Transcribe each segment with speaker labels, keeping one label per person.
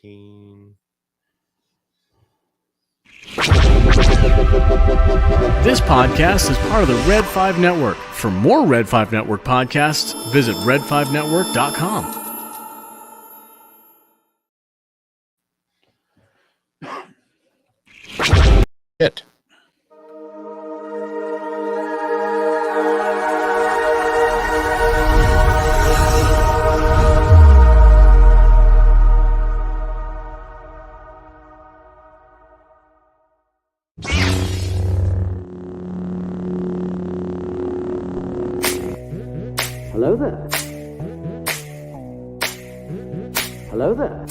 Speaker 1: This podcast is part of the Red 5 Network. For more Red 5 Network podcasts, visit red5network.com.
Speaker 2: Shit.
Speaker 3: Hello there. Hello there.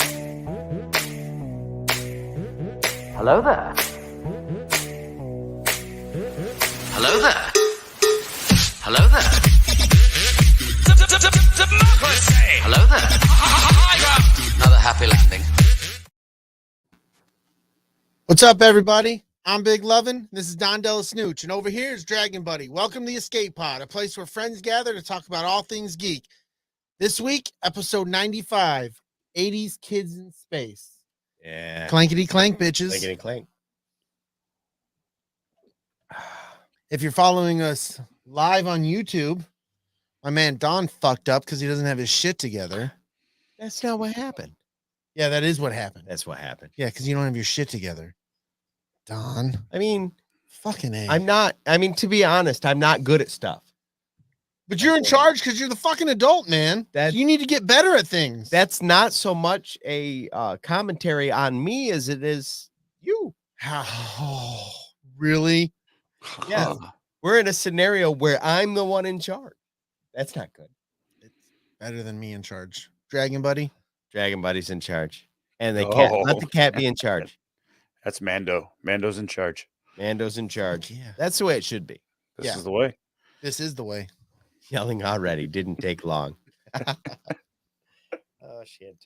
Speaker 3: Hello there. Hello there. Hello there. Democracy. Hello there. Another happy landing.
Speaker 2: What's up, everybody? I'm Big Lovin. This is Don DellaSnooch, and over here is Dragon Buddy. Welcome to the Escape Pod, a place where friends gather to talk about all things geek. This week, episode 95, 80's Kids in Space.
Speaker 4: Yeah.
Speaker 2: Clankety clank, bitches.
Speaker 4: Clankety clank.
Speaker 2: If you're following us live on YouTube, my man Don fucked up because he doesn't have his shit together.
Speaker 4: That's not what happened.
Speaker 2: Yeah, that is what happened.
Speaker 4: That's what happened.
Speaker 2: Yeah, because you don't have your shit together. Don.
Speaker 4: I mean,
Speaker 2: fucking A.
Speaker 4: To be honest, I'm not good at stuff.
Speaker 2: But you're in charge because you're the fucking adult, man. You need to get better at things.
Speaker 4: That's not so much a commentary on me as it is you.
Speaker 2: Oh, really?
Speaker 4: Yeah. We're in a scenario where I'm the one in charge. That's not good.
Speaker 2: It's better than me in charge. Dragon Buddy?
Speaker 4: Dragon Buddy's in charge. And the cat, let the cat be in charge.
Speaker 5: That's Mando. Mando's in charge.
Speaker 4: Mando's in charge.
Speaker 2: Yeah.
Speaker 4: That's the way it should be.
Speaker 5: This is the way.
Speaker 2: This is the way.
Speaker 4: Yelling already didn't take long. Oh, shit,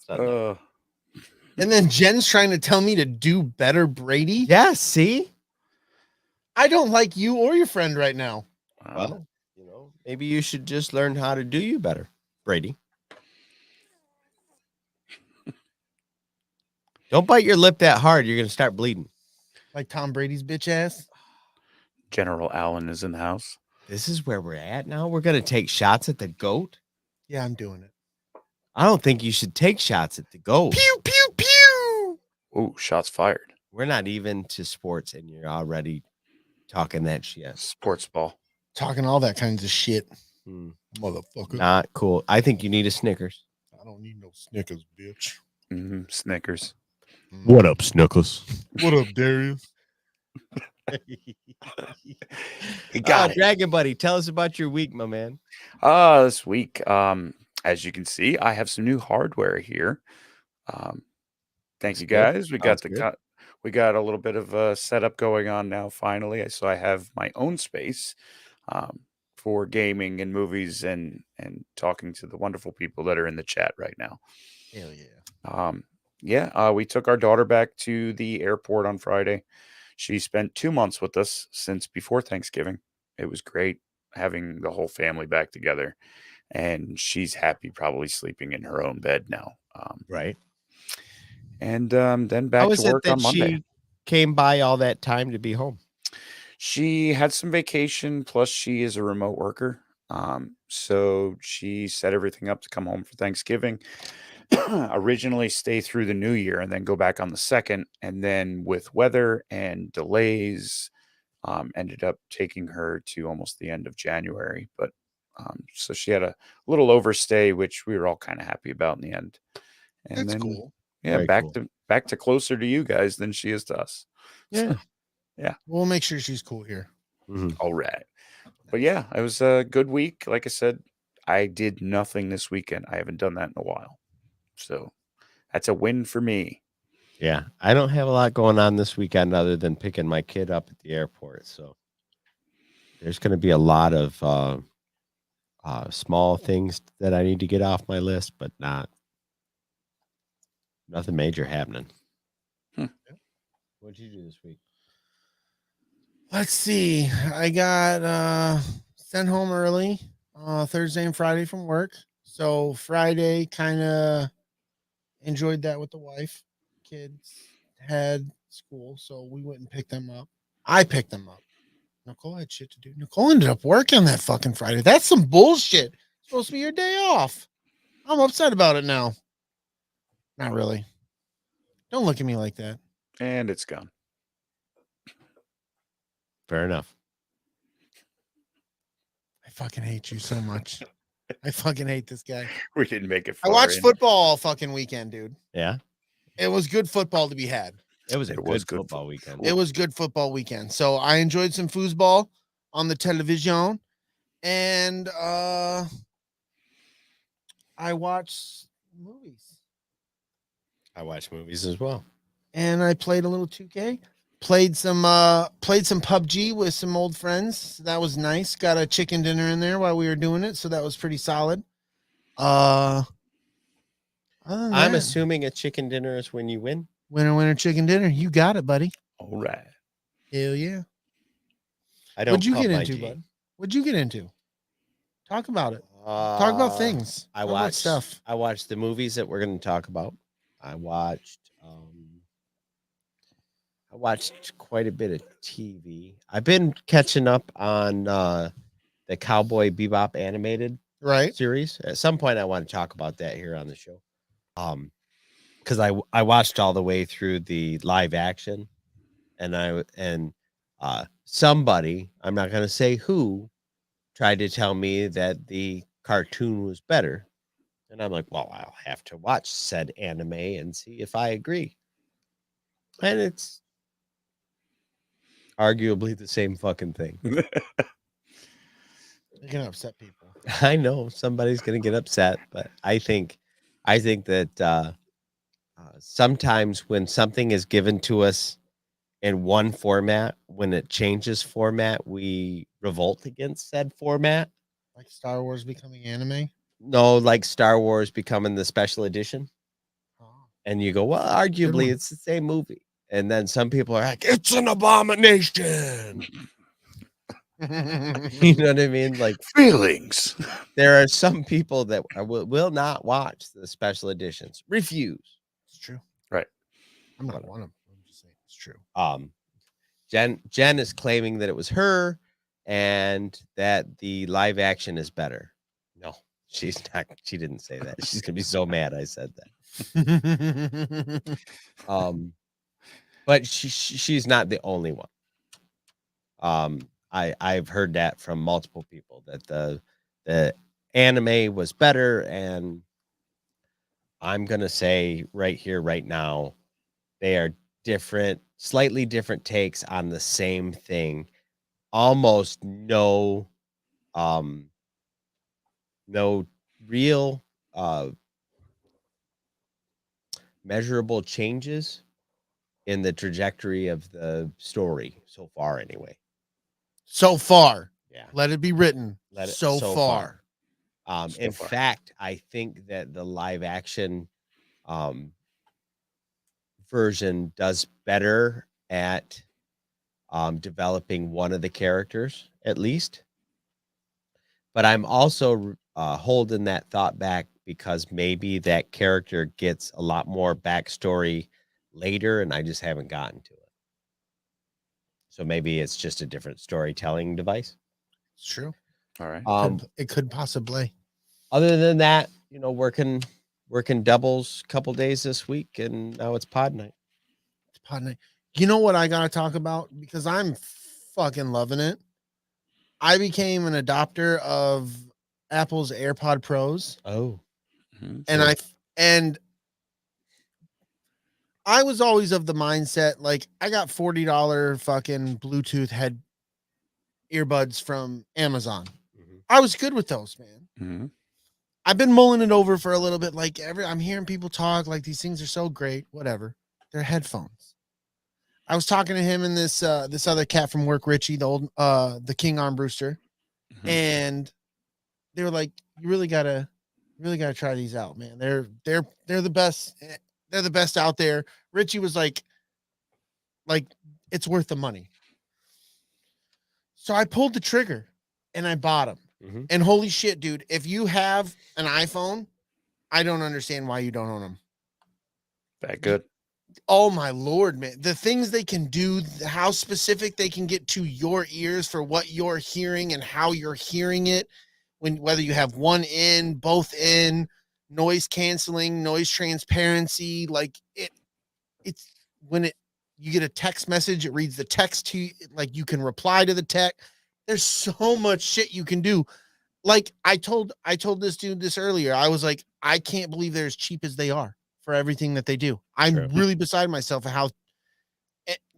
Speaker 2: And then Jen's trying to tell me to do better, Brady.
Speaker 4: Yeah, see?
Speaker 2: I don't like you or your friend right now.
Speaker 4: Well, maybe you should just learn how to do you better, Brady. Don't bite your lip that hard. You're going to start bleeding.
Speaker 2: Like Tom Brady's bitch ass.
Speaker 5: General Allen is in the house.
Speaker 4: This is where we're at now. We're going to take shots at the goat.
Speaker 2: Yeah, I'm doing it.
Speaker 4: I don't think you should take shots at the goat.
Speaker 2: Pew, pew, pew.
Speaker 5: Ooh, shots fired.
Speaker 4: We're not even to sports, and you're already talking that shit.
Speaker 5: Sports ball.
Speaker 2: Talking all that kinds of shit. Motherfucker.
Speaker 4: Not cool. I think you need a Snickers.
Speaker 2: I don't need no Snickers, bitch.
Speaker 5: Snickers.
Speaker 4: What up, Snickers?
Speaker 2: What up, Darius?
Speaker 4: Dragon Buddy, tell us about your week, my man.
Speaker 5: This week, as you can see, I have some new hardware here. Thank you guys. We got we got a little bit of a setup going on now. Finally, so I have my own space for gaming and movies and talking to the wonderful people that are in the chat right now.
Speaker 2: Hell yeah.
Speaker 5: We took our daughter back to the airport on Friday. She spent 2 months with us since before Thanksgiving. It was great having the whole family back together, and she's happy probably sleeping in her own bed now.
Speaker 4: Right.
Speaker 5: And then back to work on Monday.
Speaker 4: She came by all that time to be home.
Speaker 5: She had some vacation, plus she is a remote worker. So she set everything up to come home for Thanksgiving. Originally stay through the new year and then go back on the 2nd, and then with weather and delays ended up taking her to almost the end of January. But so she had a little overstay, which we were all kind of happy about in the end. And
Speaker 2: That's
Speaker 5: then,
Speaker 2: cool.
Speaker 5: Yeah,
Speaker 4: Very cool.
Speaker 5: back to closer to you guys than she is to us.
Speaker 2: Yeah.
Speaker 5: Yeah.
Speaker 2: We'll make sure she's cool here.
Speaker 5: All right. But yeah, it was a good week. Like I said, I did nothing this weekend. I haven't done that in a while. So that's a win for me.
Speaker 4: Yeah, I don't have a lot going on this weekend other than picking my kid up at the airport. So there's going to be a lot of small things that I need to get off my list, but nothing major happening. What'd you do this week?
Speaker 2: Let's see. I got sent home early Thursday and Friday from work. So Friday kind of Enjoyed that with the wife. Kids had school, so we went and picked them up. I picked them up. Nicole had shit to do. Nicole ended up working that fucking Friday. That's some bullshit. It's supposed to be your day off. I'm upset about it now. Not really. Don't look at me like that.
Speaker 5: And it's gone.
Speaker 4: Fair enough.
Speaker 2: I fucking hate you so much. I fucking hate this guy.
Speaker 5: We didn't make it
Speaker 2: I
Speaker 5: far
Speaker 2: watched
Speaker 5: in.
Speaker 2: football all fucking weekend, dude.
Speaker 4: Yeah.
Speaker 2: It was good football to be had.
Speaker 4: It was a
Speaker 5: It
Speaker 4: good
Speaker 5: was good
Speaker 4: football weekend.
Speaker 2: It was good football weekend. So I enjoyed some foosball on the television. And I watched movies.
Speaker 4: I watch movies as well.
Speaker 2: And I played a little 2K. Played some PUBG with some old friends. That was nice. Got a chicken dinner in there while we were doing it, so that was pretty solid. Other than
Speaker 4: I'm
Speaker 2: that,
Speaker 4: assuming a chicken dinner is when you win.
Speaker 2: winner chicken dinner. You got it, buddy.
Speaker 5: All right.
Speaker 2: Hell yeah.
Speaker 4: I don't.
Speaker 2: What'd you
Speaker 4: pump
Speaker 2: get
Speaker 4: my
Speaker 2: into,
Speaker 4: G.
Speaker 2: bud? What'd you get into? Talk about it. Talk about things.
Speaker 4: I
Speaker 2: Talk about
Speaker 4: watched
Speaker 2: stuff.
Speaker 4: I watched the movies that we're going to talk about. I watched quite a bit of TV. I've been catching up on the Cowboy Bebop animated
Speaker 2: Right.
Speaker 4: series. At some point I want to talk about that here on the show. Because I watched all the way through the live action, and somebody, I'm not going to say who, tried to tell me that the cartoon was better. And I'm like, well, I'll have to watch said anime and see if I agree. And it's arguably the same fucking thing.
Speaker 2: You're gonna upset people.
Speaker 4: I know somebody's gonna get upset, but I think that sometimes when something is given to us in one format, when it changes format, we revolt against said format.
Speaker 2: Like Star Wars becoming anime.
Speaker 4: No, like Star Wars becoming the special edition.
Speaker 2: Oh.
Speaker 4: And you go, well,
Speaker 2: one.
Speaker 4: arguably it's the same movie. And then some people are like, it's an abomination. You know what I mean? Like,
Speaker 5: Feelings.
Speaker 4: there are some people that will not watch the special editions. Refuse.
Speaker 2: It's true.
Speaker 5: Right.
Speaker 2: I'm not one of them. I'm just saying it's true.
Speaker 4: Jen is claiming that it was her and that the live action is better. No, she's not. She didn't say that. She's gonna be so mad I said that. But she's not the only one. I've heard that from multiple people that the anime was better, and I'm gonna say right here, right now, they are different, slightly different takes on the same thing. Almost no real measurable changes in the trajectory of the story so far, anyway.
Speaker 2: So far.
Speaker 4: Yeah.
Speaker 2: Let it be written.
Speaker 4: Let it
Speaker 2: so far.
Speaker 4: In fact, I think that the live action version does better at developing one of the characters, at least. But I'm also holding that thought back because maybe that character gets a lot more backstory later, and I just haven't gotten to it. So maybe it's just a different storytelling device.
Speaker 2: It's true.
Speaker 5: All right.
Speaker 2: It could possibly.
Speaker 4: Other than that, working doubles a couple days this week, and now it's pod night.
Speaker 2: It's pod night. You know what I gotta talk about? Because I'm fucking loving it. I became an adopter of Apple's AirPod Pros.
Speaker 4: Oh.
Speaker 2: And I was always of the mindset, like, I got $40 fucking Bluetooth head earbuds from Amazon.
Speaker 4: Mm-hmm.
Speaker 2: I was good with those, man.
Speaker 5: Mm-hmm.
Speaker 2: I've been mulling it over for a little bit. Like, I'm hearing people talk like these things are so great. Whatever. They're headphones. I was talking to him and this other cat from work, Richie, the King Armbruster, and they were like, "You really gotta try these out, man. They're the best. They're the best out there." Richie was like, it's worth the money. So I pulled the trigger and I bought them.
Speaker 4: Mm-hmm.
Speaker 2: And holy shit, dude! If you have an iPhone, I don't understand why you don't own them.
Speaker 5: That good?
Speaker 2: Oh my Lord, man. The things they can do, how specific they can get to your ears for what you're hearing and how you're hearing it, whether you have one in, both in, noise canceling, noise transparency, like it's when you get a text message, it reads the text to you, like you can reply to the text. There's so much shit you can do. Like I told this dude this earlier. I was like, I can't believe they're as cheap as they are for everything that they do. I'm really beside myself at how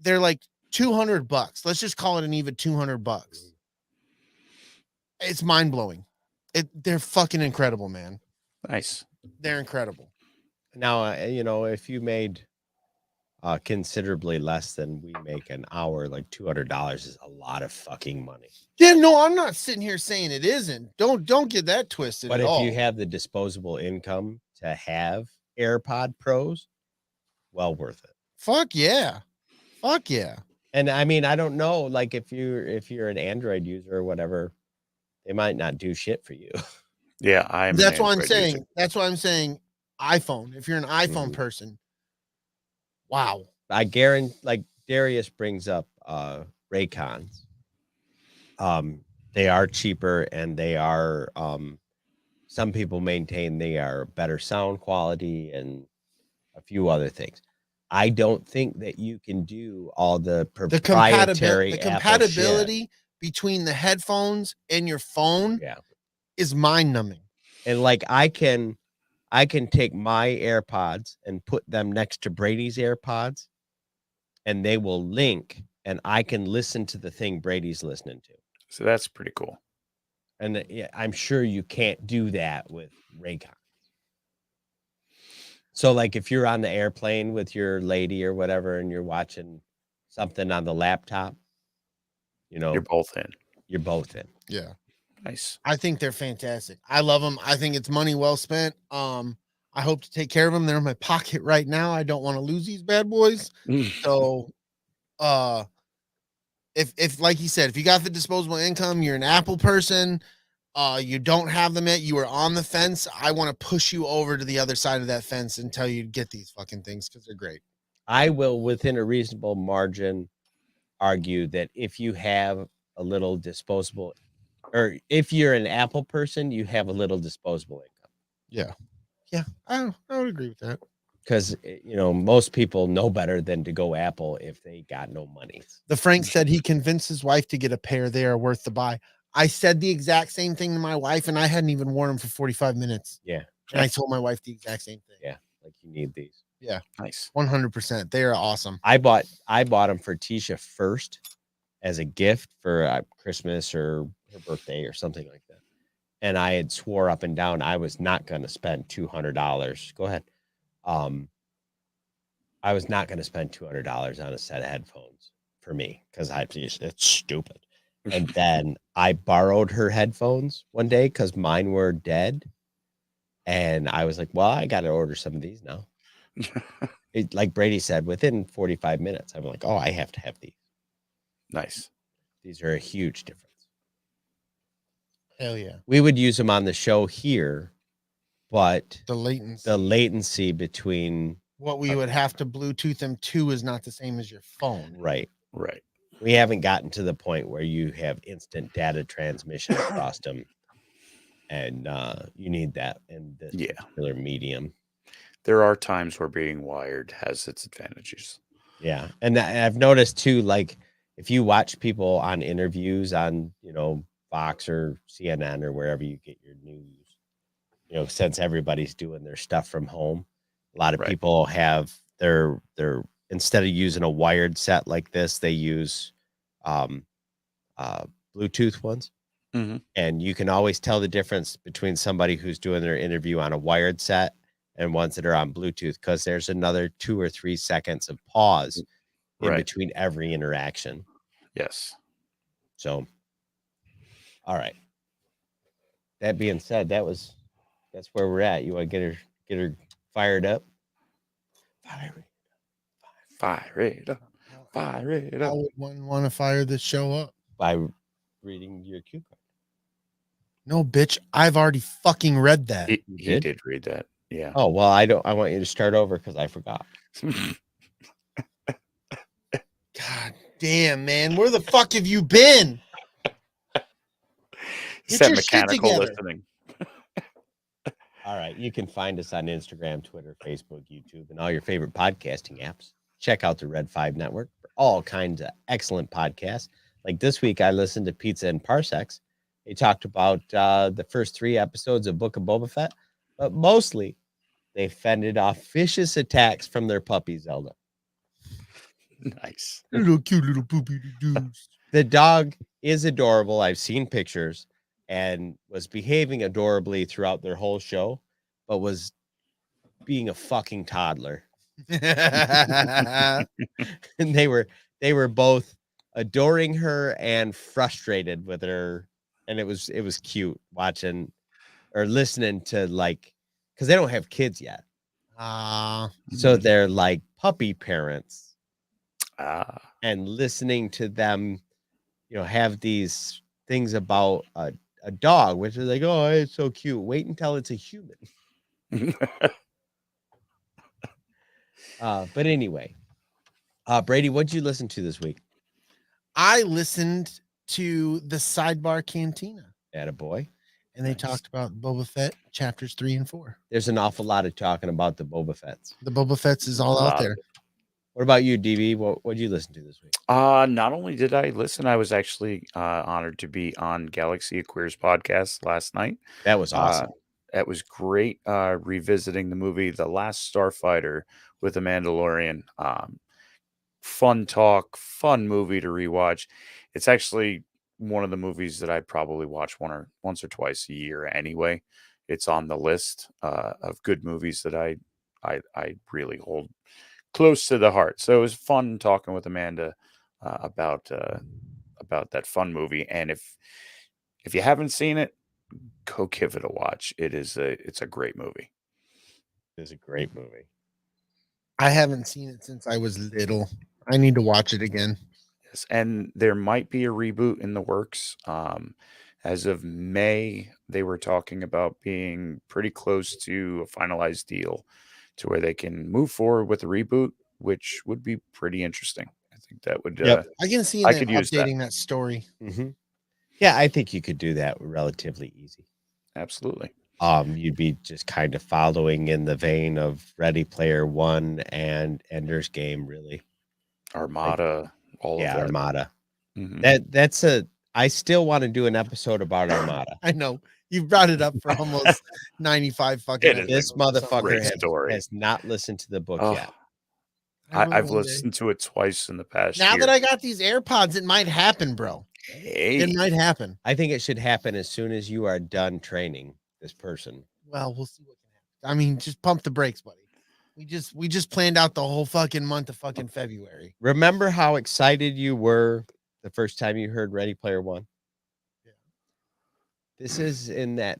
Speaker 2: they're like $200. Let's just call it an even $200. It's mind blowing. They're fucking incredible, man.
Speaker 5: Nice.
Speaker 2: They're incredible.
Speaker 4: Now, if you made considerably less than we make an hour, like $200 is a lot of fucking money.
Speaker 2: Yeah, no, I'm not sitting here saying it isn't. Don't get that twisted.
Speaker 4: But
Speaker 2: at
Speaker 4: if
Speaker 2: all.
Speaker 4: you have the disposable income to have AirPod Pros, well worth it.
Speaker 2: Fuck yeah.
Speaker 4: And I mean, I don't know, like if you're an Android user or whatever, they might not do shit for you.
Speaker 5: Yeah,
Speaker 2: that's why I'm saying. That's why I'm saying iPhone. If you're an iPhone person, wow.
Speaker 4: I guarantee, like Darius brings up Raycons. They are cheaper and they are some people maintain they are better sound quality and a few other things. I don't think that you can do all the proprietary
Speaker 2: the compatibility between the headphones and your phone is mind-numbing.
Speaker 4: And like I can take my AirPods and put them next to Brady's AirPods and they will link and I can listen to the thing Brady's listening to.
Speaker 5: So that's pretty cool.
Speaker 4: And I'm sure you can't do that with Raycon. So like if you're on the airplane with your lady or whatever and you're watching something on the laptop,
Speaker 5: you're both in.
Speaker 2: Yeah.
Speaker 5: Nice.
Speaker 2: I think they're fantastic. I love them. I think it's money well spent. I hope to take care of them. They're in my pocket right now. I don't want to lose these bad boys. So if like you said, if you got the disposable income, you're an Apple person, you don't have them yet, you are on the fence, I want to push you over to the other side of that fence and tell you to get these fucking things because they're great.
Speaker 4: I will, within a reasonable margin, argue that if you have a little disposable, or if you're an Apple person, you have a little disposable income.
Speaker 2: Yeah, I would agree with that.
Speaker 4: Because, most people know better than to go Apple if they got no money.
Speaker 2: The Frank said he convinced his wife to get a pair. They are worth the buy. I said the exact same thing to my wife, and I hadn't even worn them for 45 minutes.
Speaker 4: Yeah.
Speaker 2: And I told my wife the exact same thing.
Speaker 4: Yeah. Like you need these.
Speaker 2: Yeah.
Speaker 5: Nice.
Speaker 2: 100%. They are awesome.
Speaker 4: I bought them for Tisha first as a gift for Christmas or her birthday or something like that. And I had swore up and down I was not going to spend $200. Go ahead. I was not going to spend $200 on a set of headphones for me because it's stupid. And then I borrowed her headphones one day because mine were dead. And I was like, well, I got to order some of these now. Like Brady said, within 45 minutes, I'm like, oh, I have to have these.
Speaker 5: Nice.
Speaker 4: These are a huge difference.
Speaker 2: Hell yeah.
Speaker 4: We would use them on the show here, but
Speaker 2: The
Speaker 4: latency between
Speaker 2: what we would have to Bluetooth them to is not the same as your phone.
Speaker 4: Right.
Speaker 5: We
Speaker 4: haven't gotten to the point where you have instant data transmission across them, and you need that in this particular medium.
Speaker 5: There are times where being wired has its advantages.
Speaker 4: Yeah, and I've noticed too, like if you watch people on interviews on Fox or CNN or wherever you get your news, since everybody's doing their stuff from home, a lot of people have their instead of using a wired set like this, they use Bluetooth ones.
Speaker 5: Mm-hmm.
Speaker 4: And you can always tell the difference between somebody who's doing their interview on a wired set and ones that are on Bluetooth, because there's another 2 or 3 seconds of pause in between every interaction.
Speaker 5: Yes.
Speaker 4: So, all right. That being said, that's where we're at. You want to get her fired up?
Speaker 5: Fire it up.
Speaker 2: How would one want to fire this show up?
Speaker 4: By reading your cue card.
Speaker 2: No, bitch. I've already fucking read that.
Speaker 5: He did read that. Yeah.
Speaker 4: Oh, well, I want you to start over because I forgot.
Speaker 2: God damn, man. Where the fuck have you been?
Speaker 5: It's
Speaker 2: Get
Speaker 5: that
Speaker 2: your shit
Speaker 5: mechanical
Speaker 2: together.
Speaker 5: listening.
Speaker 4: All right. You can find us on Instagram, Twitter, Facebook, YouTube, and all your favorite podcasting apps. Check out the Red 5 Network for all kinds of excellent podcasts. Like this week, I listened to Pizza and Parsecs. They talked about the first 3 episodes of Book of Boba Fett, but mostly they fended off vicious attacks from their puppy, Zelda.
Speaker 5: Nice.
Speaker 2: Little cute little poopy doos.
Speaker 4: The dog is adorable. I've seen pictures and was behaving adorably throughout their whole show, but was being a fucking toddler. And they were both adoring her and frustrated with her, and it was cute watching or listening to, like, because they don't have kids yet, so they're like puppy parents, and listening to them, have these things about a dog, which is like, oh, it's so cute. Wait until it's a human. But anyway, Brady, what'd you listen to this week?
Speaker 2: I listened to the Sidebar Cantina.
Speaker 4: Attaboy.
Speaker 2: And they talked about Boba Fett chapters 3 and 4.
Speaker 4: There's an awful lot of talking about the Boba Fett's.
Speaker 2: The Boba Fett's is all out there.
Speaker 4: What about you, DB? What'd you listen to this week?
Speaker 5: Not only did I listen, I was actually honored to be on Galaxy of Queers podcast last night.
Speaker 4: That was awesome.
Speaker 5: That was great. Revisiting the movie The Last Starfighter with The Mandalorian. Fun talk, fun movie to rewatch. It's actually one of the movies that I probably watch once or twice a year anyway. It's on the list of good movies that I really hold close to the heart. So it was fun talking with Amanda about that fun movie. And if you haven't seen it, go give it a watch. It's a great movie.
Speaker 4: It is a great movie.
Speaker 2: I haven't seen it since I was little. I need to watch it again.
Speaker 5: Yes, and there might be a reboot in the works. As of May, they were talking about being pretty close to a finalized deal to where they can move forward with a reboot, which would be pretty interesting. I think that would.
Speaker 2: I can see
Speaker 5: I
Speaker 2: them
Speaker 5: could use
Speaker 2: updating that story.
Speaker 4: Mm-hmm. Yeah, I think you could do that relatively easy.
Speaker 5: Absolutely.
Speaker 4: You'd be just kind of following in the vein of Ready Player One and Ender's Game, really.
Speaker 5: Armada, all of that.
Speaker 4: Armada.
Speaker 5: Mhm.
Speaker 4: I still want to do an episode about Armada.
Speaker 2: I know. You've brought it up for almost 95 fucking
Speaker 5: It is
Speaker 2: episodes.
Speaker 4: This motherfucker
Speaker 5: great story.
Speaker 4: has not listened to the book
Speaker 5: Oh,
Speaker 4: yet.
Speaker 5: I've listened to it twice in the past
Speaker 2: Now
Speaker 5: year.
Speaker 2: that I got these AirPods, it might happen, bro.
Speaker 5: Hey,
Speaker 2: It might happen.
Speaker 4: I think it should happen as soon as you are done training this person.
Speaker 2: Well, we'll see what can happen. I mean, just pump the brakes, buddy. We just planned out the whole fucking month of fucking February.
Speaker 4: Remember how excited you were the first time you heard Ready Player One?
Speaker 2: Yeah.
Speaker 4: This is in that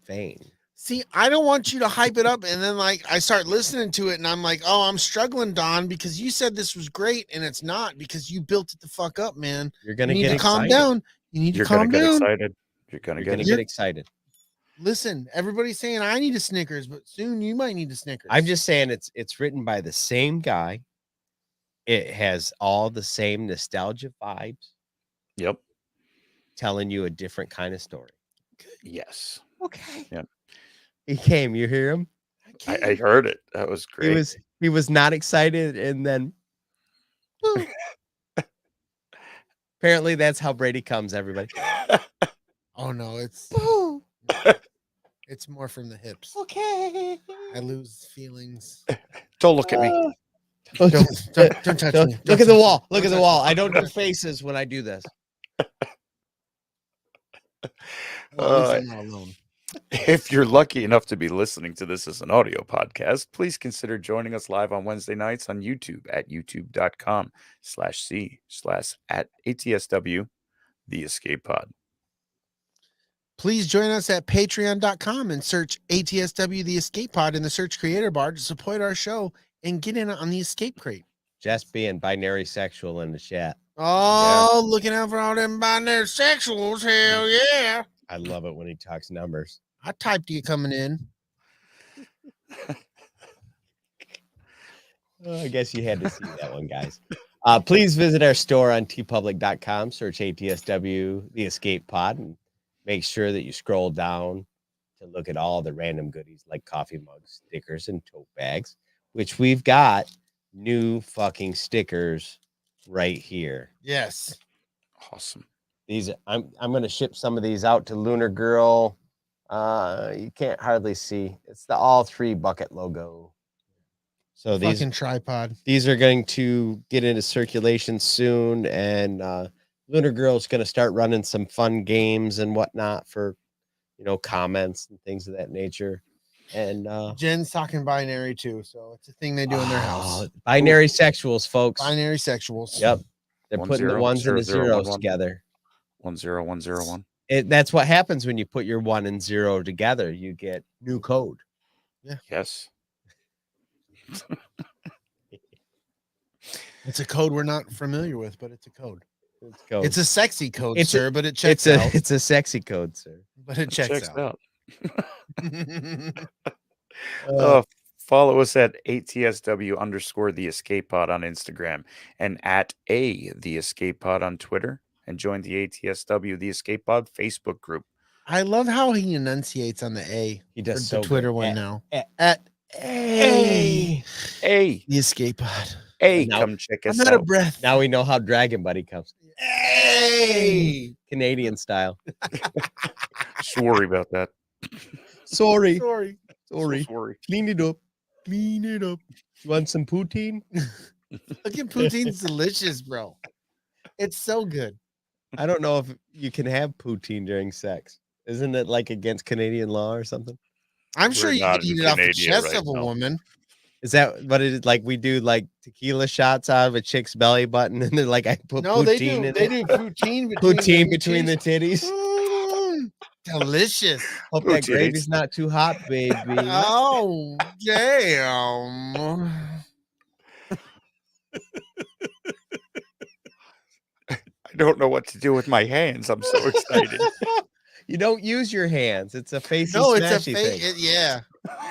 Speaker 4: vein.
Speaker 2: See, I don't want you to hype it up and then like I start listening to it and I'm like, oh, I'm struggling, Don, because you said this was great and it's not because you built it the fuck up, man.
Speaker 4: You're gonna
Speaker 2: You need
Speaker 4: get
Speaker 2: to calm
Speaker 4: excited.
Speaker 2: down. You need
Speaker 5: you're
Speaker 2: to calm
Speaker 5: gonna get
Speaker 2: down.
Speaker 5: excited. You're gonna
Speaker 4: You're
Speaker 5: get
Speaker 4: gonna get excited.
Speaker 2: Listen, everybody's saying I need a Snickers, but soon you might need a Snickers.
Speaker 4: I'm just saying it's written by the same guy. It has all the same nostalgia vibes,
Speaker 5: Yep.
Speaker 4: telling you a different kind of story.
Speaker 5: Yes.
Speaker 2: okay.
Speaker 5: Yep.
Speaker 4: He came, you hear him?
Speaker 5: I heard it. That was great.
Speaker 4: He was not excited, and then apparently that's how Brady comes, everybody.
Speaker 2: Oh no, it's more from the hips.
Speaker 4: Okay.
Speaker 2: I lose feelings.
Speaker 5: Don't look at me.
Speaker 2: Don't touch me.
Speaker 4: Look at the wall. Look at the wall. I don't do faces when I do this.
Speaker 2: Well, at least I'm not alone.
Speaker 5: If you're lucky enough to be listening to this as an audio podcast, please consider joining us live on Wednesday nights on YouTube at youtube.com/c/@ATSW, the Escape Pod.
Speaker 2: Please join us at patreon.com and search ATSW the Escape Pod in the search creator bar to support our show and get in on the escape crate.
Speaker 4: Just being binary sexual in the chat.
Speaker 2: Oh, looking out for all them binary sexuals. Hell yeah.
Speaker 4: I love it when he talks numbers.
Speaker 2: I typed you coming in.
Speaker 4: I guess you had to see that one, guys. Please visit our store on tpublic.com, search ATSW, the Escape Pod, and make sure that you scroll down to look at all the random goodies like coffee mugs, stickers, and tote bags, which we've got new fucking stickers right here.
Speaker 2: Yes.
Speaker 5: Awesome.
Speaker 4: These I'm going to ship some of these out to Lunar Girl. You can't hardly see. It's the all 3 bucket logo. So
Speaker 2: Fucking tripod.
Speaker 4: these are going to get into circulation soon, and Lunar Girl's going to start running some fun games and whatnot for, comments and things of that nature. And
Speaker 2: Jen's talking binary too, so it's a thing they do in their house.
Speaker 4: Binary sexuals, folks.
Speaker 2: Binary sexuals.
Speaker 4: Yep, they're putting the
Speaker 5: 10,
Speaker 4: ones and the
Speaker 5: 00,
Speaker 4: zeros
Speaker 5: 11.
Speaker 4: together.
Speaker 5: 10101.
Speaker 4: That's what happens when you put your 1 and 0 together. You get new code.
Speaker 5: Yes.
Speaker 2: It's a code we're not familiar with, but it's a code.
Speaker 4: It's code.
Speaker 2: It's a sexy code,
Speaker 4: It's
Speaker 2: sir, but it checks out.
Speaker 4: It's a sexy code, sir.
Speaker 2: But it checks out.
Speaker 5: Follow us at ATSW _ the Escape Pod on Instagram and at the Escape Pod on Twitter, and join the ATSW the Escape Pod Facebook group.
Speaker 2: I love how he enunciates on the A.
Speaker 4: He does
Speaker 2: for
Speaker 4: so
Speaker 2: the Twitter
Speaker 4: good.
Speaker 2: one now.
Speaker 4: At
Speaker 2: A.
Speaker 5: Hey,
Speaker 2: The Escape Pod.
Speaker 5: hey,
Speaker 4: Now-
Speaker 5: come check us
Speaker 2: I'm out of
Speaker 5: out.
Speaker 2: breath.
Speaker 4: Now we know how Dragon Buddy comes.
Speaker 2: Hey.
Speaker 4: Canadian style.
Speaker 5: Sorry about that.
Speaker 4: Sorry.
Speaker 2: Sorry.
Speaker 4: Sorry.
Speaker 5: Sorry.
Speaker 4: Clean it up. Clean it up. You want some poutine?
Speaker 2: Fucking poutine's delicious, bro. It's so good.
Speaker 4: I don't know if you can have poutine during sex. Isn't it like against Canadian law or something?
Speaker 2: I'm sure
Speaker 5: We're
Speaker 2: you
Speaker 5: not
Speaker 2: could
Speaker 5: in
Speaker 2: eat it off the
Speaker 5: Canada
Speaker 2: chest
Speaker 5: right
Speaker 2: of a
Speaker 5: now.
Speaker 2: woman.
Speaker 4: Is that what it is? Like we do like tequila shots out of a chick's belly button, and then like I put
Speaker 2: No,
Speaker 4: poutine
Speaker 2: they do.
Speaker 4: in
Speaker 2: They
Speaker 4: it.
Speaker 2: do poutine
Speaker 4: Poutine between the
Speaker 2: titties.
Speaker 4: titties.
Speaker 2: Delicious.
Speaker 4: Hope
Speaker 5: Poutine.
Speaker 4: that gravy's not too hot, baby.
Speaker 2: Oh, damn.
Speaker 5: I don't know what to do with my hands. I'm so excited.
Speaker 4: You don't use your hands. It's a facey
Speaker 2: No, it's a
Speaker 4: smashy
Speaker 2: fake.
Speaker 4: thing.
Speaker 2: Yeah.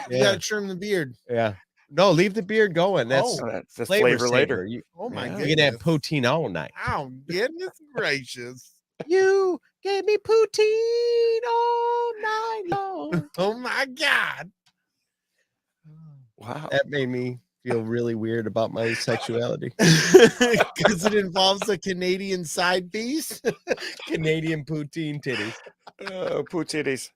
Speaker 2: You
Speaker 4: Yeah.
Speaker 2: gotta trim the beard.
Speaker 4: Yeah. No, leave the beard going. That's
Speaker 5: That's the
Speaker 4: flavor
Speaker 5: flavor later.
Speaker 4: saver. You,
Speaker 2: Oh my
Speaker 5: Yeah.
Speaker 2: goodness.
Speaker 4: you can have poutine all night.
Speaker 2: Oh, goodness gracious.
Speaker 4: You gave me poutine all night long.
Speaker 2: Oh my God.
Speaker 5: Wow.
Speaker 4: That made me feel really weird about my sexuality.
Speaker 2: Because it involves a Canadian side piece.
Speaker 4: Canadian poutine titties.
Speaker 5: Poo titties.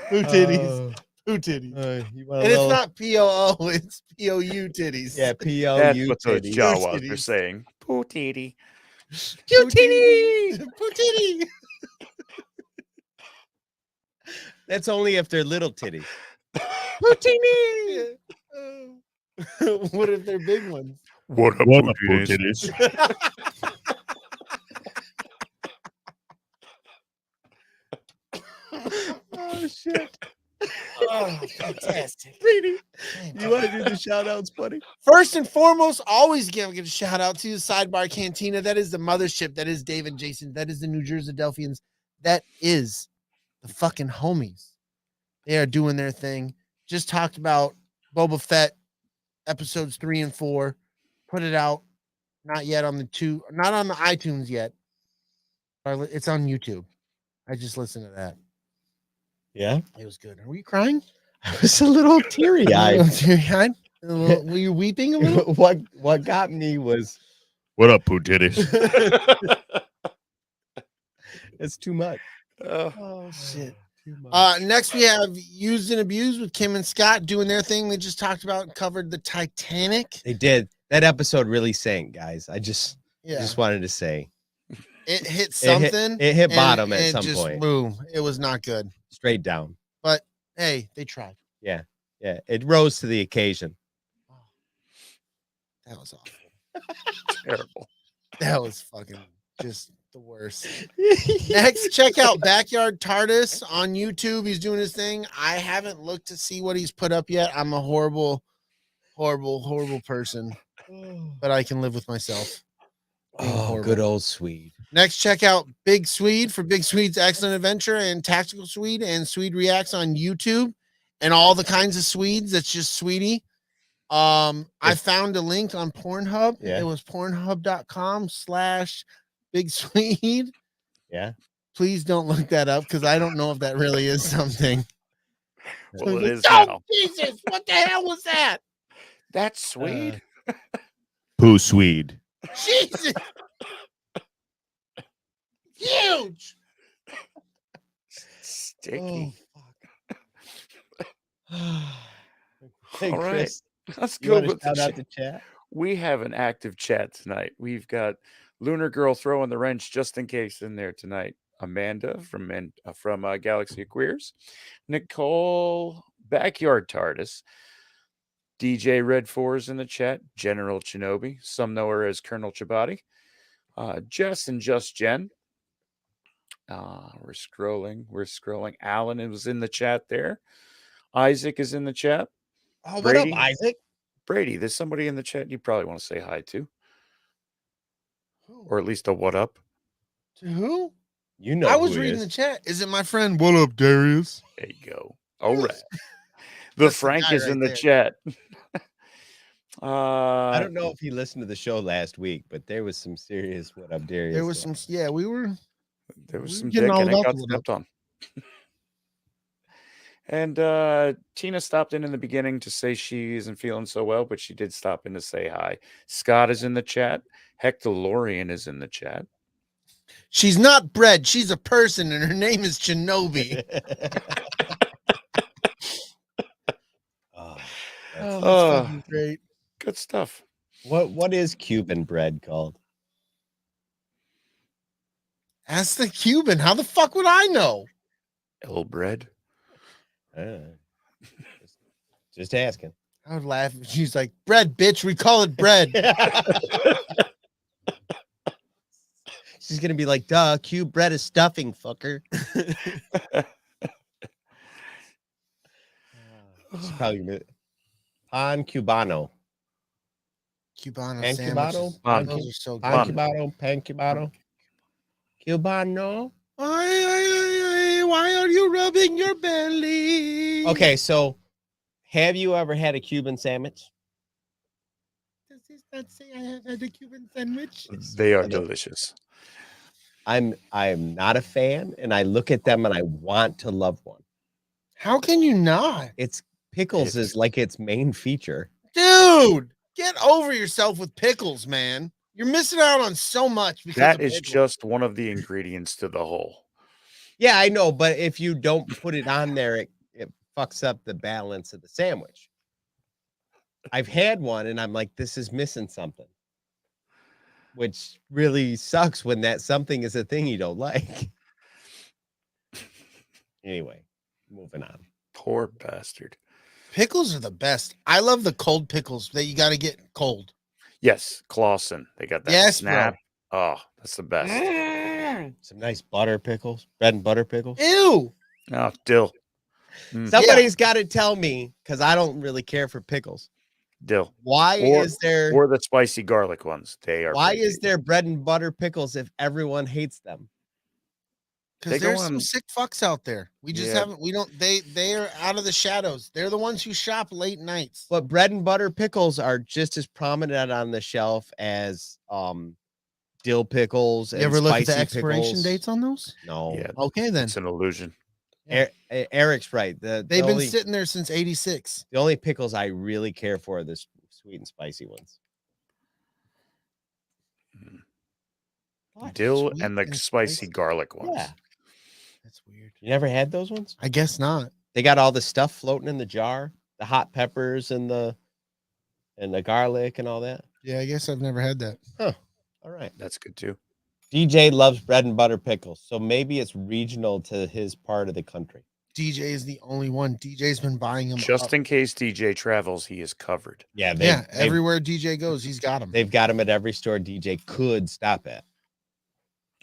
Speaker 2: Poo titties. Poo titties.
Speaker 4: You want
Speaker 2: And it's not POO, it's POU titties.
Speaker 4: Yeah, POU
Speaker 5: That's what those
Speaker 4: titties.
Speaker 5: Jawas are
Speaker 2: titties.
Speaker 5: saying. Poo titty.
Speaker 2: Poo titty. Poo titty.
Speaker 4: That's only if they're little titties. Poutine.
Speaker 2: What if they're big ones?
Speaker 5: What up, poo titties?
Speaker 4: Oh shit.
Speaker 2: Oh, fantastic.
Speaker 4: Brady, you want to do the shout outs, buddy?
Speaker 2: First and foremost, always give a shout out to the Sidebar Cantina. That is the mothership. That is Dave and Jason. That is the New Jersey Delphians. That is the fucking homies. They are doing their thing. Just talked about Boba Fett episodes 3 and 4. Put it out. Not yet on not on the iTunes yet. It's on YouTube. I just listened to that.
Speaker 4: Yeah.
Speaker 2: It was good. Are you crying?
Speaker 4: I was a little teary
Speaker 2: A
Speaker 4: eyed.
Speaker 2: little teary-eyed? Were you weeping a little?
Speaker 4: What got me was
Speaker 1: What up, poo titties?
Speaker 4: it's too much.
Speaker 2: Oh shit.
Speaker 4: Too much.
Speaker 2: Next we have Used and Abused with Kim and Scott doing their thing. They just talked about and covered the Titanic.
Speaker 4: They did. That episode really sank, guys. I just wanted to say
Speaker 2: It hit something.
Speaker 4: it hit
Speaker 2: and
Speaker 4: bottom at
Speaker 2: it
Speaker 4: some
Speaker 2: just
Speaker 4: point.
Speaker 2: Boom. It was not good.
Speaker 4: Straight down.
Speaker 2: But hey, they tried.
Speaker 4: Yeah. It rose to the occasion.
Speaker 2: That was awful.
Speaker 5: Terrible.
Speaker 2: That was fucking just the worst. Next, check out Backyard TARDIS on YouTube. He's doing his thing. I haven't looked to see what he's put up yet. I'm a horrible person, but I can live with myself. Being
Speaker 4: Oh,
Speaker 2: horrible.
Speaker 4: good old Swede.
Speaker 2: Next, check out Big Swede for Big Swede's Excellent Adventure and Tactical Swede and Swede Reacts on YouTube. and all the kinds of Swedes. That's just Sweetie. I found a link on Pornhub.
Speaker 4: Yeah.
Speaker 2: It was pornhub.com/Big Swede.
Speaker 4: Yeah.
Speaker 2: Please don't look that up because I don't know if that really is something.
Speaker 5: Well, it is
Speaker 2: Oh,
Speaker 5: now.
Speaker 2: Jesus, what the hell was that?
Speaker 5: That's Swede.
Speaker 4: Pooh Swede.
Speaker 2: Jesus. Huge.
Speaker 5: Sticky.
Speaker 4: Hey,
Speaker 5: All right.
Speaker 4: Chris,
Speaker 5: Let's
Speaker 4: you
Speaker 5: go
Speaker 4: want to
Speaker 5: with the
Speaker 4: shout out
Speaker 5: chat.
Speaker 4: the chat?
Speaker 5: We have an active chat tonight. We've got Lunar Girl throwing the wrench just in case in there tonight. Amanda from Galaxy of Queers. Nicole Backyard TARDIS. DJ Red 4's in the chat. General Shinobi. Some know her as Colonel Chibati. Jess and Just Jen. We're scrolling. Alan was in the chat there. Isaac is in the chat.
Speaker 2: Oh,
Speaker 5: Brady.
Speaker 2: what up, Isaac?
Speaker 5: Brady, there's somebody in the chat you probably want to say hi to. Or at least a what up.
Speaker 2: To who?
Speaker 4: You know,
Speaker 2: I was
Speaker 4: who it
Speaker 2: reading
Speaker 4: is.
Speaker 2: the chat. Is it my friend? What up, Darius?
Speaker 5: There you go. All right. The
Speaker 2: That's the
Speaker 5: Frank
Speaker 2: guy
Speaker 5: is
Speaker 2: right
Speaker 5: in the
Speaker 2: there.
Speaker 5: chat.
Speaker 4: I don't know if he listened to the show last week, but there was some serious what up, Darius.
Speaker 2: There was some, yeah, we were.
Speaker 5: There was
Speaker 2: We
Speaker 5: some
Speaker 2: getting
Speaker 5: dick
Speaker 2: all
Speaker 5: and it
Speaker 2: about
Speaker 5: got
Speaker 2: the what
Speaker 5: stepped on. And Tina stopped in the beginning to say she isn't feeling so well, but she did stop in to say hi. Scott is in the chat. Hector Lorian is in the chat.
Speaker 2: She's not bread. She's a person, and her name is Shinobi.
Speaker 4: Oh,
Speaker 2: Oh,
Speaker 4: that's-
Speaker 2: that's fucking great.
Speaker 5: Good stuff.
Speaker 4: what is Cuban bread called?
Speaker 2: Ask the Cuban. How the fuck would I know?
Speaker 5: L bread.
Speaker 4: Just asking.
Speaker 2: I would laugh if she's like, bread, bitch. We call it bread.
Speaker 4: She's gonna be like, duh, cube bread is stuffing, fucker. She's probably gonna be pan cubano.
Speaker 2: Cubano
Speaker 4: Pan
Speaker 2: sandwiches.
Speaker 4: cubano?
Speaker 2: Those are so
Speaker 4: Pan
Speaker 2: good.
Speaker 4: cubano, pan cubano. Cubano.
Speaker 2: Why are you rubbing your belly?
Speaker 4: Okay, so have you ever had a Cuban sandwich?
Speaker 2: Does this not say I have had a Cuban sandwich?
Speaker 5: They are delicious.
Speaker 4: I'm not a fan, and I look at them and I want to love one.
Speaker 2: How can you not?
Speaker 4: It's pickles is like its main feature.
Speaker 2: Dude, get over yourself with pickles, man. You're missing out on so much because
Speaker 5: That
Speaker 2: of
Speaker 5: is
Speaker 2: pickles.
Speaker 5: just one of the ingredients to the whole.
Speaker 4: Yeah, I know, but if you don't put it on there, it fucks up the balance of the sandwich. I've had one and I'm like, this is missing something. Which really sucks when that something is a thing you don't like. Anyway, moving on.
Speaker 5: Poor bastard.
Speaker 2: Pickles are the best. I love the cold pickles that you got to get cold.
Speaker 5: Yes, Clausen. They got that
Speaker 2: Yes,
Speaker 5: snap. Oh, that's the best.
Speaker 4: Some nice butter pickles, bread and butter pickles.
Speaker 2: Ew.
Speaker 5: Oh, dill.
Speaker 4: Somebody's got to tell me, because I don't really care for pickles.
Speaker 5: Dill.
Speaker 4: Why is there
Speaker 5: or the spicy garlic ones? They are.
Speaker 4: why
Speaker 5: pretty
Speaker 4: is
Speaker 5: good.
Speaker 4: there bread and butter pickles if everyone hates them?
Speaker 5: They
Speaker 2: Because
Speaker 5: go
Speaker 2: there's
Speaker 5: on-
Speaker 2: some sick fucks out there. We just
Speaker 5: Yeah.
Speaker 2: haven't, we don't, they are out of the shadows. They're the ones who shop late nights.
Speaker 4: But bread and butter pickles are just as prominent on the shelf as dill pickles and
Speaker 2: You ever look at the
Speaker 4: spicy
Speaker 2: expiration
Speaker 4: pickles.
Speaker 2: dates on those?
Speaker 4: No.
Speaker 5: Yeah,
Speaker 2: Okay, then.
Speaker 5: it's an illusion.
Speaker 4: Eric's right.
Speaker 2: They've been sitting there since 86.
Speaker 4: The only pickles I really care for are the sweet and spicy ones.
Speaker 5: Dill
Speaker 2: Sweet
Speaker 5: and the spicy
Speaker 2: spicy?
Speaker 5: garlic ones.
Speaker 4: Yeah.
Speaker 2: That's weird.
Speaker 4: You never had those ones?
Speaker 2: I guess not.
Speaker 4: They got all the stuff floating in the jar, the hot peppers and the garlic and all that.
Speaker 2: Yeah, I guess I've never had that.
Speaker 4: All right.
Speaker 5: That's good too.
Speaker 4: DJ loves bread and butter pickles, so maybe it's regional to his part of the country.
Speaker 2: DJ is the only one. DJ's been buying them.
Speaker 5: Just in case DJ travels, he is covered.
Speaker 4: Yeah,
Speaker 2: everywhere DJ goes, he's got them.
Speaker 4: they've got them at every store DJ could stop at.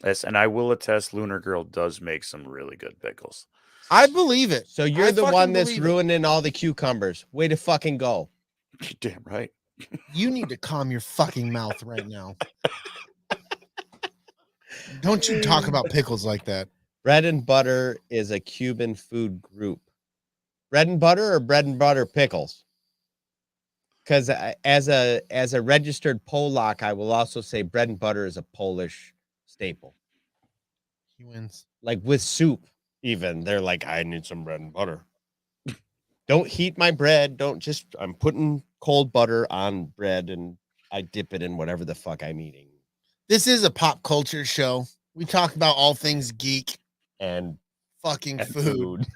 Speaker 5: Yes, and I will attest, Lunar Girl does make some really good pickles.
Speaker 2: I believe it.
Speaker 4: So you're
Speaker 2: I
Speaker 4: the
Speaker 2: fucking
Speaker 4: one that's
Speaker 2: believe it.
Speaker 4: ruining all the cucumbers. Way to fucking go.
Speaker 5: You're damn right.
Speaker 2: You need to calm your fucking mouth right now. Don't you talk about pickles like that.
Speaker 4: Bread and butter is a Cuban food group. bread and butter or bread and butter pickles? Because as a registered Polak, I will also say bread and butter is a Polish staple.
Speaker 2: He wins.
Speaker 4: Like with soup, even they're like, I need some bread and butter. Don't heat my bread. I'm putting cold butter on bread and I dip it in whatever the fuck I'm eating.
Speaker 2: This is a pop culture show. We talk about all things geek
Speaker 4: And
Speaker 2: fucking food.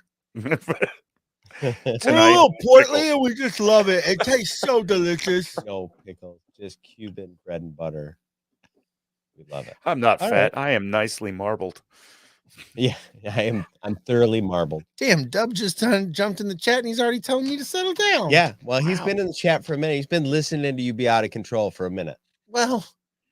Speaker 5: Tonight,
Speaker 2: Oh, portly, and we just love it. It tastes so delicious.
Speaker 4: No pickles, just Cuban bread and butter. We love it.
Speaker 5: I'm not
Speaker 4: All
Speaker 5: fat. I am nicely marbled.
Speaker 4: Yeah, I'm thoroughly marbled.
Speaker 2: Damn, Dub just jumped in the chat and he's already telling me to settle down.
Speaker 4: Yeah, well, he's
Speaker 2: Wow.
Speaker 4: been in the chat for a minute. He's been listening to you be out of control for a minute.
Speaker 2: Well,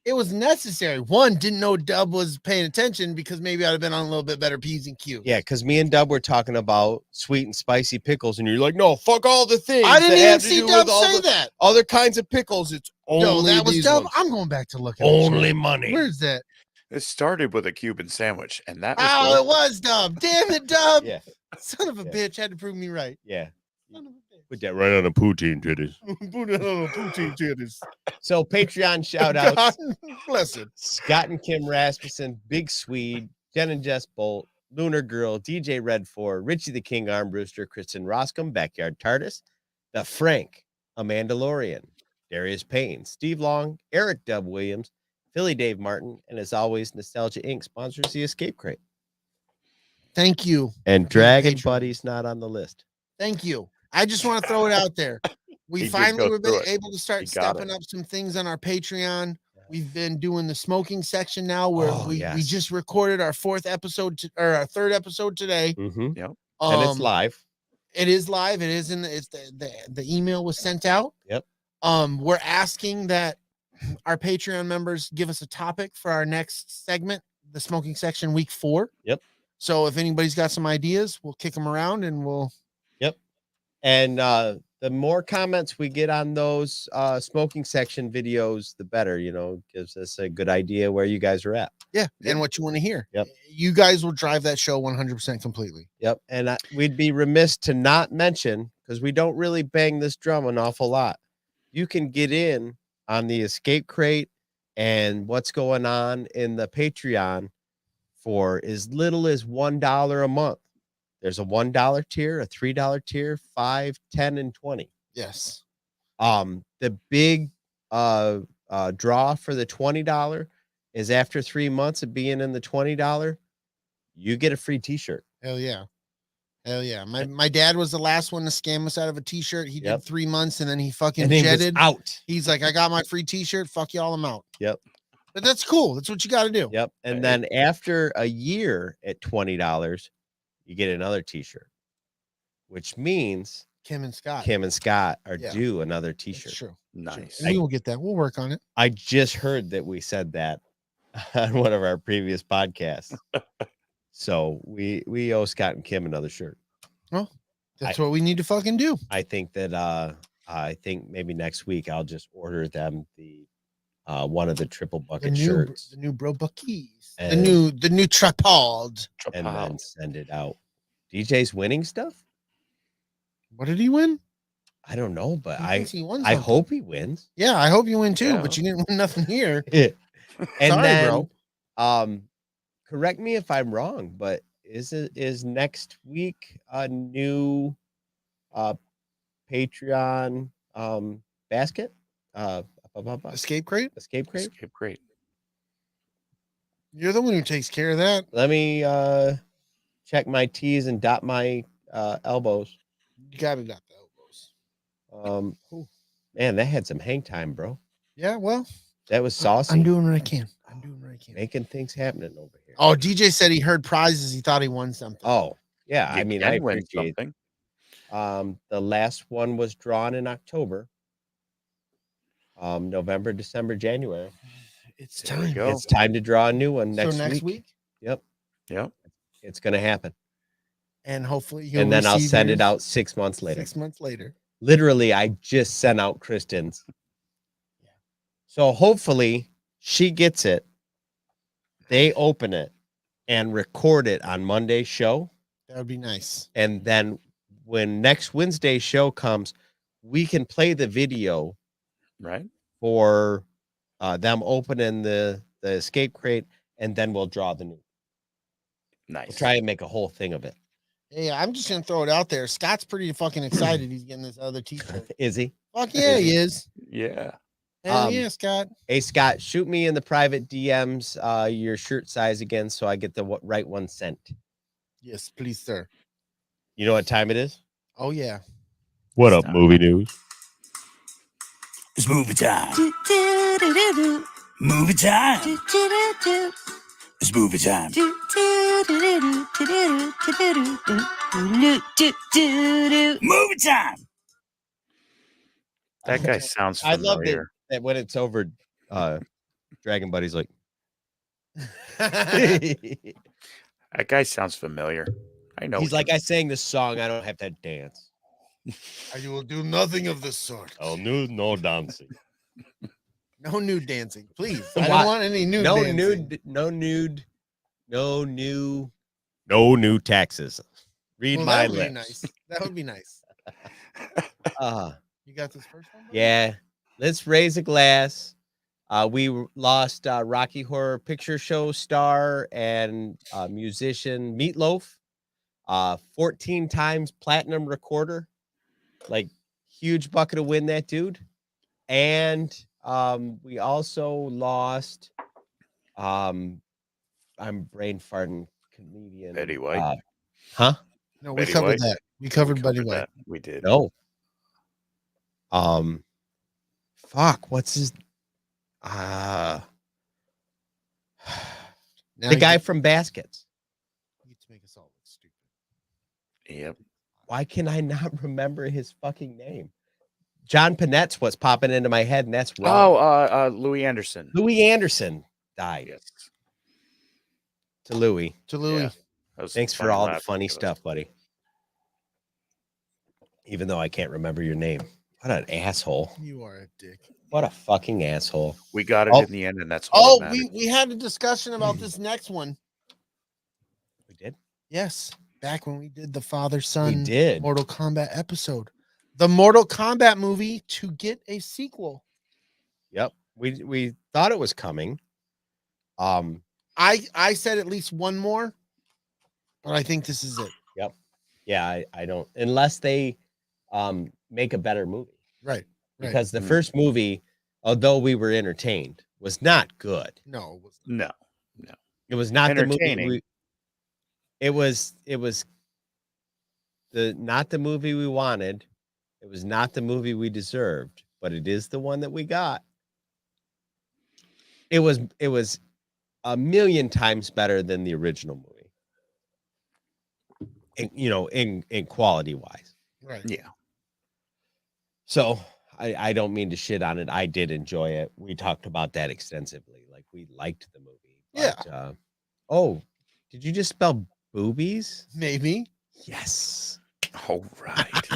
Speaker 2: it was necessary. One, didn't know Dub was paying attention because maybe I'd have been on a little bit better P's and Q's.
Speaker 4: Yeah, because me and Dub were talking about sweet and spicy pickles, and you're like, no, fuck all the things.
Speaker 2: I didn't
Speaker 4: that
Speaker 2: even
Speaker 4: have to
Speaker 2: see
Speaker 4: do
Speaker 2: Dub
Speaker 4: with all
Speaker 2: say
Speaker 4: the
Speaker 2: that.
Speaker 4: other kinds of pickles. It's only
Speaker 2: No, that was
Speaker 4: these
Speaker 2: Dub.
Speaker 4: ones.
Speaker 2: I'm going back to look at the
Speaker 4: Only
Speaker 2: chat.
Speaker 4: money.
Speaker 2: Where's that?
Speaker 5: It started with a Cuban sandwich, and that was
Speaker 2: Oh, it was Dub. Damn it, Dub.
Speaker 4: Yeah,
Speaker 2: Son of a
Speaker 4: Yeah.
Speaker 2: bitch. Had to prove me right.
Speaker 4: yeah.
Speaker 2: Son of a bitch.
Speaker 4: Put that right on the poutine titties.
Speaker 2: Put it on a poutine titties.
Speaker 4: So Patreon shout outs.
Speaker 2: God bless it.
Speaker 4: Scott and Kim Rasmussen, Big Swede, Jen and Jess Bolt, Lunar Girl, DJ Red 4, Richie the King Armbruster, Kristen Roscom, Backyard TARDIS, The Frank, A Mandalorian, Darius Payne, Steve Long, Eric Dub Williams, Philly Dave Martin, and as always, Nostalgia Inc. sponsors the Escape Crate.
Speaker 2: Thank you.
Speaker 4: And Dragon
Speaker 2: Patreon.
Speaker 4: Buddy's not on the list.
Speaker 2: Thank you. I just want to throw it out there. We
Speaker 5: He did
Speaker 2: finally
Speaker 5: go
Speaker 2: were
Speaker 5: through it.
Speaker 2: able to start
Speaker 5: He got
Speaker 2: stepping
Speaker 5: it.
Speaker 2: up some things on our Patreon. We've been doing the smoking section now where
Speaker 4: Oh,
Speaker 2: we
Speaker 4: yes.
Speaker 2: just recorded our third episode today.
Speaker 4: Mm-hmm.
Speaker 5: Yep.
Speaker 4: And it's live.
Speaker 2: It is live. It is the email was sent out.
Speaker 4: Yep.
Speaker 2: We're asking that our Patreon members give us a topic for our next segment, the smoking section week 4.
Speaker 4: Yep.
Speaker 2: So if anybody's got some ideas, we'll kick them around and we'll.
Speaker 4: And the more comments we get on those smoking section videos, the better, gives us a good idea where you guys are at.
Speaker 2: Yeah, and what you want to hear.
Speaker 4: Yep.
Speaker 2: You guys will drive that show 100% completely.
Speaker 4: Yep. And we'd be remiss to not mention, because we don't really bang this drum an awful lot. You can get in on the Escape Crate and what's going on in the Patreon for as little as $1 a month. There's a $1 tier, a $3 tier, 5, 10, and 20.
Speaker 2: Yes.
Speaker 4: The big draw for the $20 is after 3 months of being in the $20, you get a free t-shirt.
Speaker 2: Hell yeah. Hell yeah. My dad was the last one to scam us out of a t-shirt. He
Speaker 4: Yep.
Speaker 2: did 3 months and then he fucking
Speaker 4: And it was
Speaker 2: jetted.
Speaker 4: out.
Speaker 2: He's like, I got my free t-shirt. Fuck y'all, I'm out.
Speaker 4: Yep.
Speaker 2: But that's cool. That's what you got to do.
Speaker 4: Yep. And then after a year at $20, you get another t-shirt, which means
Speaker 2: Kim and Scott.
Speaker 4: Kim and Scott are
Speaker 2: Yeah.
Speaker 4: due another
Speaker 2: That's
Speaker 4: t-shirt.
Speaker 2: true.
Speaker 5: Nice.
Speaker 2: We will get that. We'll work on it.
Speaker 4: I just heard that we said that on one of our previous podcasts. So we owe Scott and Kim another shirt.
Speaker 2: That's what we need to fucking do.
Speaker 4: I think that I think maybe next week I'll just order them the one of the triple bucket shirts
Speaker 2: The new bro buckies.
Speaker 4: And-
Speaker 2: The new tripod.
Speaker 4: and then send it out. DJ's winning stuff?
Speaker 2: What did he win?
Speaker 4: I don't know, but
Speaker 2: He thinks he won
Speaker 4: I
Speaker 2: something.
Speaker 4: hope he wins.
Speaker 2: Yeah, I hope you win too,
Speaker 5: Yeah.
Speaker 2: but you didn't win nothing here.
Speaker 4: And
Speaker 2: Sorry,
Speaker 4: then
Speaker 2: bro.
Speaker 4: correct me if I'm wrong, but is next week a new Patreon basket?
Speaker 2: Escape crate?
Speaker 4: Escape crate?
Speaker 5: Escape Crate.
Speaker 2: You're the one who takes care of that.
Speaker 4: Let me check my T's and dot my elbows.
Speaker 2: You got it out the elbows.
Speaker 4: Man, that had some hang time, bro.
Speaker 2: Yeah, well,
Speaker 4: That was saucy.
Speaker 2: I'm doing what I can. I'm doing what I can.
Speaker 4: Making things happening over here.
Speaker 2: Oh, DJ said he heard prizes. He thought he won something.
Speaker 4: Oh, yeah. I
Speaker 5: You
Speaker 4: mean,
Speaker 5: can
Speaker 4: I
Speaker 5: win
Speaker 4: appreciate
Speaker 5: something.
Speaker 4: the last one was drawn in October. November, December, January.
Speaker 2: It's
Speaker 5: There we
Speaker 2: time.
Speaker 5: go.
Speaker 4: It's time to draw a new one next,
Speaker 2: so next
Speaker 4: week.
Speaker 2: week,
Speaker 4: Yep.
Speaker 5: Yep.
Speaker 4: It's gonna happen.
Speaker 2: and hopefully he'll
Speaker 4: And then I'll
Speaker 2: receive
Speaker 4: send it
Speaker 2: yours
Speaker 4: out 6 months later.
Speaker 2: 6 months later.
Speaker 4: Literally, I just sent out Kristen's. So hopefully she gets it. They open it and record it on Monday's show.
Speaker 2: That would be nice.
Speaker 4: And then when next Wednesday's show comes, we can play the video
Speaker 5: Right.
Speaker 4: for them opening the escape crate, and then we'll draw the new.
Speaker 5: Nice.
Speaker 4: We'll try and make a whole thing of it.
Speaker 2: Hey, I'm just gonna throw it out there. Scott's pretty fucking excited. He's getting this other T-shirt.
Speaker 4: Is he?
Speaker 2: Fuck yeah, he is.
Speaker 5: Yeah.
Speaker 2: Hell yeah, Scott.
Speaker 4: Hey, Scott, shoot me in the private DMs your shirt size again so I get the right one sent.
Speaker 2: Yes, please, sir.
Speaker 4: You know what time it is?
Speaker 2: Oh yeah.
Speaker 4: What
Speaker 5: up,
Speaker 4: movie news?
Speaker 6: It's movie time. Movie time. It's movie time. Movie time.
Speaker 5: That guy sounds
Speaker 4: I love
Speaker 5: familiar.
Speaker 4: that when it's over, Dragon Buddy's like,
Speaker 5: That guy sounds familiar. I know.
Speaker 4: he's like, I sang this song. I don't have to dance.
Speaker 2: I will do nothing of the sort.
Speaker 4: Oh, no dancing.
Speaker 2: No nude dancing, please. I
Speaker 4: What?
Speaker 2: don't want any nude
Speaker 4: No
Speaker 2: dancing.
Speaker 4: nude, no new taxes. Read
Speaker 2: Well,
Speaker 4: my
Speaker 2: that would
Speaker 4: lips.
Speaker 2: be nice. That would be nice. You got this first one? buddy?
Speaker 4: Yeah, let's raise a glass. We lost Rocky Horror Picture Show star and musician Meatloaf, 14 times platinum recorder, like huge bucket of win that dude. And we also lost, I'm brain farting, comedian
Speaker 5: Betty White.
Speaker 4: Huh?
Speaker 2: No, we
Speaker 5: Betty
Speaker 2: covered
Speaker 5: White.
Speaker 2: that. We covered Betty White.
Speaker 5: that. We did.
Speaker 4: No. Fuck, what's his
Speaker 2: Now
Speaker 4: the
Speaker 2: you
Speaker 4: guy
Speaker 2: get-
Speaker 4: from Baskets?
Speaker 2: you get to make us all look stupid.
Speaker 5: Yep.
Speaker 4: Why can I not remember his fucking name? John Panette's what's popping into my head, and that's wrong.
Speaker 5: Oh, Louis Anderson.
Speaker 4: Louis Anderson died.
Speaker 5: Yes.
Speaker 4: To Louis.
Speaker 2: To Louis.
Speaker 5: Yeah. That was
Speaker 4: Thanks
Speaker 5: some
Speaker 4: for all the
Speaker 5: laugh
Speaker 4: funny
Speaker 5: to us.
Speaker 4: stuff, buddy. Even though I can't remember your name. What an asshole.
Speaker 2: You are a dick.
Speaker 4: What a fucking asshole.
Speaker 5: We got it
Speaker 4: Oh.
Speaker 5: in the end, and that's all that matters.
Speaker 2: we had a discussion about this next one.
Speaker 4: We did?
Speaker 2: Yes. Back when we did the father
Speaker 4: We
Speaker 2: son
Speaker 4: did.
Speaker 2: Mortal Kombat episode. The Mortal Kombat movie to get a sequel.
Speaker 4: Yep. We thought it was coming.
Speaker 2: I said at least one more, but I think this is it.
Speaker 4: Yeah, I don't, unless they make a better movie.
Speaker 2: Right. Right.
Speaker 4: Because the first movie, although we were entertained, was not good.
Speaker 2: No, it was
Speaker 5: No.
Speaker 4: It was not the movie.
Speaker 5: Entertaining.
Speaker 4: It was not the movie we wanted. It was not the movie we deserved, but it is the one that we got. It was a million times better than the original movie. In quality wise.
Speaker 2: right.
Speaker 5: Yeah.
Speaker 4: So I don't mean to shit on it. I did enjoy it. We talked about that extensively. Like we liked the movie.
Speaker 2: Yeah.
Speaker 4: Oh, did you just spell boobies?
Speaker 2: Maybe.
Speaker 4: Yes.
Speaker 5: All right.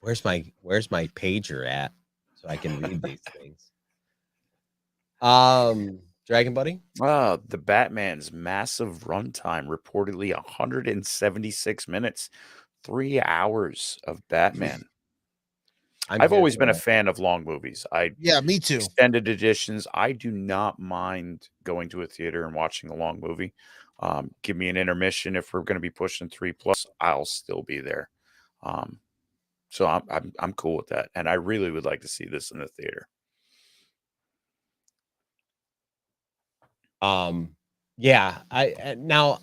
Speaker 4: Where's my pager at so I can read these things? Dragon Buddy?
Speaker 5: The Batman's massive runtime, reportedly 176 minutes, 3 hours of Batman. I've
Speaker 4: here
Speaker 5: always
Speaker 4: for
Speaker 5: been a
Speaker 4: that.
Speaker 5: fan of long movies.
Speaker 2: Yeah, me too.
Speaker 5: Extended editions. I do not mind going to a theater and watching a long movie. Give me an intermission if we're going to be pushing 3+. I'll still be there. So I'm cool with that, and I really would like to see this in the theater.
Speaker 4: Yeah. Now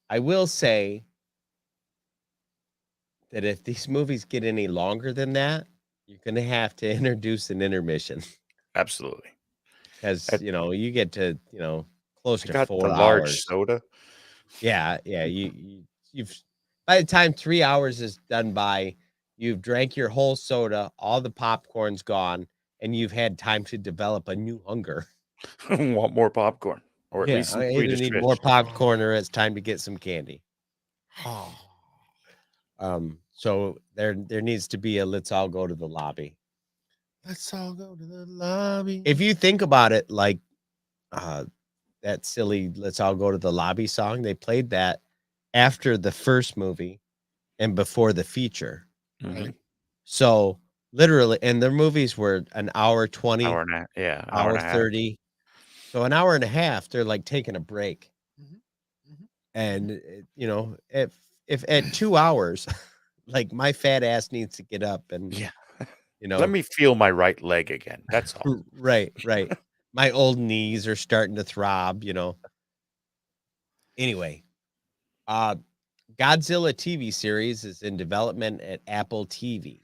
Speaker 4: I will say that if these movies get any longer than that, you're going to have to introduce an intermission
Speaker 5: Absolutely.
Speaker 4: because you get to close
Speaker 5: I
Speaker 4: to
Speaker 5: got
Speaker 4: 4
Speaker 5: the
Speaker 4: hours.
Speaker 5: large soda.
Speaker 4: Yeah. You've by the time 3 hours is done by, you've drank your whole soda, all the popcorn's gone, and you've had time to develop a new hunger.
Speaker 5: Want more popcorn, or at least some
Speaker 4: I either
Speaker 5: Swedish
Speaker 4: need
Speaker 5: fish.
Speaker 4: more popcorn or it's time to get some candy.
Speaker 2: Oh,
Speaker 4: So there needs to be a let's all go to the lobby.
Speaker 2: let's all go to the lobby.
Speaker 4: If you think about it, like that silly "Let's all go to the lobby" song, they played that after the first movie and before the feature.
Speaker 5: Mhm.
Speaker 4: So literally, and their movies were an hour 20,
Speaker 5: Hour and a yeah, hour
Speaker 4: hour
Speaker 5: and a half.
Speaker 4: 30. So an hour and a half, they're like taking a break.
Speaker 2: Mhm. Mhm.
Speaker 4: And if at 2 hours, like my fat ass needs to get up and
Speaker 5: Yeah.
Speaker 4: you know,
Speaker 5: Let me feel my right leg again. That's all.
Speaker 4: right. My old knees are starting to throb, Anyway, Godzilla TV series is in development at Apple TV.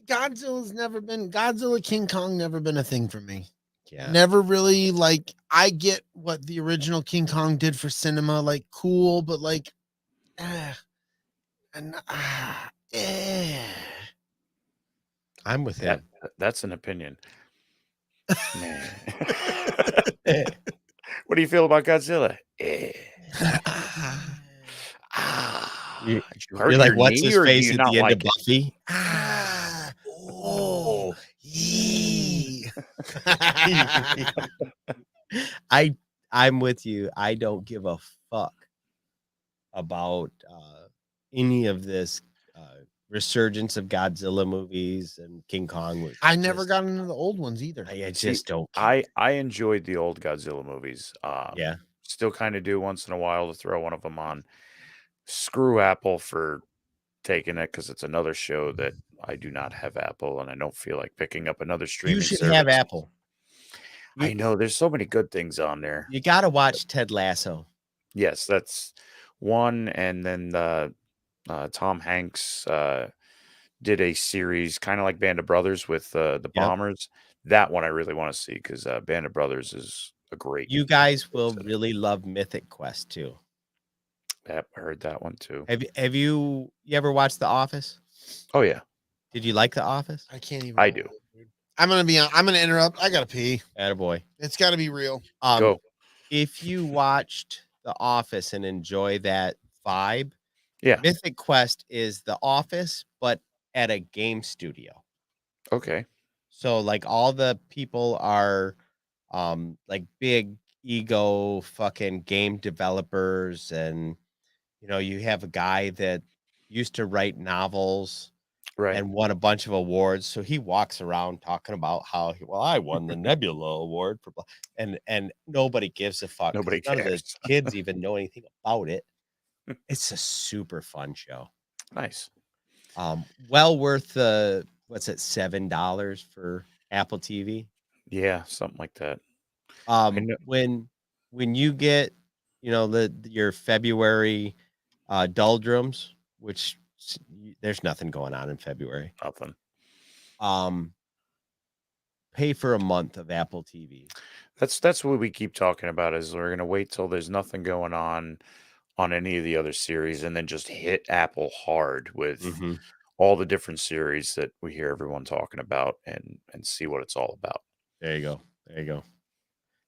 Speaker 2: Godzilla King Kong never been a thing for me.
Speaker 4: Yeah.
Speaker 2: Never really like I get what the original King Kong did for cinema, like cool, but like eh.
Speaker 4: I'm with him.
Speaker 5: That's an opinion. What do you feel about Godzilla?
Speaker 4: You-
Speaker 5: Did you hurt
Speaker 4: You're like,
Speaker 5: your
Speaker 4: what's
Speaker 5: knee,
Speaker 4: his
Speaker 5: or do
Speaker 4: face
Speaker 5: you
Speaker 4: at
Speaker 5: not
Speaker 4: the end
Speaker 5: like
Speaker 4: of
Speaker 5: it?
Speaker 4: Buffy?
Speaker 2: Yee.
Speaker 4: I'm with you. I don't give a fuck about any of this resurgence of Godzilla movies and King Kong was.
Speaker 2: I never got into the old ones either.
Speaker 4: I
Speaker 5: See,
Speaker 4: just don't. Care.
Speaker 5: I enjoyed the old Godzilla movies.
Speaker 4: Yeah.
Speaker 5: Still kind of do once in a while to throw one of them on. Screw Apple for taking it, because it's another show that I do not have Apple, and I don't feel like picking up another streaming
Speaker 4: You should
Speaker 5: service.
Speaker 4: have Apple.
Speaker 5: I know there's so many good things on there.
Speaker 4: You got to watch Ted Lasso.
Speaker 5: Yes, that's one, and then Tom Hanks did a series kind of like Band of Brothers with the Bombers. That one I really want to see, because Band of Brothers is a great.
Speaker 4: You guys will really love Mythic Quest too.
Speaker 5: Yep, I heard that one too.
Speaker 4: Have you ever watched The Office?
Speaker 5: Oh yeah,
Speaker 4: Did you like The Office?
Speaker 2: I can't even.
Speaker 5: I do.
Speaker 2: I'm gonna interrupt. I gotta pee.
Speaker 4: Attaboy.
Speaker 2: It's gotta be real.
Speaker 5: Go.
Speaker 4: If you watched The Office and enjoy that vibe,
Speaker 5: Yeah.
Speaker 4: Mythic Quest is The Office, but at a game studio.
Speaker 5: Okay.
Speaker 4: So like all the people are like big ego fucking game developers, and you have a guy that used to write novels
Speaker 5: Right.
Speaker 4: and won a bunch of awards. So he walks around talking about how I won the Nebula Award for blah, and nobody gives a fuck. 'cause
Speaker 5: Nobody
Speaker 4: none of the
Speaker 5: cares.
Speaker 4: kids even know anything about it. It's a super fun show.
Speaker 5: Nice.
Speaker 4: Well worth the what's it, $7 for Apple TV.
Speaker 5: Yeah, something like that.
Speaker 4: When you get your February doldrums, which there's nothing going on in February.
Speaker 5: Nothing.
Speaker 4: Pay for a month of Apple TV.
Speaker 5: That's what we keep talking about, is we're gonna wait till there's nothing going on any of the other series, and then just hit Apple hard with all the different series that we hear everyone talking about, and see what it's all about.
Speaker 4: There you go.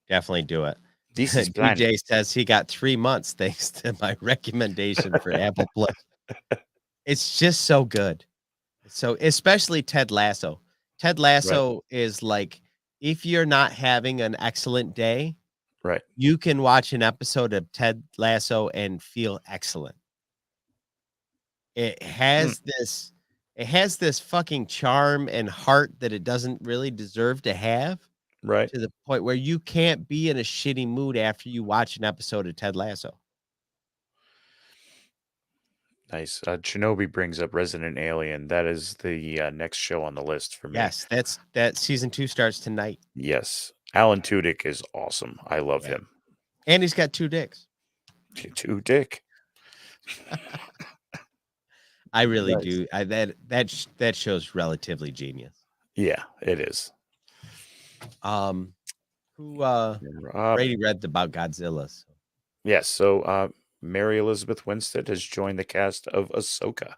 Speaker 4: Definitely do it.
Speaker 5: Decent planning.
Speaker 4: DJ says he got 3 months thanks to my recommendation for Apple Play. It's just so good. So especially Ted Lasso. Ted Lasso is like, if you're not having an excellent day,
Speaker 5: Right.
Speaker 4: you can watch an episode of Ted Lasso and feel excellent. It has this fucking charm and heart that it doesn't really deserve to have.
Speaker 5: Right.
Speaker 4: To the point where you can't be in a shitty mood after you watch an episode of Ted Lasso.
Speaker 5: Nice. Shinobi brings up Resident Alien. That is the next show on the list for me.
Speaker 4: Yes, that season 2 starts tonight.
Speaker 5: Yes. Alan Tudyk is awesome. I love him.
Speaker 4: And he's got 2 dicks.
Speaker 5: 2 dick.
Speaker 4: I really do. That show's relatively genius.
Speaker 5: Yeah, it is.
Speaker 4: Brady read about Godzilla. So.
Speaker 5: Yes. So Mary Elizabeth Winstead has joined the cast of Ahsoka.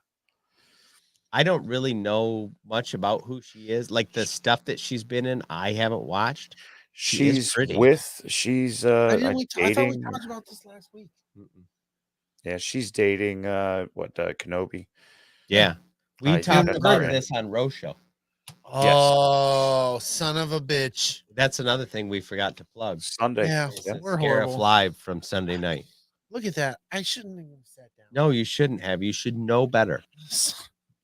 Speaker 4: I don't really know much about who she is. Like the stuff that she's been in, I haven't watced.
Speaker 5: She's
Speaker 4: pretty.
Speaker 5: She's
Speaker 2: I thought we
Speaker 5: dating.
Speaker 2: talked about this last week.
Speaker 5: Yeah, she's dating Kenobi.
Speaker 4: Yeah. We
Speaker 5: I
Speaker 4: talked
Speaker 5: think
Speaker 4: about
Speaker 5: that's
Speaker 4: this on Rose Show.
Speaker 2: Oh, son of a bitch.
Speaker 4: That's another thing we forgot to plug.
Speaker 5: Sunday.
Speaker 2: Yeah,
Speaker 5: Yeah.
Speaker 2: we're
Speaker 4: Scare
Speaker 2: horrible.
Speaker 4: Live from Sunday night.
Speaker 2: Look at that. I shouldn't have even sat down.
Speaker 4: No, you shouldn't have. You should know better.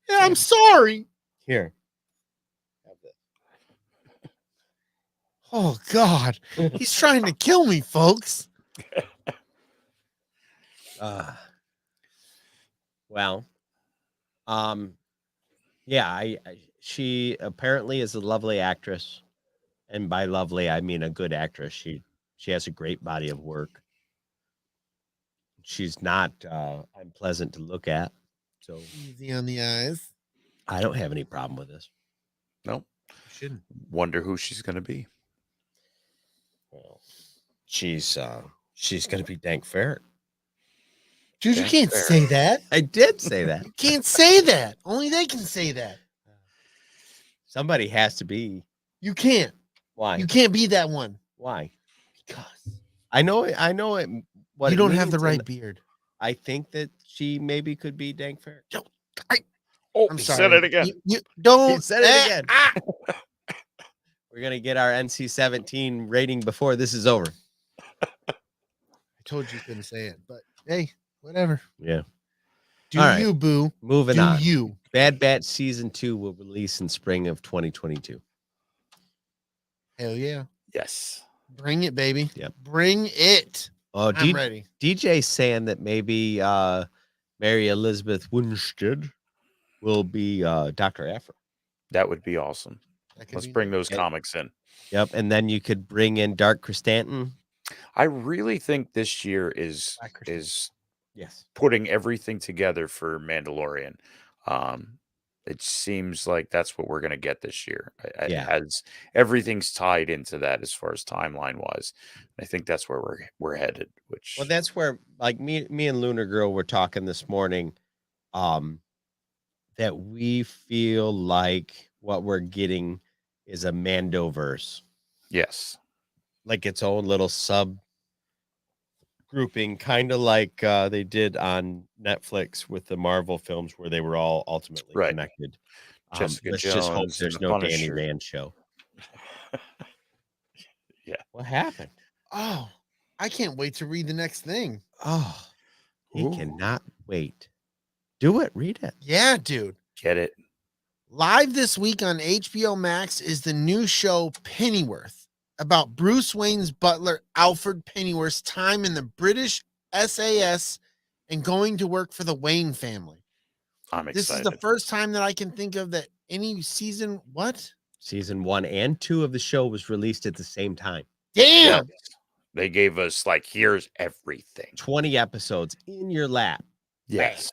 Speaker 2: Yeah, I'm sorry.
Speaker 4: Here. Have this.
Speaker 2: Oh God, he's trying to kill me, folks.
Speaker 4: Well, yeah, she apparently is a lovely actress, and by lovely I mean a good actress. She has a great body of work. She's not unpleasant to look at, so
Speaker 2: Easy on the eyes.
Speaker 4: I don't have any problem with this.
Speaker 5: Nope.
Speaker 2: You shouldn't.
Speaker 5: Wonder who she's going to be.
Speaker 4: Well, she's going to be Dank Ferret.
Speaker 2: Dude, you can't say that.
Speaker 4: I did say that.
Speaker 2: You can't say that. Only they can say that.
Speaker 4: Somebody has to be.
Speaker 2: You can't.
Speaker 4: Why?
Speaker 2: You can't be that one.
Speaker 4: Why?
Speaker 2: Because
Speaker 4: I know it. What
Speaker 2: you
Speaker 4: it
Speaker 2: don't have the
Speaker 4: means,
Speaker 2: right
Speaker 4: and
Speaker 2: beard.
Speaker 4: I think that she maybe could be Dank Ferret.
Speaker 5: Oh,
Speaker 2: I'm
Speaker 5: he
Speaker 2: sorry.
Speaker 5: said it again.
Speaker 2: You don't
Speaker 4: He said it again.
Speaker 2: Ah!
Speaker 4: We're gonna get our NC-17 rating before this is over.
Speaker 2: I told you couldn't say it, but hey, whatever.
Speaker 4: Yeah.
Speaker 2: Do
Speaker 4: All right.
Speaker 2: you, boo?
Speaker 4: Moving
Speaker 2: Do
Speaker 4: on.
Speaker 2: you?
Speaker 4: Bad Batch season 2 will release in spring of 2022.
Speaker 2: Hell yeah.
Speaker 5: Yes.
Speaker 2: Bring it, baby.
Speaker 4: Yep.
Speaker 2: Bring it.
Speaker 4: Oh,
Speaker 2: I'm ready.
Speaker 4: DJ's saying that maybe Mary Elizabeth Winstead will be Dr. Aphra.
Speaker 5: That would be awesome.
Speaker 2: That could
Speaker 5: Let's
Speaker 2: be
Speaker 5: bring
Speaker 2: nice.
Speaker 5: those comics in.
Speaker 4: Yep, and then you could bring in Dark Chrysanthemum.
Speaker 5: I really think this year is
Speaker 2: Black Christmas.
Speaker 5: is
Speaker 4: Yes.
Speaker 5: putting everything together for Mandalorian. It seems like that's what we're going to get this year.
Speaker 4: Yeah.
Speaker 5: As everything's tied into that as far as timeline wise. I think that's where we're headed. Which
Speaker 4: Well, that's where, like, me and Lunar Girl were talking this morning, that we feel like what we're getting is a Mandoverse,
Speaker 5: yes,
Speaker 4: like its own little sub grouping, kind of like they did on Netflix with the Marvel films, where they were all ultimately
Speaker 5: Right.
Speaker 4: connected.
Speaker 5: Jessica
Speaker 4: Let's just hope
Speaker 5: Jones and
Speaker 4: there's
Speaker 5: the
Speaker 4: no Danny
Speaker 5: Punisher.
Speaker 4: Rand show.
Speaker 5: Yeah.
Speaker 4: What happened?
Speaker 2: Oh, I can't wait to read the next thing.
Speaker 4: Oh, he
Speaker 5: Ooh.
Speaker 4: cannot wait. Do it. Read it.
Speaker 2: Yeah, dude.
Speaker 5: Get it?
Speaker 2: Live this week on HBO Max is the new show Pennyworth, about Bruce Wayne's butler, Alfred Pennyworth's time in the British SAS and going to work for the Wayne family.
Speaker 5: I'm
Speaker 2: This
Speaker 5: excited.
Speaker 2: is the first time that I can think of that any season. What?
Speaker 4: Season 1 and 2 of the show was released at the same time.
Speaker 2: Damn.
Speaker 5: Yes. They gave us like, here's everything.
Speaker 4: 20 episodes in your lap,
Speaker 5: Yes.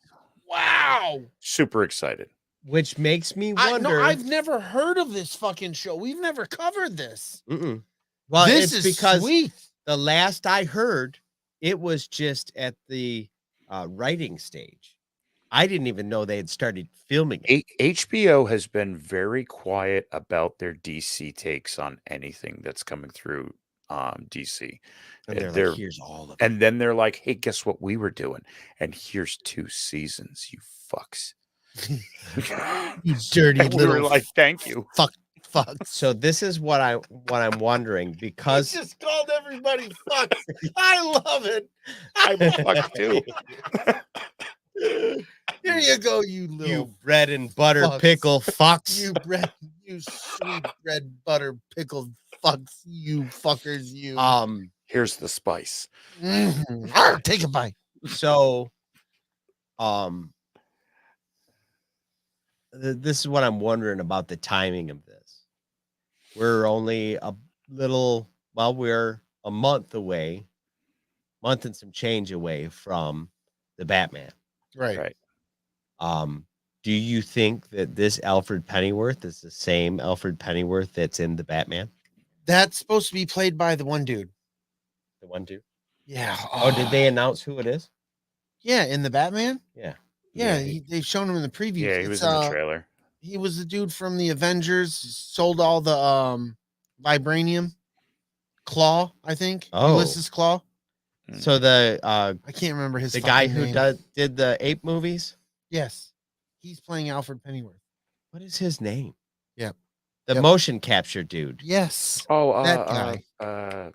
Speaker 2: Wow.
Speaker 5: Super excited.
Speaker 4: which makes me wonder.
Speaker 2: I've never heard of this fucking show. We've never covered this.
Speaker 4: Mm-mm. Well,
Speaker 2: This
Speaker 4: it's
Speaker 2: is
Speaker 4: because
Speaker 2: sweet.
Speaker 4: the last I heard, it was just at the writing stage. I didn't even know they had started filming it.
Speaker 5: HBO has been very quiet about their DC takes on anything that's coming through DC.
Speaker 4: And they're
Speaker 5: they're-
Speaker 4: like, here's all of it.
Speaker 5: And then they're like, hey, guess what we were doing? And here's 2 seasons, you fucks.
Speaker 2: You dirty
Speaker 5: And we were
Speaker 2: little
Speaker 5: like, thank you.
Speaker 2: fuck.
Speaker 4: So this is what I'm wondering,
Speaker 2: He
Speaker 4: because
Speaker 2: just called everybody fucks. I love it.
Speaker 5: I'm fucked too.
Speaker 2: Here you go, you little
Speaker 4: you bread and butter
Speaker 2: fucks.
Speaker 4: pickle fucks.
Speaker 2: you sweet bread butter pickled fucks, you fuckers, you.
Speaker 5: Here's the spice.
Speaker 2: Take a bite.
Speaker 4: So this is what I'm wondering about the timing of this. We're only we're a month and some change away from the Batman.
Speaker 2: Right.
Speaker 4: Do you think that this Alfred Pennyworth is the same Alfred Pennyworth that's in the Batman?
Speaker 2: That's supposed to be played by the one dude.
Speaker 4: The one too?
Speaker 2: Yeah.
Speaker 4: Oh, did they announce who it is?
Speaker 2: Yeah, in the Batman?
Speaker 4: Yeah.
Speaker 2: Yeah, they've shown him in the preview.
Speaker 5: Yeah, he was in the trailer.
Speaker 2: He was the dude from the Avengers, sold all the vibranium. Claw, I think.
Speaker 4: Oh.
Speaker 2: Ulysses Claw.
Speaker 4: So the
Speaker 2: I can't remember his
Speaker 4: guy
Speaker 2: fucking
Speaker 4: who
Speaker 2: name.
Speaker 4: did the ape movies.
Speaker 2: Yes. He's playing Alfred Pennyworth.
Speaker 4: What is his name?
Speaker 2: Yep.
Speaker 4: The
Speaker 2: Yep.
Speaker 4: motion capture dude.
Speaker 2: Yes.
Speaker 5: Oh,
Speaker 2: That guy.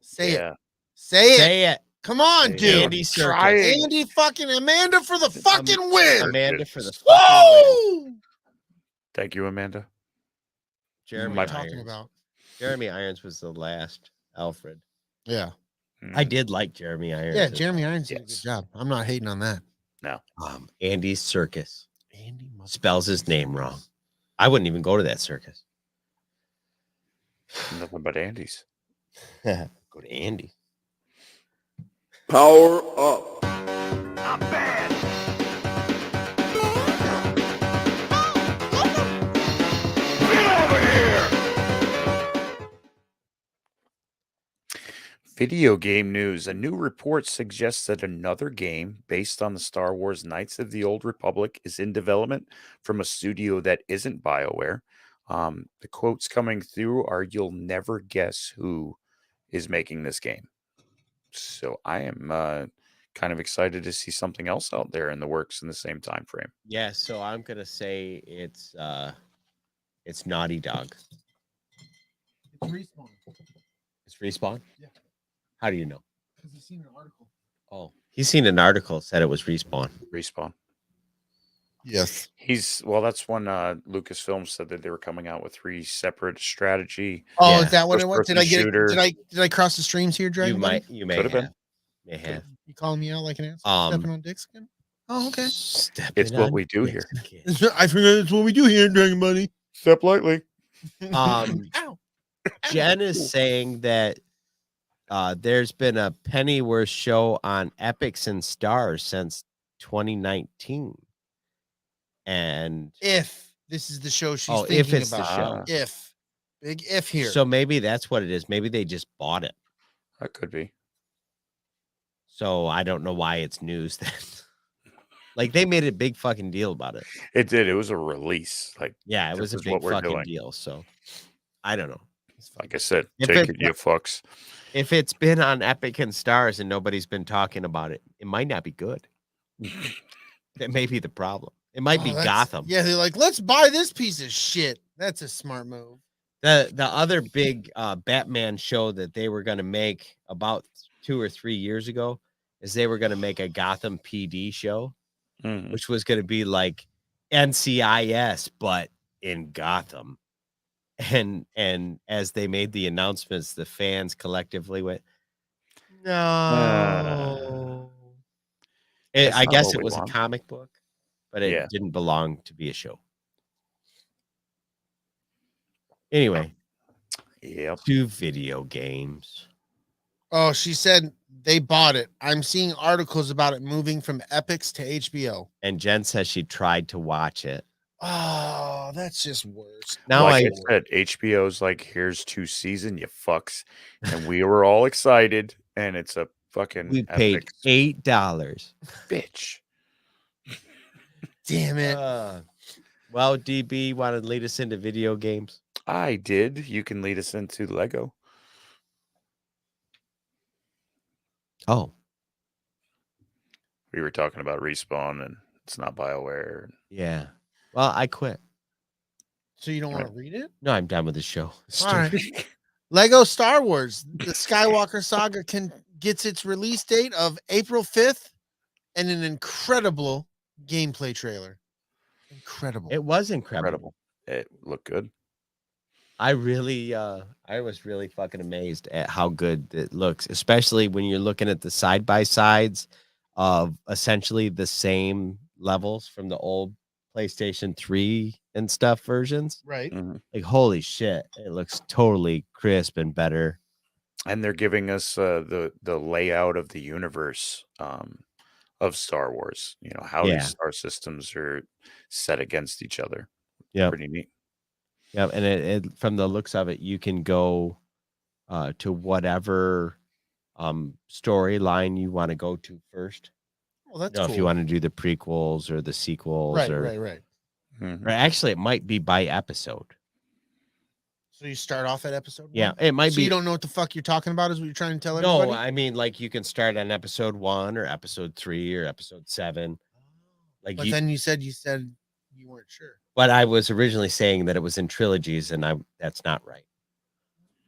Speaker 2: Say
Speaker 5: yeah.
Speaker 2: it. Say it.
Speaker 4: Say it.
Speaker 2: Come on,
Speaker 5: Hey,
Speaker 2: dude.
Speaker 4: Andy Serkis.
Speaker 5: trying.
Speaker 2: Andy fucking Amanda for the fucking win.
Speaker 4: Amanda for the fucking win.
Speaker 2: Woo!
Speaker 5: Thank you, Amanda.
Speaker 4: Jeremy
Speaker 2: What are you
Speaker 5: My-
Speaker 2: talking
Speaker 4: Irons.
Speaker 2: about?
Speaker 4: Jeremy Irons was the last Alfred.
Speaker 2: Yeah.
Speaker 4: I
Speaker 5: Mm,
Speaker 4: did like Jeremy Irons.
Speaker 2: Yeah,
Speaker 4: as
Speaker 2: Jeremy Irons did a good
Speaker 5: Yes.
Speaker 2: job. I'm not hating on that.
Speaker 5: No.
Speaker 4: Andy Serkis
Speaker 2: Andy
Speaker 4: spells his name wrong. I wouldn't even go to that circus.
Speaker 5: Nothing but Andy's.
Speaker 4: Go to Andy.
Speaker 6: Power up.
Speaker 5: Video game news. A new report suggests that another game based on the Star Wars Knights of the Old Republic is in development from a studio that isn't BioWare. The quotes coming through are, "You'll never guess who is making this game." So I am kind of excited to see something else out there in the works in the same time frame.
Speaker 4: Yeah, so I'm gonna say it's Naughty Dog.
Speaker 2: It's Respawn.
Speaker 4: It's Respawn?
Speaker 2: Yeah.
Speaker 4: How do you know?
Speaker 2: Because you've seen an article.
Speaker 4: Oh, he's seen an article said it was Respawn.
Speaker 5: Respawn.
Speaker 2: Yes.
Speaker 5: That's when Lucasfilm said that they were coming out with 3 separate strategy.
Speaker 2: Oh,
Speaker 4: Yeah.
Speaker 2: is that what it was? Did I
Speaker 5: First-person
Speaker 2: get it?
Speaker 5: shooter.
Speaker 2: Did I cross the streams here, Dragon?
Speaker 4: You may
Speaker 5: Could have been.
Speaker 4: have. May have.
Speaker 2: You calling me out like an ass?
Speaker 4: Um,
Speaker 2: Stepping on dicks again? Oh, okay.
Speaker 4: Stepping
Speaker 5: It's what
Speaker 4: on
Speaker 5: we do here.
Speaker 4: dicks.
Speaker 2: I forgot it's what we do here, Dragon Buddy.
Speaker 5: Step lightly.
Speaker 4: Um,
Speaker 2: Ow.
Speaker 4: Jen is saying that there's been a Pennyworth show on Epics and Stars since 2019. And
Speaker 2: If this is the show she's
Speaker 4: Oh,
Speaker 2: thinking
Speaker 4: if it's the
Speaker 2: about.
Speaker 4: show.
Speaker 2: If. Big if here.
Speaker 4: so maybe that's what it is. Maybe they just bought it.
Speaker 5: That could be.
Speaker 4: So I don't know why it's news then. Like they made a big fucking deal about it.
Speaker 5: It did. It was a release. Like
Speaker 4: Yeah, it was a
Speaker 5: This is
Speaker 4: big
Speaker 5: what we're
Speaker 4: fucking
Speaker 5: doing.
Speaker 4: deal. So I don't know.
Speaker 5: I said,
Speaker 4: If
Speaker 5: take
Speaker 4: it-
Speaker 5: it, you fucks.
Speaker 4: If it's been on Epic and Stars and nobody's been talking about it, it might not be good. That may be the problem. It might be
Speaker 2: Oh, that's-
Speaker 4: Gotham.
Speaker 2: Yeah, they're like, let's buy this piece of shit. That's a smart move.
Speaker 4: The other big Batman show that they were going to make about 2 or 3 years ago is they were going to make a Gotham PD show,
Speaker 5: Mhm.
Speaker 4: which was going to be like NCIS but in Gotham. And as they made the announcements, the fans collectively went, "No."
Speaker 5: That's
Speaker 4: I
Speaker 5: not
Speaker 4: guess
Speaker 5: what
Speaker 4: it
Speaker 5: we
Speaker 4: was
Speaker 5: want.
Speaker 4: a comic book, but it
Speaker 5: Yeah.
Speaker 4: didn't belong to be a show. Anyway,
Speaker 5: Yep.
Speaker 4: 2 video games.
Speaker 2: Oh, she said they bought it. I'm seeing articles about it moving from Epics to HBO.
Speaker 4: And Jen says she tried to watch it.
Speaker 2: Oh, that's just worse.
Speaker 4: Now
Speaker 5: Like
Speaker 4: I
Speaker 5: I said, HBO's like, here's 2 seasons, you fucks. And we were all excited. And it's a fucking
Speaker 4: we paid
Speaker 5: epic
Speaker 4: $8.
Speaker 5: bitch.
Speaker 2: Damn it.
Speaker 4: Well, DB wanted to lead us into video games.
Speaker 5: I did. You can lead us into Lego.
Speaker 4: Oh,
Speaker 5: We were talking about Respawn and it's not BioWare.
Speaker 4: yeah. Well, I quit.
Speaker 2: So you don't want to read it?
Speaker 4: No, I'm done with the show.
Speaker 2: All right. Lego Star Wars, the Skywalker saga gets its release date of April 5th and an incredible gameplay trailer. Incredible.
Speaker 4: It was incredible.
Speaker 5: Incredible. It looked good.
Speaker 4: I was really fucking amazed at how good it looks, especially when you're looking at the side by sides of essentially the same levels from the old PlayStation 3 and stuff versions.
Speaker 2: Right.
Speaker 5: Mhm.
Speaker 4: Like, holy shit, it looks totally crisp and better.
Speaker 5: And they're giving us the layout of the universe of Star Wars. You know, how
Speaker 4: Yeah.
Speaker 5: these star systems are set against each other.
Speaker 4: Yep.
Speaker 5: Pretty neat.
Speaker 4: Yeah, and it from the looks of it, you can go to whatever storyline you want to go to first.
Speaker 2: Well, that's
Speaker 4: You know,
Speaker 2: cool.
Speaker 4: if you want to do the prequels or the sequels,
Speaker 2: right,
Speaker 4: or,
Speaker 2: right.
Speaker 5: Mhm.
Speaker 4: or actually, it might be by episode.
Speaker 2: So you start off at episode
Speaker 4: Yeah,
Speaker 2: 1?
Speaker 4: it might
Speaker 2: So
Speaker 4: be.
Speaker 2: you don't know what the fuck you're talking about is what you're trying to tell everybody?
Speaker 4: No, I mean, like you can start on episode 1 or episode 3 or episode 7. Like
Speaker 2: But
Speaker 4: you,
Speaker 2: then you said you weren't sure.
Speaker 4: but I was originally saying that it was in trilogies, and that's not right.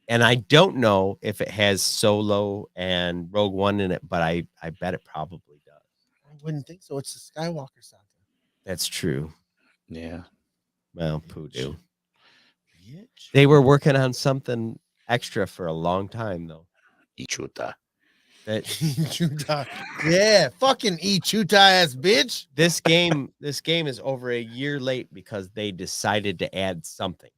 Speaker 4: And I don't know if it has Solo and Rogue One in it, but I bet it probably does.
Speaker 2: I wouldn't think so. It's the Skywalker saga.
Speaker 4: That's true.
Speaker 5: Yeah.
Speaker 4: Well, Poodoo.
Speaker 2: Bitch.
Speaker 4: They were working on something extra for a long time, though.
Speaker 5: Ichuta.
Speaker 4: That
Speaker 2: Chuta. Yeah, fucking Chuta ass bitch.
Speaker 4: this game is over a year late because they decided to add something.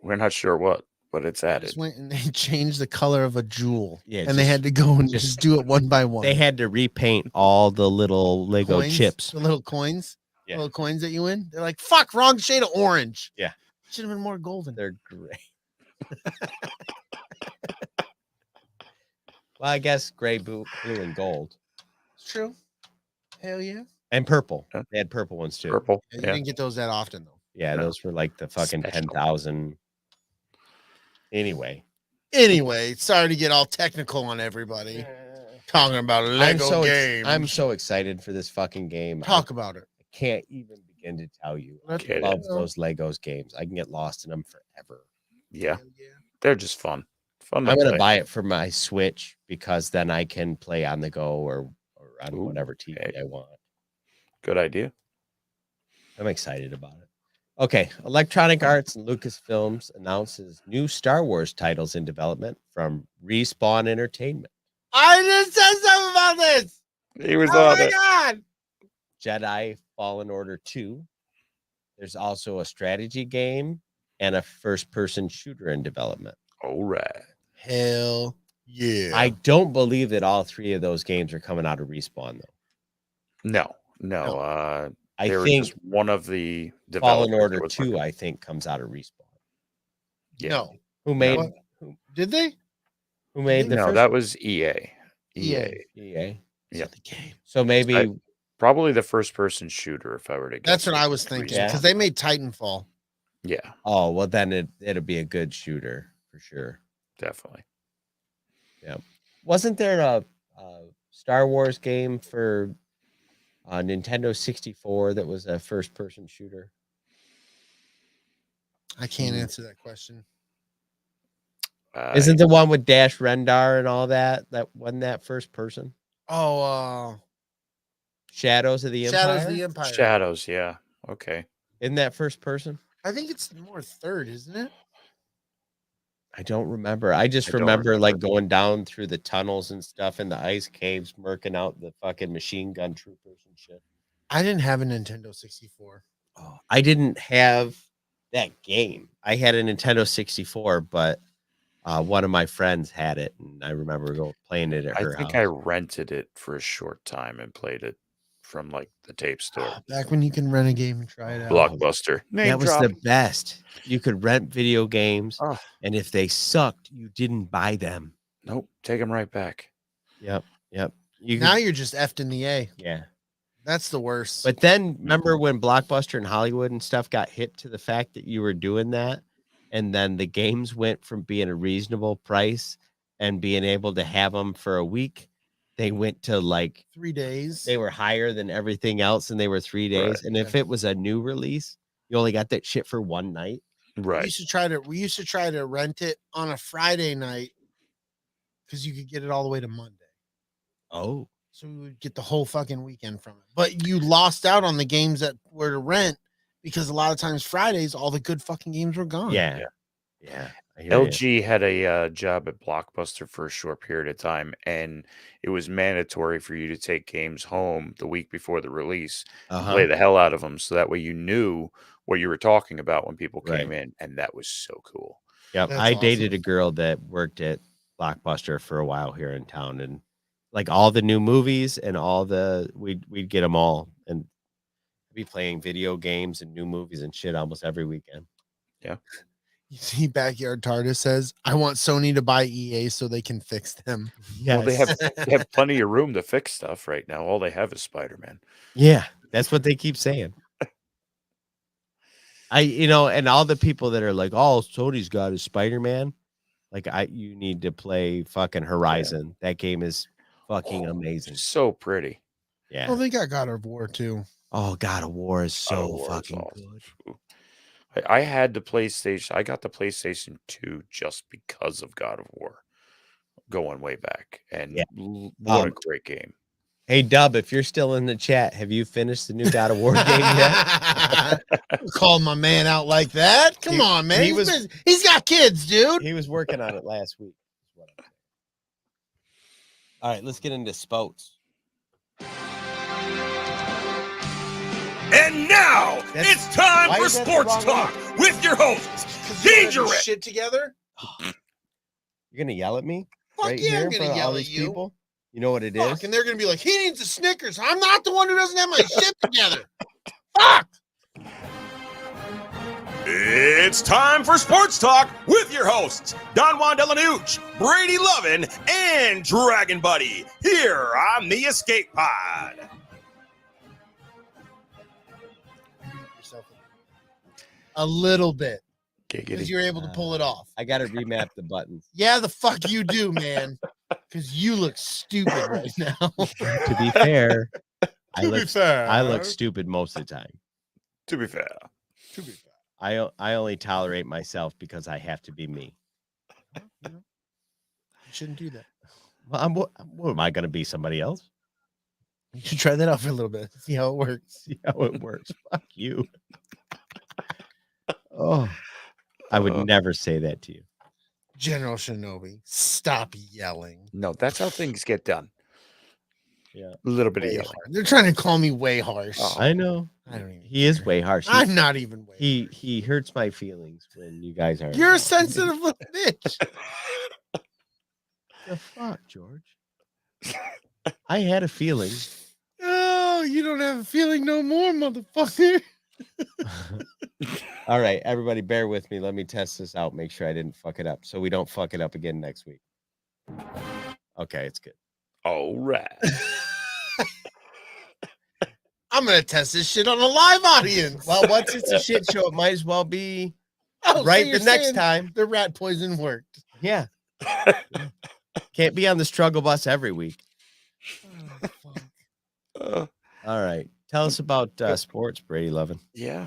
Speaker 5: We're not sure what, but it's added.
Speaker 2: Just went and they changed the color of a jewel.
Speaker 4: Yeah,
Speaker 2: and they had to go and just do it one by one.
Speaker 4: They had to repaint all the little Lego
Speaker 2: Coins,
Speaker 4: chips.
Speaker 2: the little coins,
Speaker 4: Yeah.
Speaker 2: little coins that you win. They're like, fuck, wrong shade of orange.
Speaker 4: Yeah.
Speaker 2: Should have been more golden.
Speaker 4: They're great. Well, I guess gray, blue, and gold.
Speaker 2: It's true. Hell yeah.
Speaker 4: And purple.
Speaker 5: Yeah.
Speaker 4: They had purple ones too.
Speaker 5: Purple.
Speaker 2: You
Speaker 5: Yeah.
Speaker 2: didn't get those that often though.
Speaker 4: Yeah,
Speaker 5: No.
Speaker 4: those were like the fucking
Speaker 5: Special.
Speaker 4: 10,000. Anyway.
Speaker 2: Anyway, sorry to get all technical on everybody. Talking about Lego games.
Speaker 4: I'm so excited for this fucking game.
Speaker 2: Talk about it.
Speaker 4: I can't even begin to tell you. I
Speaker 2: Let's
Speaker 4: love
Speaker 2: go.
Speaker 4: those Legos games. I can get lost in them forever.
Speaker 5: Yeah.
Speaker 2: Hell yeah.
Speaker 5: They're just fun. Fun to
Speaker 4: I'm gonna
Speaker 5: play.
Speaker 4: buy it for my Switch because then I can play on the go or on
Speaker 5: Ooh,
Speaker 4: whatever TV
Speaker 5: okay.
Speaker 4: I want.
Speaker 5: Good idea.
Speaker 4: I'm excited about it. Okay, Electronic Arts and Lucasfilms announces new Star Wars titles in development from Respawn Entertainment.
Speaker 2: I just said something about this.
Speaker 5: He was
Speaker 2: Oh
Speaker 5: on
Speaker 2: my
Speaker 5: it.
Speaker 2: god.
Speaker 4: Jedi Fallen Order 2. There's also a strategy game and a first-person shooter in development.
Speaker 5: All right.
Speaker 2: Hell yeah.
Speaker 4: I don't believe that all three of those games are coming out of Respawn, though.
Speaker 5: No.
Speaker 2: No.
Speaker 4: I
Speaker 5: They were
Speaker 4: think
Speaker 5: just one of the
Speaker 4: Fallen
Speaker 5: developers
Speaker 4: Order
Speaker 5: that was
Speaker 4: 2,
Speaker 5: working-
Speaker 4: I think, comes out of Respawn.
Speaker 5: Yeah.
Speaker 2: No.
Speaker 4: Who made
Speaker 2: What? Did they?
Speaker 4: who made the
Speaker 5: No,
Speaker 4: first
Speaker 5: that was EA.
Speaker 2: EA.
Speaker 4: EA?
Speaker 5: Yeah.
Speaker 2: The game.
Speaker 4: So maybe
Speaker 5: Probably the first person shooter, if I were to guess.
Speaker 2: That's what
Speaker 5: would
Speaker 2: I
Speaker 5: be
Speaker 2: was thinking.
Speaker 4: Yeah.
Speaker 2: Because they made Titanfall.
Speaker 5: Yeah,
Speaker 4: oh well then it'll be a good shooter for sure.
Speaker 5: definitely.
Speaker 4: Wasn't there a Star Wars game for Nintendo 64 that was a first person shooter?
Speaker 2: I can't answer that question.
Speaker 4: Isn't the one with Dash Rendar and all that wasn't that first person?
Speaker 2: Oh,
Speaker 4: Shadows of the Empire?
Speaker 2: Shadows of the Empire.
Speaker 5: Shadows? Yeah. Okay.
Speaker 4: Isn't that first person?
Speaker 2: I think it's more third, isn't it?
Speaker 4: I don't remember. I just
Speaker 5: I don't
Speaker 4: remember like
Speaker 5: remember.
Speaker 4: going down through the tunnels and stuff in the ice caves, murking out the fucking machine gun troopers and shit.
Speaker 2: I didn't have a Nintendo 64.
Speaker 4: Oh, I didn't have that game. I had a Nintendo 64, but one of my friends had it, and I remember playing it at her
Speaker 5: I think
Speaker 4: house.
Speaker 5: I rented it for a short time and played it from like the tape store.
Speaker 2: Back when you can rent a game and try it out.
Speaker 5: Blockbuster.
Speaker 4: That was the best. You could rent video games,
Speaker 5: Oh,
Speaker 4: and if they sucked, you didn't buy them.
Speaker 5: nope. Take them right back.
Speaker 4: Yep. You
Speaker 2: Now
Speaker 4: could,
Speaker 2: you're just effed in the A.
Speaker 4: yeah.
Speaker 2: That's the worst.
Speaker 4: But then remember when Blockbuster and Hollywood and stuff got hip to the fact that you were doing that, and then the games went from being a reasonable price and being able to have them for a week, they went to like
Speaker 2: 3 days.
Speaker 4: they were higher than everything else, and they were 3 days.
Speaker 5: Right,
Speaker 4: And if it was a new release, you only got that shit for one night.
Speaker 2: We
Speaker 5: Right.
Speaker 2: used to try to rent it on a Friday night because you could get it all the way to Monday.
Speaker 4: Oh,
Speaker 2: So we would get the whole fucking weekend from it. But you lost out on the games that were to rent because a lot of times Fridays, all the good fucking games were gone.
Speaker 4: yeah. I hear ya.
Speaker 5: LG had a job at Blockbuster for a short period of time, and it was mandatory for you to take games home the week before the release,
Speaker 4: Uh-huh.
Speaker 5: play the hell out of them, so that way you knew what you were talking about when people came
Speaker 4: Right.
Speaker 5: in, and that was so cool.
Speaker 4: Yep.
Speaker 2: That's
Speaker 4: I dated
Speaker 2: awesome.
Speaker 4: a girl that worked at Blockbuster for a while here in town, and like all the new movies and all we'd get them all and be playing video games and new movies and shit almost every weekend.
Speaker 2: You see, Backyard TARDIS says, I want Sony to buy EA so they can fix them.
Speaker 5: Well, they have plenty of room to fix stuff right now. All they have is Spider-Man.
Speaker 4: Yeah, that's what they keep saying. And all the people that are like, oh, Sony's got his Spider-Man. Like, you need to play fucking Horizon. That game is fucking amazing.
Speaker 5: So pretty.
Speaker 4: Yeah.
Speaker 2: Well, they got God of War too.
Speaker 4: Oh, God of War is
Speaker 5: God of
Speaker 4: so
Speaker 5: War is
Speaker 4: fucking
Speaker 5: awesome.
Speaker 4: good.
Speaker 5: Ooh. I had the PlayStation. I got the PlayStation 2 just because of God of War, going way back. And
Speaker 4: Yeah.
Speaker 5: what a great game.
Speaker 4: Hey, Dub, if you're still in the chat, have you finished the new God of War game yet?
Speaker 2: Call my man out like that. Come on, man. He's got kids, dude.
Speaker 4: He was working on it last week. All right, let's get into sports.
Speaker 7: And now it's time
Speaker 4: why
Speaker 7: for
Speaker 4: is that the
Speaker 7: Sports
Speaker 4: wrong
Speaker 7: Talk with your hosts, Dangerous.
Speaker 2: Shit together.
Speaker 4: You're gonna yell at me
Speaker 2: Fuck
Speaker 4: right
Speaker 2: yeah,
Speaker 4: here
Speaker 2: I'm
Speaker 4: for
Speaker 2: gonna
Speaker 4: all
Speaker 2: yell
Speaker 4: these
Speaker 2: at you.
Speaker 4: people? You know what it
Speaker 2: Fuck,
Speaker 4: is?
Speaker 2: and they're gonna be like, he needs a Snickers. I'm not the one who doesn't have my shit together. Fuck.
Speaker 7: It's time for Sports Talk with your hosts, DellaSnooch, Brady Lovin, and Dragon Buddy, here on the Escape Pod.
Speaker 2: A little bit, because
Speaker 5: Giggity.
Speaker 2: you're able to pull it off.
Speaker 4: I gotta remap the buttons.
Speaker 2: Yeah, the fuck you do, man. Because you look stupid right now.
Speaker 4: To be fair, I
Speaker 2: fair,
Speaker 4: look stupid most of the time.
Speaker 5: To be fair.
Speaker 4: I only tolerate myself because I have to be me.
Speaker 2: You shouldn't do that.
Speaker 4: Well, what am I gonna be? Somebody else?
Speaker 2: You should try that out for a little bit. See how it works.
Speaker 4: See how it works. Fuck you. Oh, I would never say that to you.
Speaker 2: General Shinobi, stop yelling.
Speaker 5: No, that's how things get done.
Speaker 4: Yeah.
Speaker 5: A little bit of
Speaker 2: Way
Speaker 5: yelling.
Speaker 2: hard. They're trying to call me way harsh.
Speaker 5: Oh.
Speaker 4: I know.
Speaker 2: I don't even.
Speaker 4: He is way harsh.
Speaker 2: I'm not even way.
Speaker 4: He hurts my feelings when you guys are.
Speaker 2: You're a sensitive little bitch.
Speaker 4: The fuck, George? I had a feeling.
Speaker 2: Oh, you don't have a feeling no more, motherfucker.
Speaker 4: All right, everybody, bear with me. Let me test this out. Make sure I didn't fuck it up, so we don't fuck it up again next week. Okay, it's good.
Speaker 5: All right.
Speaker 2: I'm gonna test this shit on a live audience.
Speaker 4: Well, once it's a shit show, it might as well be
Speaker 2: Oh, so
Speaker 4: right
Speaker 2: you're
Speaker 4: the next
Speaker 2: saying
Speaker 4: time.
Speaker 2: the rat poison worked.
Speaker 4: Yeah. Can't be on the struggle bus every week.
Speaker 2: Oh, fuck.
Speaker 4: All right. Tell us about sports, Brady Lovin.
Speaker 5: Yeah.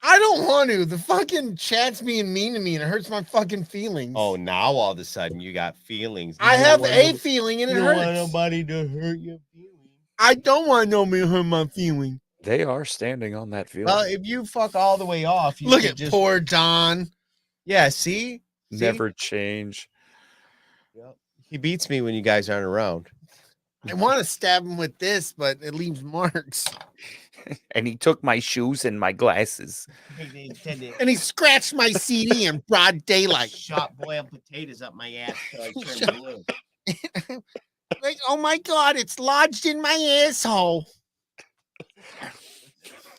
Speaker 2: I don't want to. The fucking chat's being mean to me and it hurts my fucking feelings.
Speaker 4: Oh, now all of a sudden you got feelings.
Speaker 2: I
Speaker 4: You
Speaker 2: have
Speaker 4: don't
Speaker 2: a
Speaker 4: want
Speaker 2: feeling and it
Speaker 4: you don't want
Speaker 2: hurts.
Speaker 4: nobody to hurt your feelings.
Speaker 2: I don't want nobody to hurt my feeling.
Speaker 5: They are standing on that field.
Speaker 4: Well, if you fuck all the way off, you
Speaker 2: Look
Speaker 4: could
Speaker 2: at
Speaker 4: just
Speaker 2: poor Don.
Speaker 4: yeah. See,
Speaker 5: Never change.
Speaker 4: Yep. He beats me when you guys aren't around.
Speaker 2: I want to stab him with this, but it leaves marks.
Speaker 5: And he took my shoes and my glasses.
Speaker 2: And he scratched my CD in broad daylight.
Speaker 4: Shot boiled potatoes up my ass till I turned blue.
Speaker 2: Like, oh my God, it's lodged in my asshole.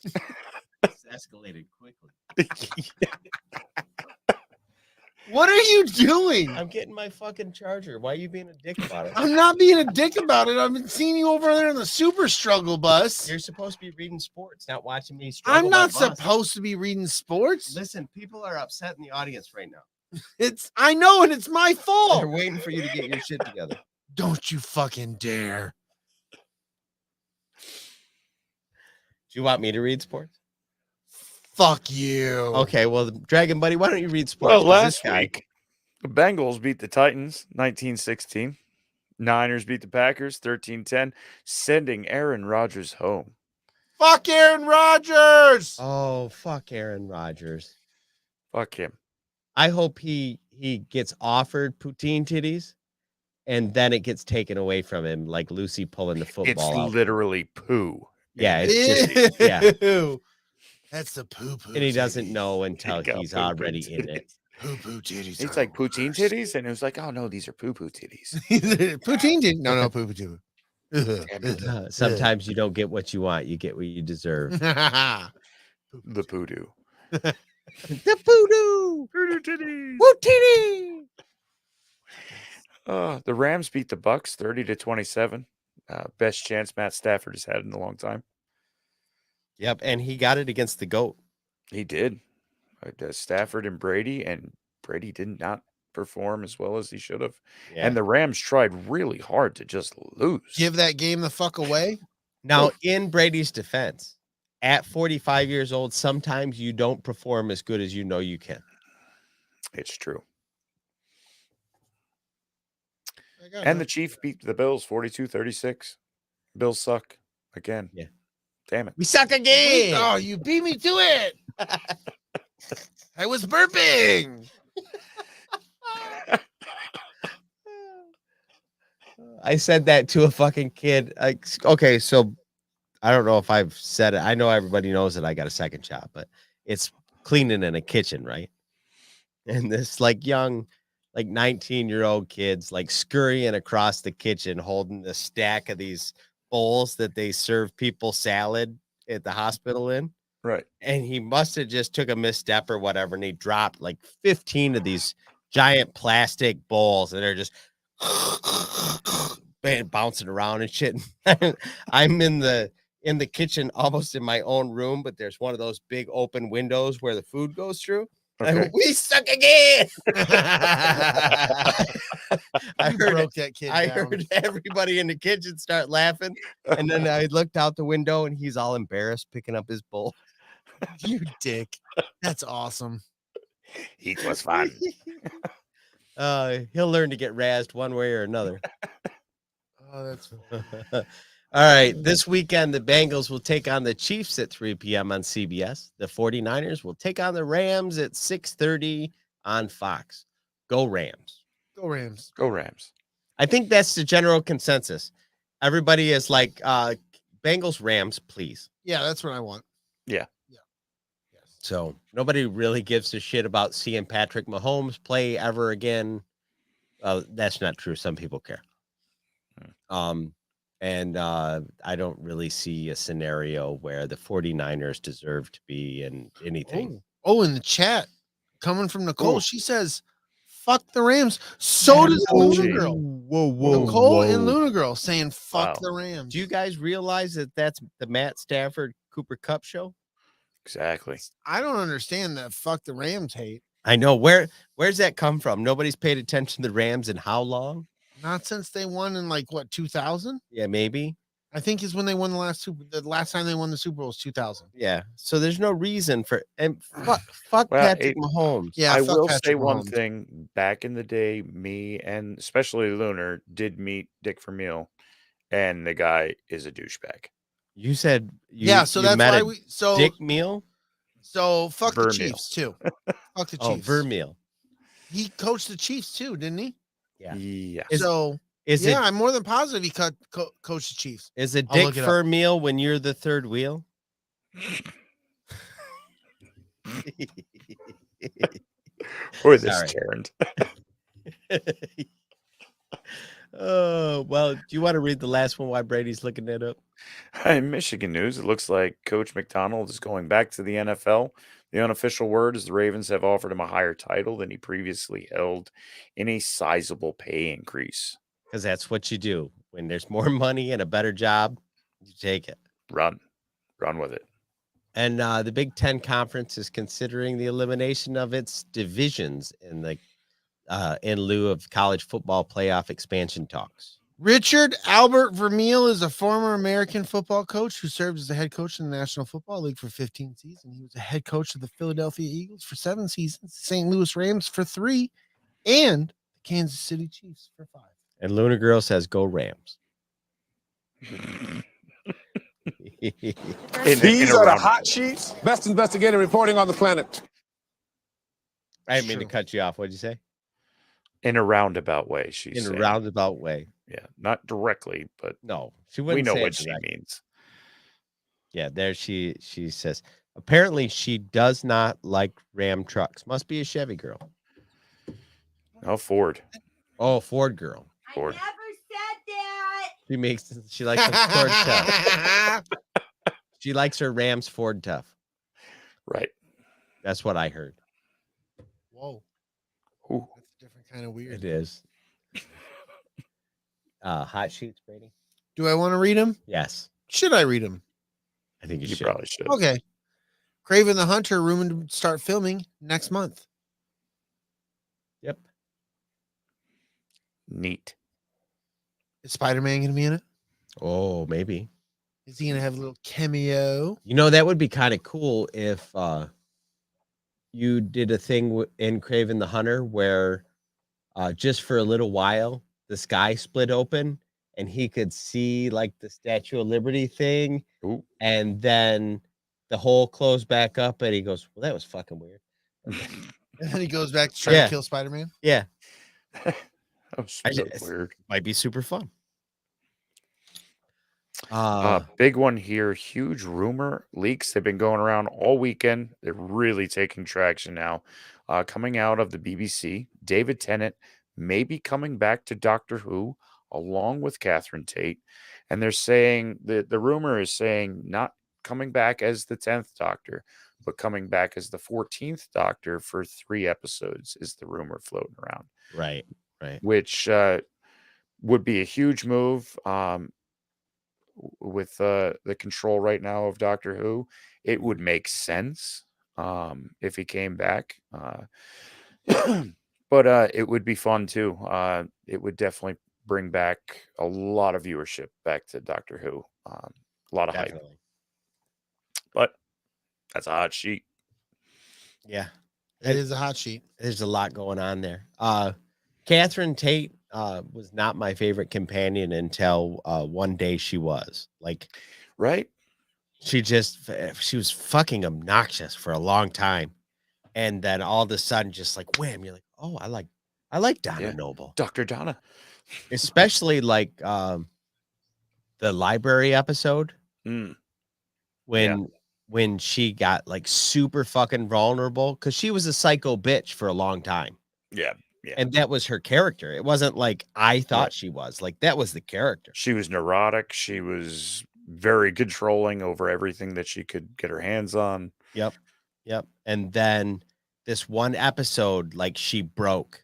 Speaker 4: It's escalated quickly.
Speaker 2: What are you doing?
Speaker 4: I'm getting my fucking charger. Why are you being a dick about it?
Speaker 2: I'm not being a dick about it. I've been seeing you over there on the super struggle bus.
Speaker 4: You're supposed to be reading sports, not watching me struggle.
Speaker 2: I'm not
Speaker 4: my bus.
Speaker 2: supposed to be reading sports.
Speaker 4: Listen, people are upset in the audience right now.
Speaker 2: I know, and it's my
Speaker 4: They're
Speaker 2: fault.
Speaker 4: waiting for you to get your shit together.
Speaker 2: Don't you fucking dare.
Speaker 4: Do you want me to read sports?
Speaker 2: Fuck you.
Speaker 4: Okay, well, Dragon Buddy, why don't you read sports?
Speaker 5: Well,
Speaker 4: 'Cause
Speaker 5: last
Speaker 4: this guy-
Speaker 5: week, the Bengals beat the Titans 19-16. Niners beat the Packers 13-10, sending Aaron Rodgers home.
Speaker 2: Fuck Aaron Rodgers.
Speaker 4: Oh, fuck Aaron Rodgers.
Speaker 5: Fuck him.
Speaker 4: I hope he gets offered poutine titties and then it gets taken away from him like Lucy pulling the
Speaker 5: It's
Speaker 4: football out.
Speaker 5: literally poo.
Speaker 4: Yeah, it's just, yeah.
Speaker 2: Ew. That's the poo-poo.
Speaker 4: And he doesn't
Speaker 2: titties.
Speaker 4: know until
Speaker 5: He got
Speaker 4: he's
Speaker 5: poo-poo
Speaker 4: already in it.
Speaker 2: Poo-poo titties.
Speaker 5: It's
Speaker 2: are
Speaker 5: like poutine
Speaker 2: worse.
Speaker 5: titties, and it was like, oh no, these are poo-poo titties.
Speaker 2: Poutine didn't. No, poo-poo titties.
Speaker 4: Sometimes you don't get what you want, you get what you deserve.
Speaker 5: The poodoo.
Speaker 4: The voodoo!
Speaker 5: Poodoo titties.
Speaker 4: Woo titty!
Speaker 5: The Rams beat the Bucks 30-27. Best chance Matt Stafford has had in a long time.
Speaker 4: Yep, and he got it against the GOAT.
Speaker 5: He did. Stafford and Brady did not perform as well as he should have.
Speaker 4: Yeah.
Speaker 5: And the Rams tried really hard to just lose.
Speaker 2: Give that game the fuck away.
Speaker 4: Now, in Brady's defense, at 45 years old, sometimes you don't perform as good as you know you can.
Speaker 5: It's true.
Speaker 2: I got
Speaker 5: And
Speaker 2: it.
Speaker 5: the Chiefs beat the Bills 42-36. Bills suck again.
Speaker 4: Yeah.
Speaker 5: Damn it.
Speaker 4: We suck again.
Speaker 2: Oh, you beat me to it. I was burping.
Speaker 4: I said that to a fucking kid. Like, okay, so I don't know if I've said it. I know everybody knows that I got a second job, but it's cleaning in a kitchen, right? And this like young, like 19-year-old kids like scurrying across the kitchen holding the stack of these bowls that they serve people salad at the hospital in.
Speaker 5: Right.
Speaker 4: And he must have just took a misstep or whatever, and he dropped like 15 of these giant plastic bowls, and they're just bouncing around and shit. I'm in the kitchen, almost in my own room, but there's one of those big open windows where the food goes through.
Speaker 5: Okay.
Speaker 4: We suck again.
Speaker 2: I broke that kid.
Speaker 4: I
Speaker 2: down.
Speaker 4: heard everybody in the kitchen start laughing, and then I looked out the window, and he's all embarrassed picking up his bowl.
Speaker 2: You dick. That's awesome.
Speaker 5: It was fun.
Speaker 4: He'll learn to get razzed one way or another.
Speaker 2: Oh, that's
Speaker 4: All right. This weekend, the Bengals will take on the Chiefs at 3 p.m. on CBS. The 49ers will take on the Rams at 6:30 on Fox. Go Rams.
Speaker 2: go Rams.
Speaker 5: Go Rams.
Speaker 4: I think that's the general consensus. Everybody is like, Bengals, Rams, please.
Speaker 2: Yeah, that's what I want.
Speaker 5: Yeah.
Speaker 2: Yes.
Speaker 4: So nobody really gives a shit about seeing Patrick Mahomes play ever again. That's not true. Some people care. And I don't really see a scenario where the 49ers deserve to be in anything.
Speaker 2: Oh, in the chat, coming from Nicole,
Speaker 5: Oh.
Speaker 2: she says, fuck the Rams. So does Luna
Speaker 5: gee.
Speaker 2: Girl.
Speaker 4: Whoa,
Speaker 2: Nicole and Luna Girl saying, fuck
Speaker 5: Wow.
Speaker 2: the Rams.
Speaker 4: Do you guys realize that that's the Matt Stafford Cooper Cup show?
Speaker 5: Exactly.
Speaker 2: I don't understand that fuck the Rams hate.
Speaker 4: I know. Where's that come from? Nobody's paid attention to the Rams in how long?
Speaker 2: Not since they won in like what 2000.
Speaker 4: Yeah, maybe.
Speaker 2: I think is when they won the last time they won the Super Bowl was 2000.
Speaker 4: Yeah. So there's no reason for and fuck
Speaker 5: Well,
Speaker 4: Patrick Mahomes.
Speaker 2: Yeah,
Speaker 5: I
Speaker 2: fuck
Speaker 5: will
Speaker 2: Patrick
Speaker 5: say one
Speaker 2: Mahomes.
Speaker 5: thing. Back in the day, me and especially Lunar did meet Dick Vermeil, and the guy is a douchebag.
Speaker 4: You said
Speaker 2: Yeah, so that's
Speaker 4: met
Speaker 2: why
Speaker 4: a
Speaker 2: we so
Speaker 4: Dick Meal.
Speaker 2: so fuck the
Speaker 5: Vermeil.
Speaker 2: Chiefs too. Fuck the
Speaker 4: Oh,
Speaker 2: Chiefs.
Speaker 4: Vermeil.
Speaker 2: He coached the Chiefs too, didn't he?
Speaker 4: Yeah.
Speaker 5: Yeah.
Speaker 2: So
Speaker 4: Is
Speaker 2: yeah, I'm more than positive he coached the Chiefs.
Speaker 4: it is a
Speaker 2: I'll
Speaker 4: Dick
Speaker 2: look it up.
Speaker 4: for meal when you're the third wheel?
Speaker 5: Or this
Speaker 4: Sorry.
Speaker 5: turned.
Speaker 4: Oh, well, do you want to read the last one while Brady's looking that up?
Speaker 5: In Michigan news, it looks like Coach Mcdonald is going back to the NFL. The unofficial word is the Ravens have offered him a higher title than he previously held in a sizable pay increase.
Speaker 4: Because that's what you do. When there's more money and a better job, you take it.
Speaker 5: Run with it.
Speaker 4: And the Big Ten Conference is considering the elimination of its divisions in lieu of college football playoff expansion talks.
Speaker 2: Richard Albert Vermeil is a former American football coach who served as the head coach in the National Football League for 15 seasons. He was the head coach of the Philadelphia Eagles for 7 seasons, St. Louis Rams for 3, and the Kansas City Chiefs for 5.
Speaker 4: And Luna Girl says, go Rams.
Speaker 8: These are the hot sheets. Best investigator reporting on the planet.
Speaker 4: I didn't mean to
Speaker 2: True.
Speaker 4: cut you off. What'd you say?
Speaker 5: In a roundabout way, she's
Speaker 4: In a
Speaker 5: saying.
Speaker 4: roundabout way.
Speaker 5: Yeah, not directly, but
Speaker 4: No, she wouldn't
Speaker 5: we know
Speaker 4: say it
Speaker 5: what she
Speaker 4: directly.
Speaker 5: means.
Speaker 4: Yeah, there she says. Apparently, she does not like Ram trucks. Must be a Chevy girl.
Speaker 5: No, Ford.
Speaker 4: Oh, Ford girl.
Speaker 5: Ford.
Speaker 9: I never said that.
Speaker 4: She likes her Ford tough. She likes her Rams Ford tough.
Speaker 5: Right.
Speaker 4: That's what I heard.
Speaker 2: Whoa,
Speaker 5: Ooh.
Speaker 2: that's a different kind of weird.
Speaker 4: It is. Hot sheets, Brady.
Speaker 2: Do I want to read him?
Speaker 4: Yes,
Speaker 2: Should I read him?
Speaker 4: I think you
Speaker 5: You
Speaker 4: should.
Speaker 5: probably should.
Speaker 2: Okay. Craven the Hunter rumored to start filming next month.
Speaker 4: Yep.
Speaker 5: Neat.
Speaker 2: Is Spider-Man going to be in it?
Speaker 4: Oh, maybe.
Speaker 2: Is he gonna have a little cameo?
Speaker 4: You know, that would be kind of cool if you did a thing in Craven the Hunter where just for a little while the sky split open and he could see like the Statue of Liberty thing.
Speaker 5: Ooh.
Speaker 4: And then the hole closed back up and he goes, well, that was fucking weird.
Speaker 2: And then he goes back to try
Speaker 4: Yeah.
Speaker 2: to kill Spider-Man.
Speaker 4: Yeah.
Speaker 5: That was so weird.
Speaker 4: Might be super fun.
Speaker 5: Big one here. Huge rumor leaks. They've been going around all weekend. They're really taking traction now. Coming out of the BBC, David Tennant may be coming back to Doctor Who along with Catherine Tate. And they're saying the rumor is saying not coming back as the 10th Doctor, but coming back as the 14th Doctor for 3 episodes is the rumor floating around.
Speaker 4: Right.
Speaker 5: Which would be a huge move. With the control right now of Doctor Who, it would make sense if he came back. But it would be fun too. It would definitely bring back a lot of viewership back to Doctor Who. A lot of hype. But that's a hot sheet.
Speaker 4: Yeah.
Speaker 2: It is a hot sheet.
Speaker 4: There's a lot going on there. Catherine Tate was not my favorite companion until one day she was. Like,
Speaker 5: right?
Speaker 4: She was fucking obnoxious for a long time. And then all of a sudden, just like wham, you're like, oh, I like Donna Noble.
Speaker 5: Dr. Donna.
Speaker 4: Especially like the library episode. When she got like super fucking vulnerable because she was a psycho bitch for a long time.
Speaker 5: Yeah.
Speaker 4: And that was her character. It wasn't like I thought she was. Like that was the character.
Speaker 5: She was neurotic. She was very controlling over everything that she could get her hands on.
Speaker 4: Yep. And then this one episode, like she broke.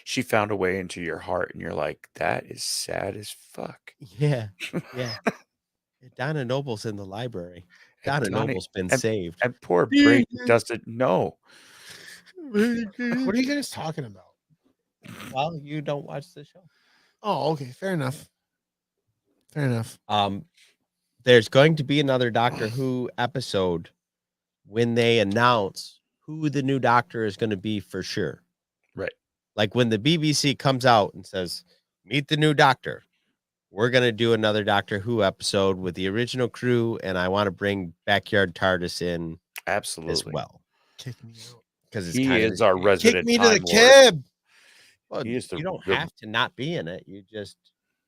Speaker 5: She found a way into your heart, and you're like, that is sad as fuck.
Speaker 4: Yeah. Donna Noble's in the library. Donna Noble's been saved.
Speaker 5: And poor Brady doesn't know.
Speaker 2: What are you guys talking about?
Speaker 4: Well, you don't watch the show.
Speaker 2: Oh, okay. Fair enough.
Speaker 4: There's going to be another Doctor Who episode when they announce who the new Doctor is going to be for sure.
Speaker 5: Right.
Speaker 4: Like when the BBC comes out and says, meet the new Doctor. We're going to do another Doctor Who episode with the original crew. And I want to bring Backyard TARDIS in as well.
Speaker 2: Kick me out.
Speaker 5: Because he is our resident.
Speaker 2: Kick me to the cab.
Speaker 4: Well, you don't have to not be in it. You just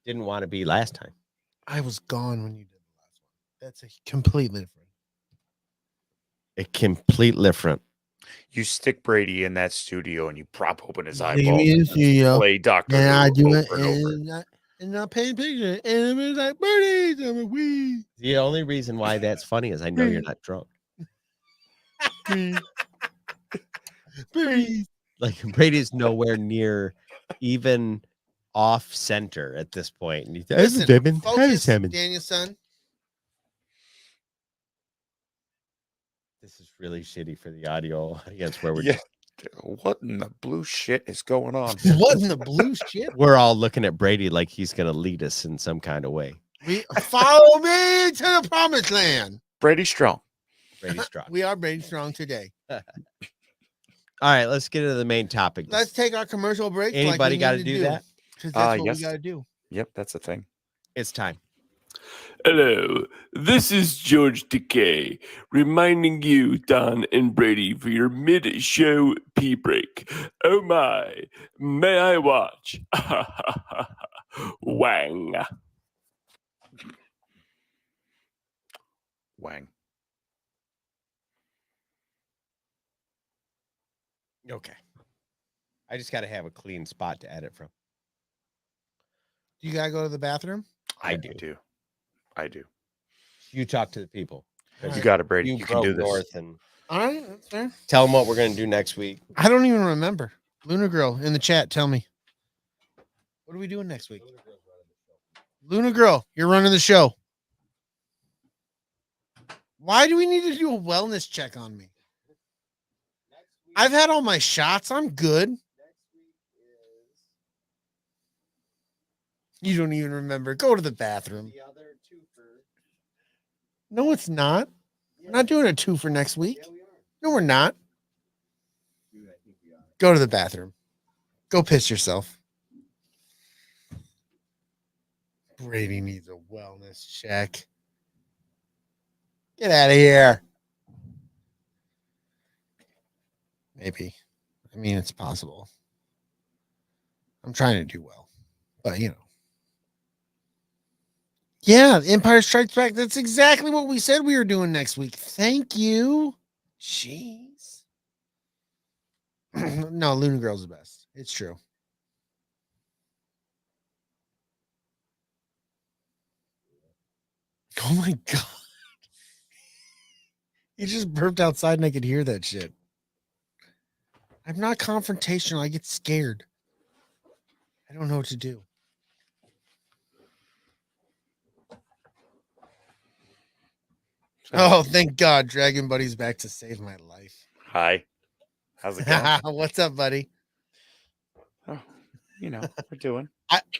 Speaker 4: didn't want to be last time.
Speaker 2: I was gone when you did the last one. That's a completely
Speaker 4: different.
Speaker 5: You stick Brady in that studio and you prop open his eyeballs. Play Doctor Who.
Speaker 2: And I do it and I'm paying picture. And it's like, Brady, I'm a wee.
Speaker 4: The only reason why that's funny is I know you're not drunk. Like Brady's nowhere near even off center at this point. And
Speaker 2: Listen, focus, Danielson.
Speaker 4: This is really shitty for the audio audience where we're
Speaker 5: just, what in the blue shit is going on?
Speaker 2: What in the blue shit?
Speaker 4: We're all looking at Brady like he's gonna lead us in some kind of way.
Speaker 2: Follow me to the promised land.
Speaker 5: Brady Strong.
Speaker 2: We are Brady Strong today.
Speaker 4: All right, let's get into the main topic.
Speaker 2: Let's take our commercial break.
Speaker 4: Anybody got to do that?
Speaker 2: Because that's what we got to do.
Speaker 5: Yep, that's a thing.
Speaker 4: It's time.
Speaker 10: Hello, this is George Decay, reminding you, Don and Brady, for your mid-show pee break. Oh my, may I watch? Wang.
Speaker 4: Okay. I just got to have a clean spot to edit from.
Speaker 2: Do you got to go to the bathroom?
Speaker 4: I do. You talk to the people.
Speaker 5: You got it, Brady. You can do this.
Speaker 2: All right, that's fair.
Speaker 4: Tell them what we're going to do next week.
Speaker 2: I don't even remember. Lunar Girl in the chat, tell me. What are we doing next week? Lunar Girl, you're running the show. Why do we need to do a wellness check on me? I've had all my shots. I'm good. You don't even remember. Go to the bathroom. No, it's not. We're not doing a 2 for next week. No, we're not. Go to the bathroom. Go piss yourself. Brady needs a wellness check. Get out of here. Maybe. I mean, it's possible. I'm trying to do well, but you know. Yeah, Empire Strikes Back. That's exactly what we said we were doing next week. Thank you. Jeez. No, Luna Girl's the best. It's true. Oh my God. He just burped outside and I could hear that shit. I'm not confrontational. I get scared. I don't know what to do. Oh, thank God. Dragon Buddy's back to save my life.
Speaker 5: Hi. How's it going?
Speaker 2: What's up, buddy?
Speaker 5: Oh, you know, we're doing.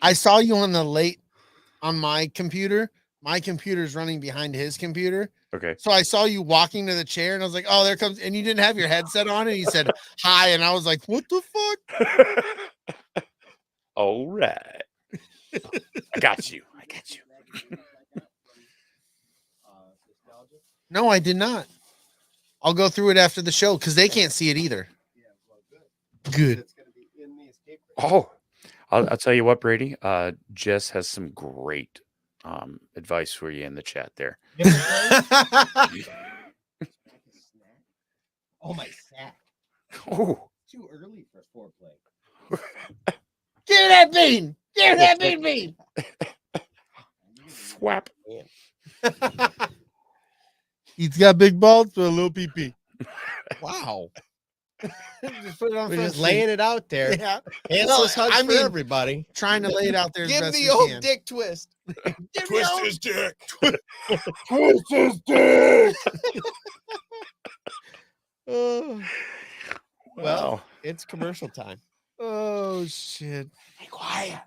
Speaker 2: I saw you on my computer. My computer's running behind his computer.
Speaker 5: Okay.
Speaker 2: So I saw you walking to the chair and I was like, oh, there comes, and you didn't have your headset on and he said, hi. And I was like, what the fuck?
Speaker 5: All right. I got you.
Speaker 2: No, I did not. I'll go through it after the show because they can't see it either. Good.
Speaker 5: Oh, I'll tell you what, Brady. Jess has some great advice for you in the chat there.
Speaker 4: Oh, my sack.
Speaker 5: Oh,
Speaker 4: Too early for foreplay.
Speaker 2: Give me that bean. Give me that bean.
Speaker 5: swap.
Speaker 2: He's got big balls for a little pee-pee. Wow. Just put it on
Speaker 4: We're
Speaker 2: front
Speaker 4: just
Speaker 2: seat.
Speaker 4: laying it out there.
Speaker 2: Yeah.
Speaker 4: Handless hugs
Speaker 2: I
Speaker 4: for
Speaker 2: mean,
Speaker 4: everybody.
Speaker 2: Trying to lay it out there. as
Speaker 6: Give
Speaker 2: best
Speaker 6: the
Speaker 2: we
Speaker 6: old
Speaker 2: can.
Speaker 6: dick twist.
Speaker 7: Twist his dick.
Speaker 4: Twist his dick.
Speaker 2: Oh,
Speaker 4: Well, it's commercial time.
Speaker 2: oh shit.
Speaker 6: Be quiet.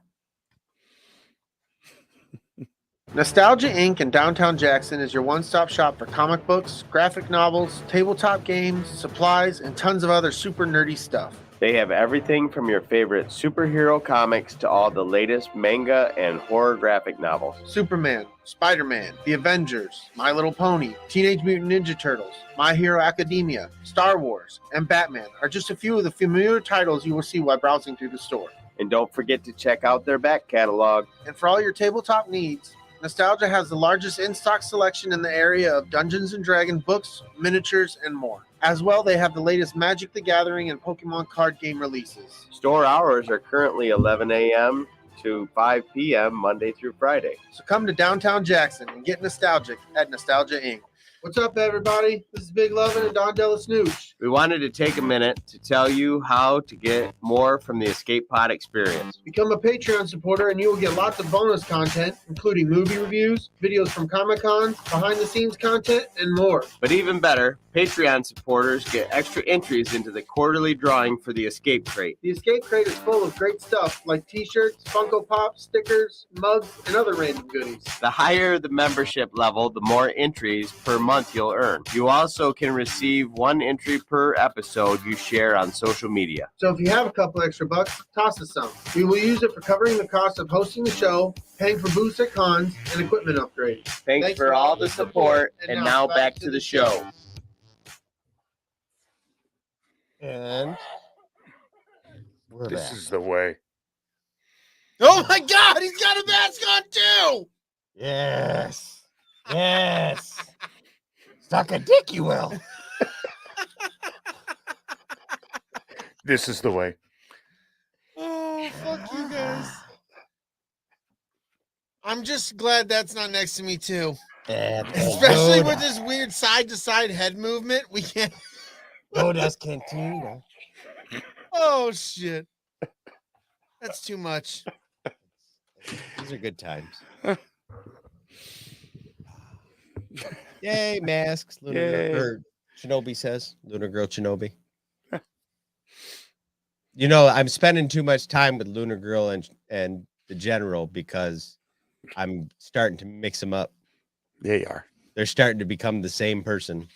Speaker 2: Nostalgia Inc. in downtown Jackson is your one-stop shop for comic books, graphic novels, tabletop games, supplies, and tons of other super nerdy stuff.
Speaker 11: They have everything from your favorite superhero comics to all the latest manga and horror graphic novels.
Speaker 2: Superman, Spider-Man, The Avengers, My Little Pony, Teenage Mutant Ninja Turtles, My Hero Academia, Star Wars, and Batman are just a few of the familiar titles you will see while browsing through the store.
Speaker 11: And don't forget to check out their back catalog.
Speaker 2: And for all your tabletop needs, Nostalgia has the largest in-stock selection in the area of Dungeons & Dragons books, miniatures, and more. As well, they have the latest Magic the Gathering and Pokemon card game releases.
Speaker 11: Store hours are currently 11 a.m. to 5 p.m. Monday through Friday.
Speaker 2: So come to downtown Jackson and get nostalgic at Nostalgia Inc. What's up, everybody? This is Big Lovin and Don DellaSnooch.
Speaker 11: We wanted to take a minute to tell you how to get more from the Escape Pod experience.
Speaker 2: Become a Patreon supporter and you will get lots of bonus content, including movie reviews, videos from Comic-Cons, behind-the-scenes content, and more.
Speaker 11: But even better, Patreon supporters get extra entries into the quarterly drawing for the Escape Crate.
Speaker 2: The Escape Crate is full of great stuff like t-shirts, Funko Pops, stickers, mugs, and other random goodies.
Speaker 11: The higher the membership level, the more entries per month you'll earn. You also can receive one entry per episode you share on social media.
Speaker 2: So if you have a couple extra bucks, toss us some. We will use it for covering the cost of hosting the show, paying for booths at cons, and equipment upgrades.
Speaker 11: Thanks for all the support, and now back to the show.
Speaker 4: And
Speaker 5: This is the way.
Speaker 2: Oh my God, he's got a mask on too!
Speaker 4: yes. Yes. Suck a dick, you will.
Speaker 5: This is the way.
Speaker 2: Oh, fuck you guys. I'm just glad that's not next to me too. Especially with this weird side-to-side head movement. We can't.
Speaker 4: Lodas Cantina.
Speaker 2: Oh, shit. That's too much.
Speaker 4: These are good times. Yay, masks.
Speaker 5: Yay.
Speaker 4: Or Shinobi says. Lunar Girl Shinobi. You know, I'm spending too much time with Lunar Girl and the General because I'm starting to mix them up.
Speaker 5: Yeah, you are.
Speaker 4: They're starting to become the same person.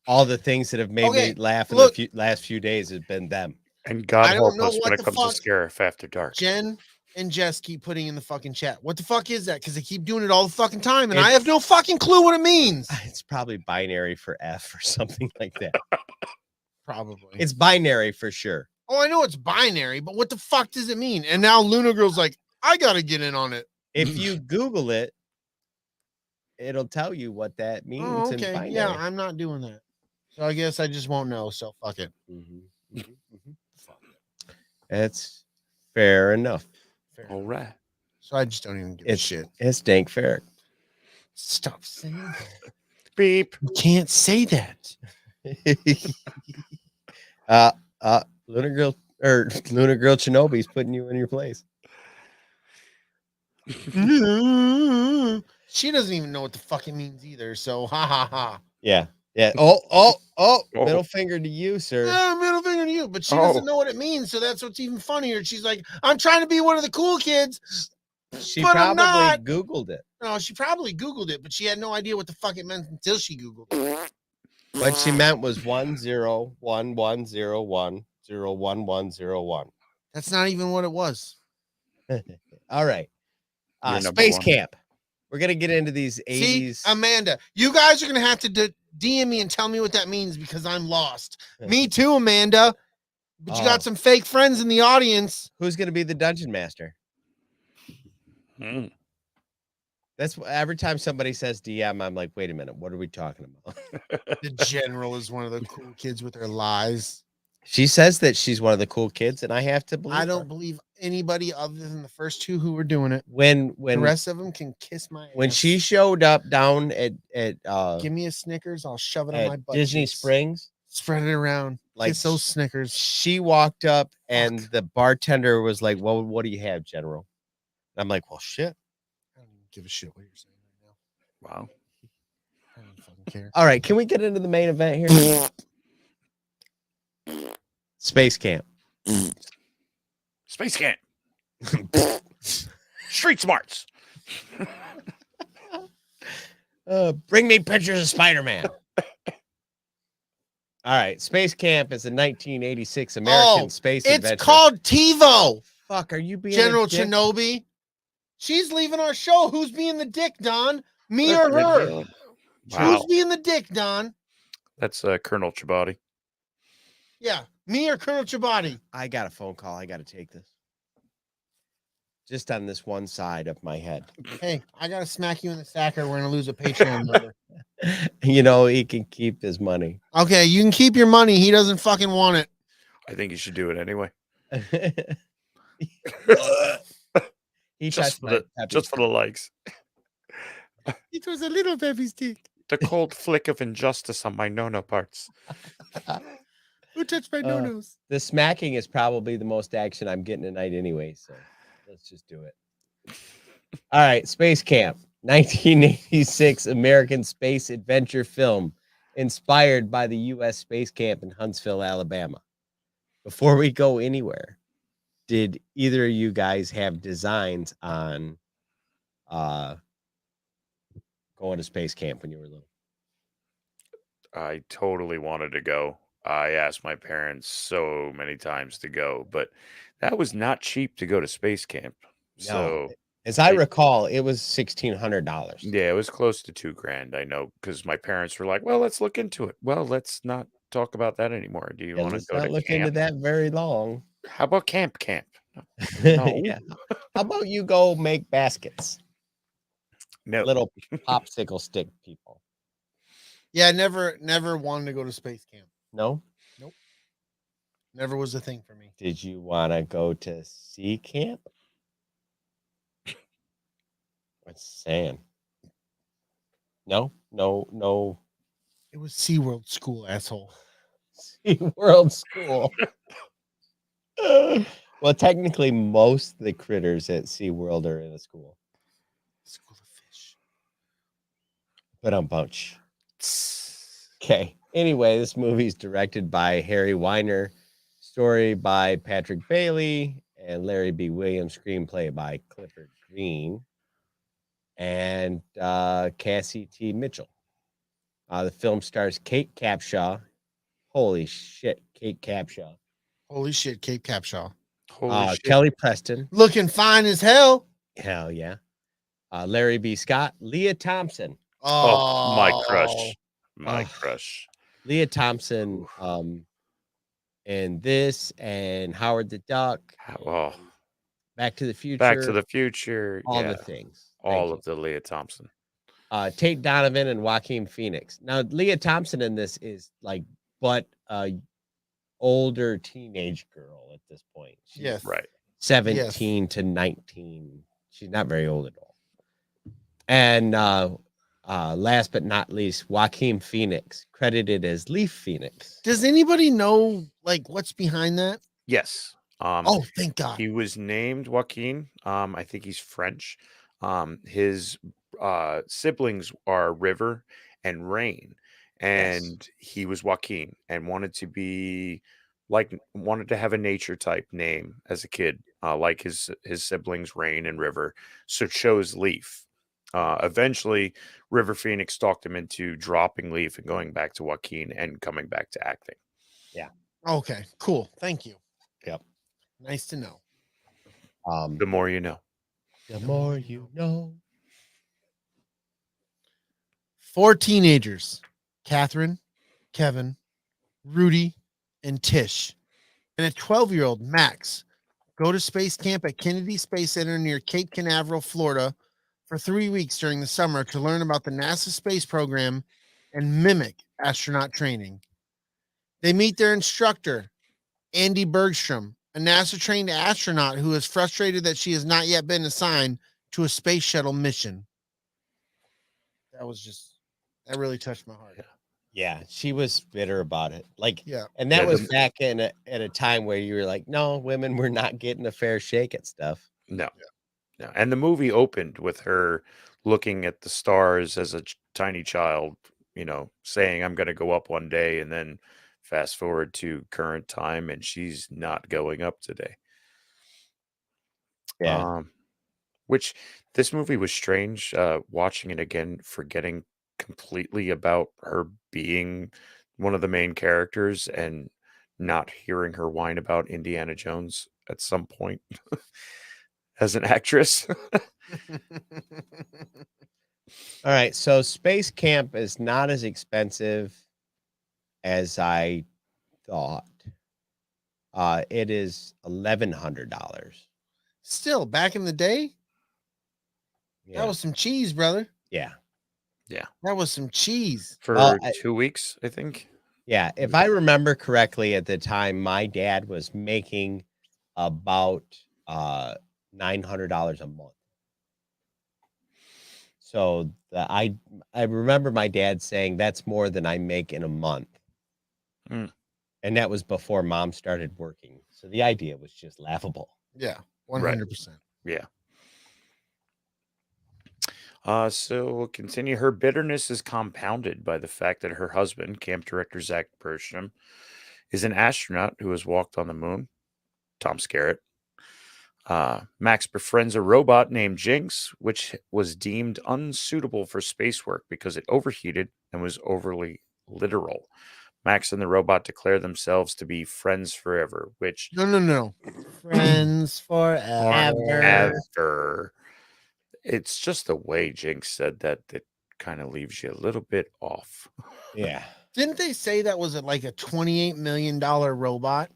Speaker 4: All the things that have made
Speaker 2: Okay,
Speaker 4: me laugh in
Speaker 2: look.
Speaker 4: the last few days have been them.
Speaker 5: And God
Speaker 2: I don't
Speaker 5: help
Speaker 2: know
Speaker 5: us
Speaker 2: what
Speaker 5: when it
Speaker 2: the
Speaker 5: comes to
Speaker 2: fuck
Speaker 5: Scariff After Dark.
Speaker 2: Jen and Jess keep putting in the fucking chat. What the fuck is that? Because they keep doing it all the fucking time, and I have no fucking clue what it means.
Speaker 4: It's probably binary for F or something like that.
Speaker 2: Probably.
Speaker 4: It's binary for sure.
Speaker 2: Oh, I know it's binary, but what the fuck does it mean? And now Luna Girl's like, I gotta get in on it.
Speaker 4: If you Google it, it'll tell you what that means.
Speaker 2: Oh,
Speaker 4: in
Speaker 2: okay.
Speaker 4: binary.
Speaker 2: Yeah, I'm not doing that. So I guess I just won't know. So fuck it.
Speaker 4: That's fair enough.
Speaker 5: All right.
Speaker 2: So I just don't even give a shit.
Speaker 4: It's dank fair.
Speaker 2: Stop saying that.
Speaker 5: Beep.
Speaker 2: You can't say that.
Speaker 4: Lunar Girl Shinobi's putting you in your place.
Speaker 2: She doesn't even know what the fuck it means either. So ha ha ha.
Speaker 4: Yeah. Yeah. Oh. Middle finger to you, sir.
Speaker 2: Middle finger to you, but she doesn't know what it means. So that's what's even funnier. She's like, I'm trying to be one of the cool kids.
Speaker 4: She
Speaker 2: but I'm
Speaker 4: probably
Speaker 2: not.
Speaker 4: Googled it.
Speaker 2: No, she probably Googled it, but she had no idea what the fuck it meant until she Googled it.
Speaker 4: What she meant was 101101011101.
Speaker 2: That's not even what it was.
Speaker 4: All right.
Speaker 5: You're number
Speaker 4: Space
Speaker 5: one.
Speaker 4: Camp. We're gonna get into these 80s.
Speaker 2: See, Amanda, you guys are gonna have to DM me and tell me what that means because I'm lost. Me too, Amanda. But you got some fake friends in the audience.
Speaker 4: Who's gonna be the dungeon master?
Speaker 5: Mm.
Speaker 4: That's every time somebody says DM, I'm like, wait a minute, what are we talking about?
Speaker 2: The general is one of the cool kids with her lies.
Speaker 4: She says that she's one of the cool kids, and I have to believe.
Speaker 2: I don't
Speaker 4: her.
Speaker 2: believe anybody other than the first two who were doing it.
Speaker 4: When
Speaker 2: The rest of them can kiss my
Speaker 4: when
Speaker 2: ass.
Speaker 4: she showed up down at
Speaker 2: Give me a Snickers, I'll shove it on
Speaker 4: at
Speaker 2: my butt.
Speaker 4: Disney
Speaker 2: cheeks.
Speaker 4: Springs,
Speaker 2: Spread it around.
Speaker 4: like
Speaker 2: Kiss those Snickers.
Speaker 4: she walked up and the bartender was like, "Well, what do you have, General?" And I'm like, "Well, shit.
Speaker 2: I don't even give a shit what you're saying right
Speaker 5: Wow.
Speaker 2: now. I don't fucking care.
Speaker 4: All right, can we get into the main event here? Space Camp.
Speaker 5: Space Camp. Street smarts.
Speaker 4: Bring me pictures of Spider-Man. All right, Space Camp is a 1986 American space adventure.
Speaker 2: It's called TiVo.
Speaker 4: Fuck, are you being
Speaker 2: General
Speaker 4: a dick?
Speaker 2: Shinobi? She's leaving our show. Who's being the dick, Don? Me or her?
Speaker 5: Wow.
Speaker 2: Who's being the dick, Don?
Speaker 5: That's Colonel Chibati.
Speaker 2: Yeah, me or Colonel Chibati?
Speaker 4: I got a phone call. I got to take this. Just on this one side of my head.
Speaker 2: Hey, I gotta smack you in the sack or we're gonna lose a Patreon member.
Speaker 4: You know, he can keep his money.
Speaker 2: Okay, you can keep your money. He doesn't fucking want it.
Speaker 5: I think you should do it anyway.
Speaker 4: He
Speaker 5: Just for the likes.
Speaker 2: It was a little baby stick.
Speaker 5: The cold flick of injustice on my no-no parts.
Speaker 2: Who touched my no-nos?
Speaker 4: The smacking is probably the most action I'm getting tonight anyway, so let's just do it. All right, Space Camp, 1986 American space adventure film inspired by the U.S. Space Camp in Huntsville, Alabama. Before we go anywhere, did either of you guys have designs on going to space camp when you were little?
Speaker 5: I totally wanted to go. I asked my parents so many times to go, but that was not cheap to go to space camp. So,
Speaker 4: as I recall, it was $1,600.
Speaker 5: yeah, it was close to $2,000. I know because my parents were like, "Well, let's look into it." Well, let's not talk about that anymore. Do you want to
Speaker 4: Let's
Speaker 5: go
Speaker 4: not
Speaker 5: to
Speaker 4: look into
Speaker 5: camp?
Speaker 4: that very long.
Speaker 5: How about camp? No.
Speaker 4: Yeah. How about you go make baskets?
Speaker 5: No.
Speaker 4: Little popsicle stick people.
Speaker 2: Yeah, never wanted to go to space camp.
Speaker 4: No?
Speaker 2: Never was a thing for me.
Speaker 4: Did you want to go to sea camp? What's saying? No.
Speaker 2: It was SeaWorld school, asshole.
Speaker 4: SeaWorld school. Well, technically, most of the critters at SeaWorld are in a school.
Speaker 2: School of fish.
Speaker 4: But I'm bunch. Okay. Anyway, this movie is directed by Harry Weiner, story by Patrick Bailey and Larry B. Williams, screenplay by Clifford Green. and Cassie T. Mitchell. The film stars Kate Capshaw. Holy shit, Kate Capshaw.
Speaker 2: Holy shit, Kate Capshaw.
Speaker 5: Holy shit.
Speaker 4: Kelly Preston.
Speaker 2: Looking fine as hell.
Speaker 4: Hell yeah. Larry B. Scott. Leah Thompson.
Speaker 5: Oh, my crush. My
Speaker 4: Oh.
Speaker 5: crush.
Speaker 4: Leah Thompson. And this and Howard the Duck.
Speaker 5: Oh.
Speaker 4: Back to the Future.
Speaker 5: Back to the Future.
Speaker 4: All
Speaker 5: yeah.
Speaker 4: the things.
Speaker 5: All of the Leah Thompson.
Speaker 4: Tate Donovan and Joaquin Phoenix. Now, Leah Thompson in this is like, but older teenage girl at this point. She's
Speaker 2: Yes.
Speaker 5: Right.
Speaker 4: 17 to 19. She's not very old at all. And last but not least, Joaquin Phoenix, credited as Leaf Phoenix.
Speaker 2: Does anybody know like what's behind that?
Speaker 5: Yes.
Speaker 2: Oh, thank God.
Speaker 5: He was named Joaquin. I think he's French. His siblings are River and Rain, and he was Joaquin and wanted to have a nature type name as a kid, like his siblings Rain and River, so chose Leaf. Eventually River Phoenix talked him into dropping Leaf and going back to Joaquin and coming back to acting.
Speaker 4: Yeah.
Speaker 2: Okay, cool. Thank you.
Speaker 4: Yep.
Speaker 2: Nice to know.
Speaker 5: The more you know.
Speaker 4: The more you know.
Speaker 2: 4 teenagers, Catherine, Kevin, Rudy, and Tish, and a 12-year-old, Max, go to space camp at Kennedy Space Center near Cape Canaveral, Florida, for 3 weeks during the summer to learn about the NASA space program and mimic astronaut training. They meet their instructor, Andy Bergstrom, a NASA-trained astronaut who is frustrated that she has not yet been assigned to a space shuttle mission. That really touched my heart.
Speaker 4: Yeah, she was bitter about it. Like,
Speaker 2: Yeah.
Speaker 4: And that
Speaker 5: Yeah,
Speaker 4: was back at a time where you were like, no, women were not getting a fair shake at stuff.
Speaker 5: No. No. And the movie opened with her looking at the stars as a tiny child, saying, I'm going to go up one day, and then fast forward to current time, and she's not going up today.
Speaker 4: Yeah.
Speaker 5: Which this movie was strange, watching it again, forgetting completely about her being one of the main characters and not hearing her whine about Indiana Jones at some point as an actress.
Speaker 4: All right. So space camp is not as expensive as I thought. It is $1,100.
Speaker 2: Still, back in the day,
Speaker 4: Yeah.
Speaker 2: that was some cheese, brother.
Speaker 4: Yeah.
Speaker 5: Yeah.
Speaker 2: That was some cheese.
Speaker 5: For 2 weeks, I think.
Speaker 4: Yeah. If I remember correctly at the time, my dad was making about $900 a month. So I remember my dad saying that's more than I make in a month.
Speaker 5: Mm.
Speaker 4: And that was before mom started working. So the idea was just laughable.
Speaker 2: Yeah, 100%.
Speaker 5: Yeah. So we'll continue. Her bitterness is compounded by the fact that her husband, camp director Zach Bergstrom, is an astronaut who has walked on the moon, Tom Skerritt. Max befriends a robot named Jinx, which was deemed unsuitable for space work because it overheated and was overly literal. Max and the robot declare themselves to be friends forever, which...
Speaker 2: No. Friends forever.
Speaker 5: It's just the way Jinx said that kind of leaves you a little bit off.
Speaker 4: Yeah.
Speaker 2: Didn't they say that was like a $28 million robot?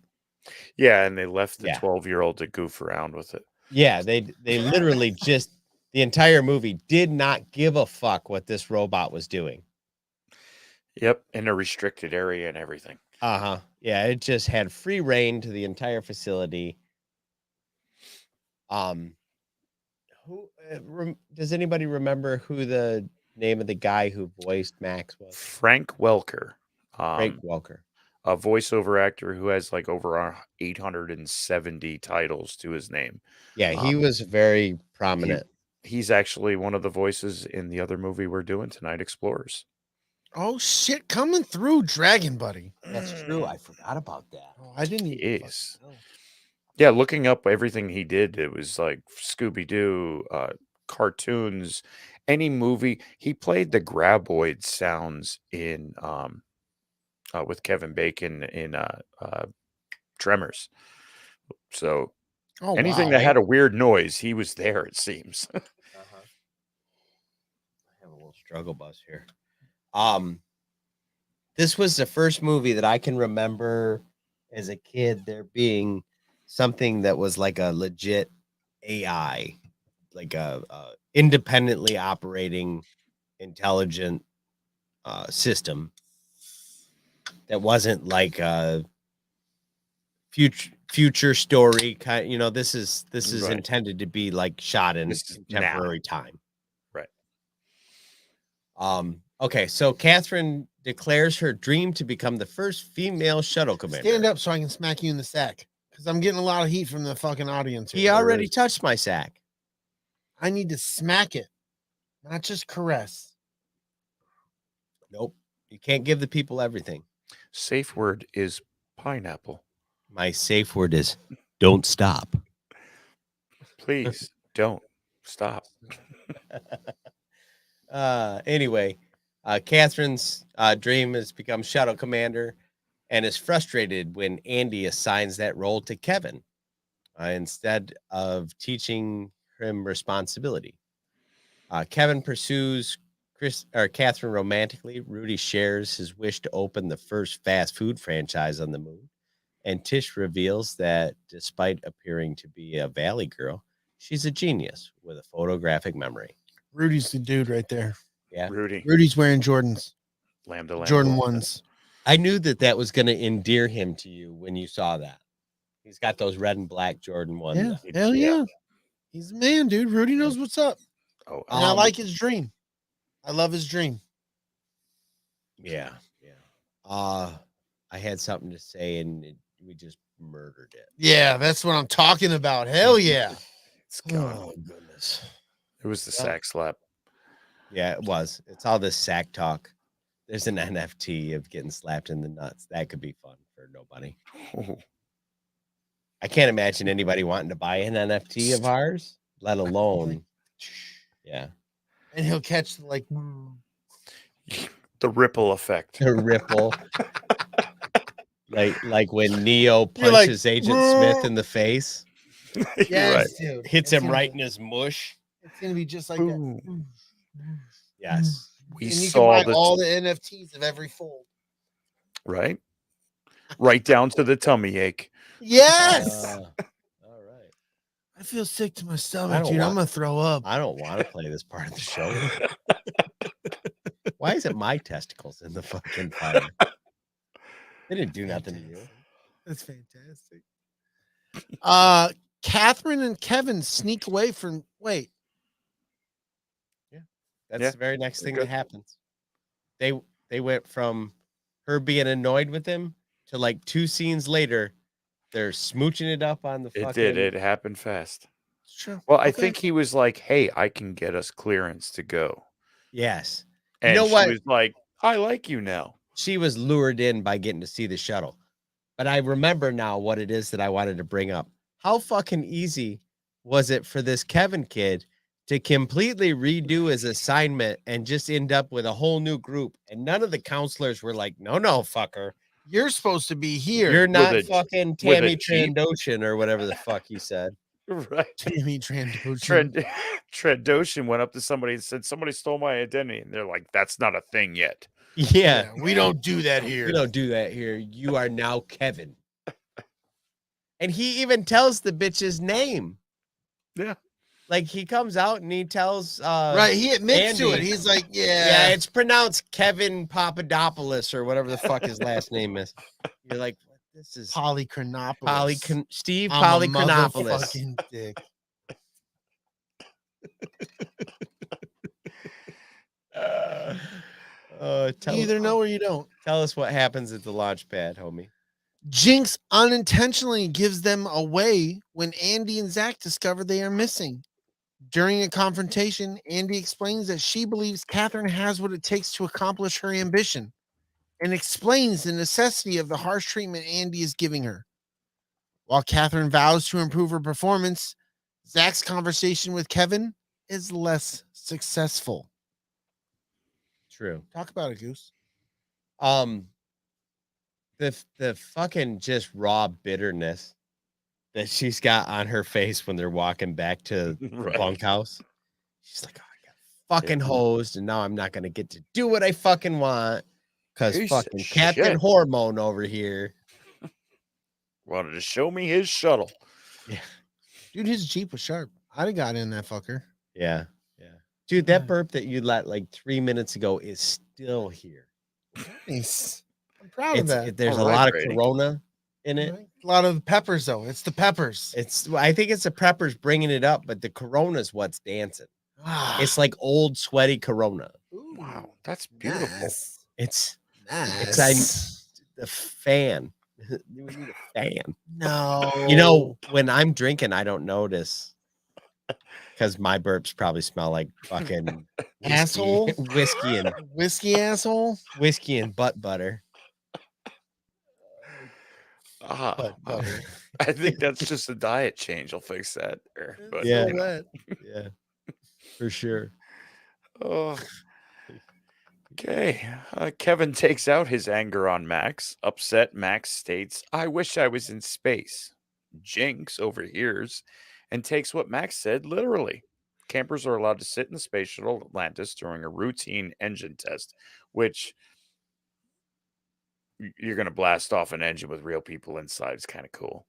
Speaker 5: Yeah, and they left the 12-year-old to goof around with it.
Speaker 4: Yeah, they literally just, the entire movie did not give a fuck what this robot was doing.
Speaker 5: Yep, in a restricted area and everything.
Speaker 4: Uh-huh. Yeah, it just had free reign to the entire facility. Does anybody remember who the name of the guy who voiced Max was?
Speaker 5: Frank Welker.
Speaker 4: Frank Welker.
Speaker 5: A voiceover actor who has like over 870 titles to his name.
Speaker 4: Yeah, he was very prominent.
Speaker 5: He's actually one of the voices in the other movie we're doing tonight, Explorers.
Speaker 2: Oh, shit. Coming through, Dragon Buddy.
Speaker 4: That's true. I forgot about that.
Speaker 2: Oh, I didn't even
Speaker 5: Yeah, looking up everything he did, it was like Scooby-Doo, cartoons, any movie. He played the graboid sounds in with Kevin Bacon in Tremors. So anything that had a weird noise, he was there, it seems.
Speaker 4: I have a little struggle bus here. This was the first movie that I can remember as a kid there being something that was like a legit AI, like a independently operating intelligent system that wasn't like a future story kind. You know, this is
Speaker 5: Right.
Speaker 4: intended to be like shot in
Speaker 5: This is
Speaker 4: contemporary time.
Speaker 5: Right.
Speaker 4: Okay, so Catherine declares her dream to become the first female shuttle commander.
Speaker 2: Stand up so I can smack you in the sack, because I'm getting a lot of heat from the fucking audience here.
Speaker 4: He already touched my sack.
Speaker 2: I need to smack it, not just caress.
Speaker 4: Nope. You can't give the people everything.
Speaker 5: Safe word is pineapple.
Speaker 4: My safe word is don't stop.
Speaker 5: Please don't stop.
Speaker 4: Anyway, Catherine's dream has become shuttle commander and is frustrated when Andy assigns that role to Kevin instead of teaching him responsibility. Kevin pursues Catherine romantically. Rudy shares his wish to open the first fast food franchise on the moon. And Tish reveals that despite appearing to be a valley girl, she's a genius with a photographic memory.
Speaker 2: Rudy's the dude right there.
Speaker 4: Yeah.
Speaker 2: Rudy's wearing Jordans.
Speaker 5: Lambda.
Speaker 2: Jordan ones.
Speaker 4: I knew that was going to endear him to you when you saw that. He's got those red and black Jordan ones.
Speaker 2: Yeah, hell yeah. He's a man, dude. Rudy knows what's up.
Speaker 5: Oh,
Speaker 2: and I like his dream. I love his dream.
Speaker 4: Yeah, yeah. I had something to say, and we just murdered it.
Speaker 2: Yeah, that's what I'm talking about. Hell yeah.
Speaker 5: It's gone.
Speaker 4: Oh, goodness.
Speaker 5: It was the sack slap.
Speaker 4: Yeah, it was. It's all this sack talk. There's an NFT of getting slapped in the nuts. That could be fun for nobody.
Speaker 5: Oh.
Speaker 4: I can't imagine anybody wanting to buy an NFT of ours, let alone. Yeah.
Speaker 2: And he'll catch like
Speaker 5: the ripple effect.
Speaker 4: The ripple. like when Neo punches Agent Smith in the face.
Speaker 2: Yes,
Speaker 5: right.
Speaker 2: dude.
Speaker 4: Hits him right in his mush.
Speaker 2: It's gonna be just like that.
Speaker 4: Yes.
Speaker 5: We
Speaker 2: and you
Speaker 5: saw
Speaker 2: can buy all the NFTs of every fold.
Speaker 5: Right. Right down to the tummy ache.
Speaker 2: Yes.
Speaker 4: All right.
Speaker 2: I feel sick to my stomach, dude. I'm gonna throw up.
Speaker 4: I don't want to play this part of the show. Why is it my testicles in the fucking fire? They didn't do nothing to you.
Speaker 2: That's fantastic. Catherine and Kevin sneak away from
Speaker 4: That's the very next thing that happens. They went from her being annoyed with him to like 2 scenes later, they're smooching it up on the fucking...
Speaker 5: It did. It happened fast.
Speaker 2: It's true.
Speaker 5: Well, I think he was like, hey, I can get us clearance to go.
Speaker 4: Yes.
Speaker 5: And
Speaker 4: you know
Speaker 5: she
Speaker 4: what?
Speaker 5: was like, I like you now.
Speaker 4: She was lured in by getting to see the shuttle. But I remember now what it is that I wanted to bring up. How fucking easy was it for this Kevin kid to completely redo his assignment and just end up with a whole new group? And none of the counselors were like, no, fucker.
Speaker 2: You're supposed to be here.
Speaker 4: You're not
Speaker 5: a-
Speaker 4: fucking
Speaker 5: with
Speaker 4: Tammy
Speaker 5: a Jeep?
Speaker 4: Trandoshan or whatever the fuck he said.
Speaker 5: Right.
Speaker 2: Tammy Trandoshan.
Speaker 5: Trandoshan went up to somebody and said, somebody stole my identity. And they're like, that's not a thing yet.
Speaker 4: Yeah.
Speaker 2: We don't do that here.
Speaker 4: We don't do that here. You are now Kevin. And he even tells the bitch's name.
Speaker 5: Yeah.
Speaker 4: Like he comes out and he tells
Speaker 2: Right, he admits to
Speaker 4: Andy.
Speaker 2: it. He's like,
Speaker 4: Yeah, it's pronounced Kevin Papadopoulos or whatever the fuck his last name is. You're like, this is
Speaker 2: Polychronopoulos.
Speaker 4: Steve
Speaker 2: I'm a
Speaker 4: Polychronopoulos.
Speaker 2: motherfucking dick.
Speaker 4: Tell
Speaker 2: You either know or you don't.
Speaker 4: Tell us what happens at the launch pad, homie.
Speaker 2: Jinx unintentionally gives them away when Andy and Zach discover they are missing. During a confrontation, Andy explains that she believes Catherine has what it takes to accomplish her ambition and explains the necessity of the harsh treatment Andy is giving her. While Catherine vows to improve her performance, Zach's conversation with Kevin is less successful?
Speaker 4: True.
Speaker 2: Talk about it, Goose.
Speaker 4: The fucking just raw bitterness that she's got on her face when they're walking back to the
Speaker 5: Right.
Speaker 4: bunkhouse. She's like, oh, I got fucking hosed, and now I'm not gonna get to do what I fucking want because
Speaker 5: Piece of
Speaker 4: fucking Captain
Speaker 5: shit.
Speaker 4: Hormone over here.
Speaker 5: Wanted to show me his shuttle.
Speaker 4: Yeah.
Speaker 2: Dude, his Jeep was sharp. I'd have got in that fucker.
Speaker 4: Yeah. Dude, that burp that you let like 3 minutes ago is still here.
Speaker 2: Nice. I'm proud of that.
Speaker 4: There's
Speaker 5: All
Speaker 4: a
Speaker 5: right,
Speaker 4: lot of
Speaker 5: Brady.
Speaker 4: Corona in it.
Speaker 2: Right? A lot of the peppers, though. It's the peppers.
Speaker 4: I think it's the peppers bringing it up, but the Corona's what's dancing. It's like old sweaty Corona.
Speaker 5: Wow, that's beautiful.
Speaker 2: Nice.
Speaker 4: It's
Speaker 2: Nice.
Speaker 4: the fan. We need a fan.
Speaker 2: No.
Speaker 4: You know, when I'm drinking, I don't notice because my burps probably smell like fucking
Speaker 2: Asshole?
Speaker 4: whiskey and butt butter.
Speaker 2: Butter.
Speaker 5: I think that's just a diet change. I'll fix that. But,
Speaker 4: Yeah.
Speaker 5: you know.
Speaker 4: Yeah, for sure.
Speaker 5: Oh. Okay. Kevin takes out his anger on Max. Upset, Max states, I wish I was in space. Jinx overhears and takes what Max said literally. Campers are allowed to sit in the space shuttle Atlantis during a routine engine test, which you're going to blast off an engine with real people inside. It's kind of cool.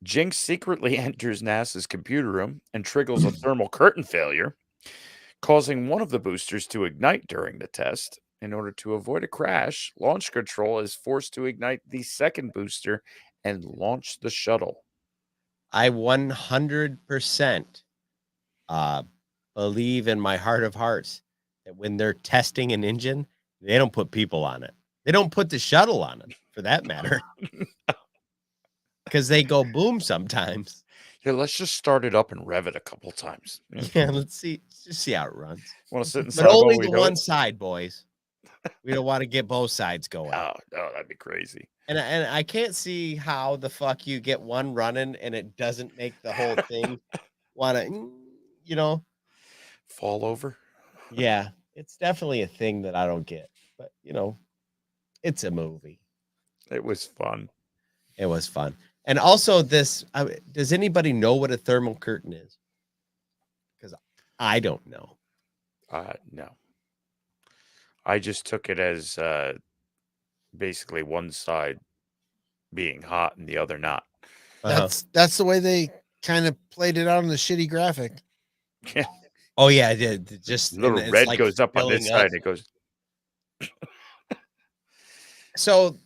Speaker 5: Jinx secretly enters NASA's computer room and triggers a thermal curtain failure, causing one of the boosters to ignite during the test. In order to avoid a crash, launch control is forced to ignite the second booster and launch the shuttle.
Speaker 4: I 100% believe in my heart of hearts that when they're testing an engine, they don't put people on it. They don't put the shuttle on it, for that matter, because they go boom sometimes.
Speaker 5: Yeah, let's just start it up and rev it a couple times.
Speaker 4: Yeah, let's just see how it runs.
Speaker 5: Want to sit inside?
Speaker 4: But only
Speaker 5: while we
Speaker 4: the
Speaker 5: do
Speaker 4: one
Speaker 5: it?
Speaker 4: side, boys. We don't want to get both sides going.
Speaker 5: Oh, that'd be crazy.
Speaker 4: And I can't see how the fuck you get one running and it doesn't make the whole thing want to,
Speaker 5: fall over.
Speaker 4: Yeah, it's definitely a thing that I don't get. But it's a movie.
Speaker 5: It was fun.
Speaker 4: It was fun. And also this, does anybody know what a thermal curtain is? Because I don't know.
Speaker 5: No. I just took it as basically one side being hot and the other not.
Speaker 2: That's the way they kind of played it out on the shitty graphic.
Speaker 5: Yeah.
Speaker 4: Oh yeah, I did. Just
Speaker 5: The little red goes up on this side. And it goes.
Speaker 4: So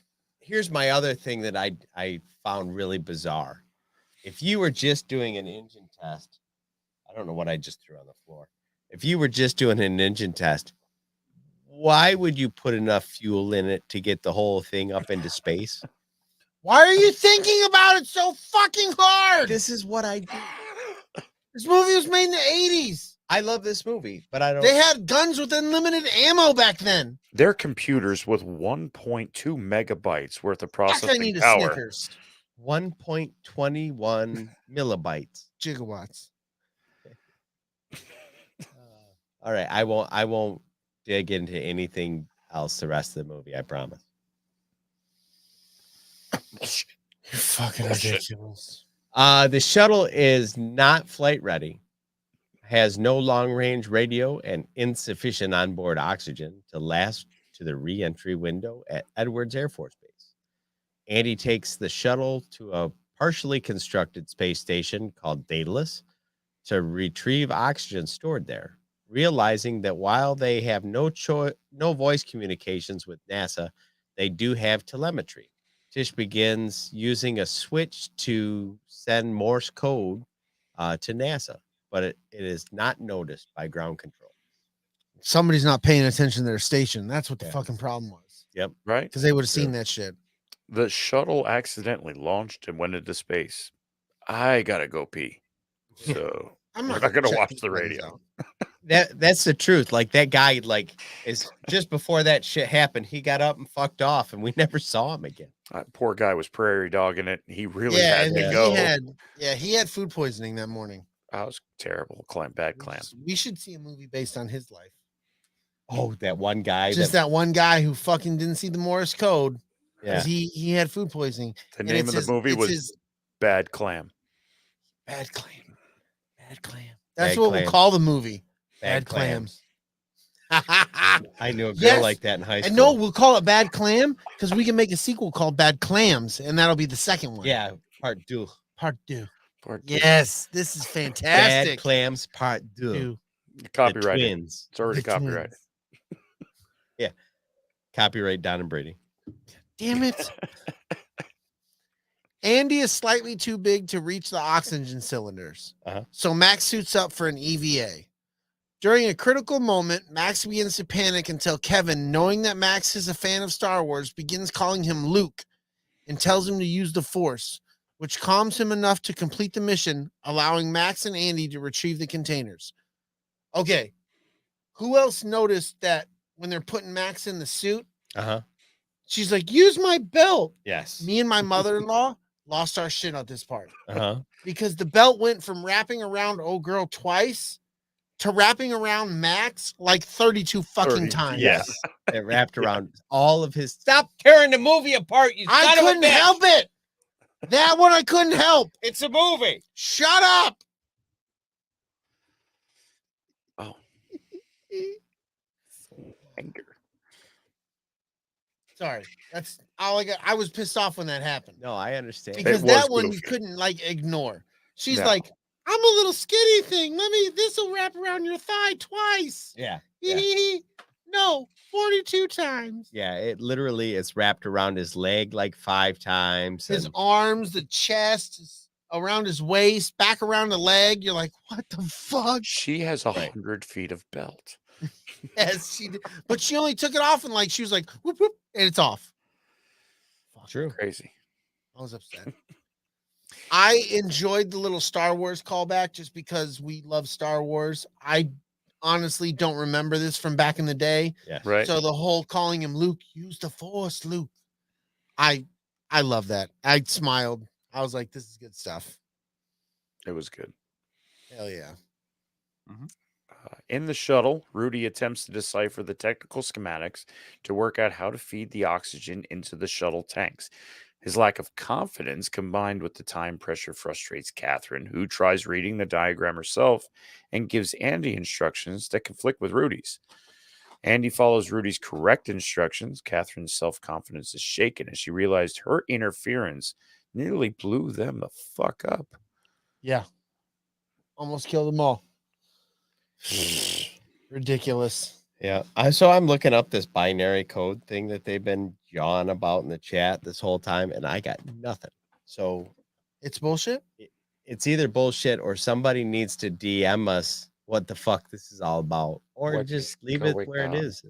Speaker 4: here's my other thing that I found really bizarre. If you were just doing an engine test, I don't know what I just threw on the floor. If you were just doing an engine test, why would you put enough fuel in it to get the whole thing up into space?
Speaker 2: Why are you thinking about it so fucking hard?
Speaker 4: This is what I do.
Speaker 2: This movie was made in the 80s.
Speaker 4: I love this movie, but I don't.
Speaker 2: They had guns with unlimited ammo back then.
Speaker 5: They're computers with 1.2 megabytes worth of processing
Speaker 2: I need a
Speaker 5: power.
Speaker 2: Snickers.
Speaker 4: 1.21 millibytes.
Speaker 2: Gigawatts.
Speaker 4: All right, I won't dig into anything else the rest of the movie, I promise.
Speaker 2: You're fucking ridiculous.
Speaker 4: The shuttle is not flight ready, has no long-range radio, and insufficient onboard oxygen to last to the re-entry window at Edwards Air Force Base. Andy takes the shuttle to a partially constructed space station called DellaSnooch to retrieve oxygen stored there, realizing that while they have no voice communications with NASA, they do have telemetry. Tish begins using a switch to send Morse code to NASA, but it is not noticed by ground control.
Speaker 2: Somebody's not paying attention to their station. That's what the fucking problem was.
Speaker 4: Yep.
Speaker 5: Right?
Speaker 2: Because they would have seen that shit.
Speaker 5: The shuttle accidentally launched and went into space. I gotta go pee. So
Speaker 2: I'm
Speaker 5: we're not gonna
Speaker 2: check
Speaker 5: watch
Speaker 2: these
Speaker 5: the
Speaker 2: things
Speaker 5: radio.
Speaker 2: out.
Speaker 4: That's the truth. Like that guy, is just before that shit happened, he got up and fucked off, and we never saw him again.
Speaker 5: Poor guy was prairie dogging it. He really had to go.
Speaker 2: He had food poisoning that morning.
Speaker 5: Oh, it was terrible. Bad clam.
Speaker 2: We should see a movie based on his life.
Speaker 4: Oh, that one guy.
Speaker 2: Just that one guy who fucking didn't see the Morse code because he had food poisoning.
Speaker 5: The name of the movie was Bad Clam.
Speaker 2: Bad Clam. Bad Clam. That's what we'll call the movie. Bad Clams.
Speaker 4: I knew a girl like that in high school.
Speaker 2: And no, we'll call it Bad Clam because we can make a sequel called Bad Clams, and that'll be the second one.
Speaker 4: Yeah, part two.
Speaker 2: Part two. Yes, this is fantastic.
Speaker 4: Bad Clams Part 2.
Speaker 5: Copyrighted. It's already copyrighted.
Speaker 4: Yeah. Copyright Don and Brady.
Speaker 2: Damn it. Andy is slightly too big to reach the oxygen cylinders. So Max suits up for an EVA. During a critical moment, Max begins to panic until Kevin, knowing that Max is a fan of Star Wars, begins calling him Luke and tells him to use the Force, which calms him enough to complete the mission, allowing Max and Andy to retrieve the containers. Okay. Who else noticed that when they're putting Max in the suit? She's like, use my belt.
Speaker 4: Yes.
Speaker 2: Me and my mother-in-law lost our shit on this part. Because the belt went from wrapping around old girl twice to wrapping around Max like 32 fucking times.
Speaker 4: Yes. It wrapped around all of his. Stop tearing the movie apart. You
Speaker 2: I couldn't help it. That one I couldn't help.
Speaker 4: It's a movie.
Speaker 2: Shut up.
Speaker 5: Oh. Anger.
Speaker 2: Sorry. That's all I got. I was pissed off when that happened.
Speaker 4: No, I understand.
Speaker 2: Because that one you couldn't like ignore. She's like, I'm a little skinny thing. This will wrap around your thigh twice.
Speaker 4: Yeah.
Speaker 2: No, 42 times.
Speaker 4: Yeah, it literally is wrapped around his leg like 5 times.
Speaker 2: His arms, the chest, around his waist, back around the leg. You're like, what the fuck?
Speaker 5: She has 100 feet of belt.
Speaker 2: Yes, she did. But she only took it off and like she was like, whoop, whoop, and it's off.
Speaker 4: True.
Speaker 5: Crazy.
Speaker 2: I was upset. I enjoyed the little Star Wars callback just because we love Star Wars. I honestly don't remember this from back in the day.
Speaker 4: Yeah.
Speaker 5: Right.
Speaker 2: So the whole calling him Luke, use the Force, Luke. I love that. I smiled. I was like, this is good stuff.
Speaker 5: It was good.
Speaker 2: Hell yeah.
Speaker 5: In the shuttle, Rudy attempts to decipher the technical schematics to work out how to feed the oxygen into the shuttle tanks. His lack of confidence combined with the time pressure frustrates Catherine, who tries reading the diagram herself and gives Andy instructions that conflict with Rudy's. Andy follows Rudy's correct instructions. Catherine's self-confidence is shaken as she realized her interference nearly blew them the fuck up.
Speaker 2: Yeah. Almost killed them all. Ridiculous.
Speaker 4: Yeah. So I'm looking up this binary code thing that they've been yawing about in the chat this whole time, and I got nothing. So
Speaker 2: it's bullshit.
Speaker 4: It's either bullshit or somebody needs to DM us what the fuck this is all about, or just leave it where it is.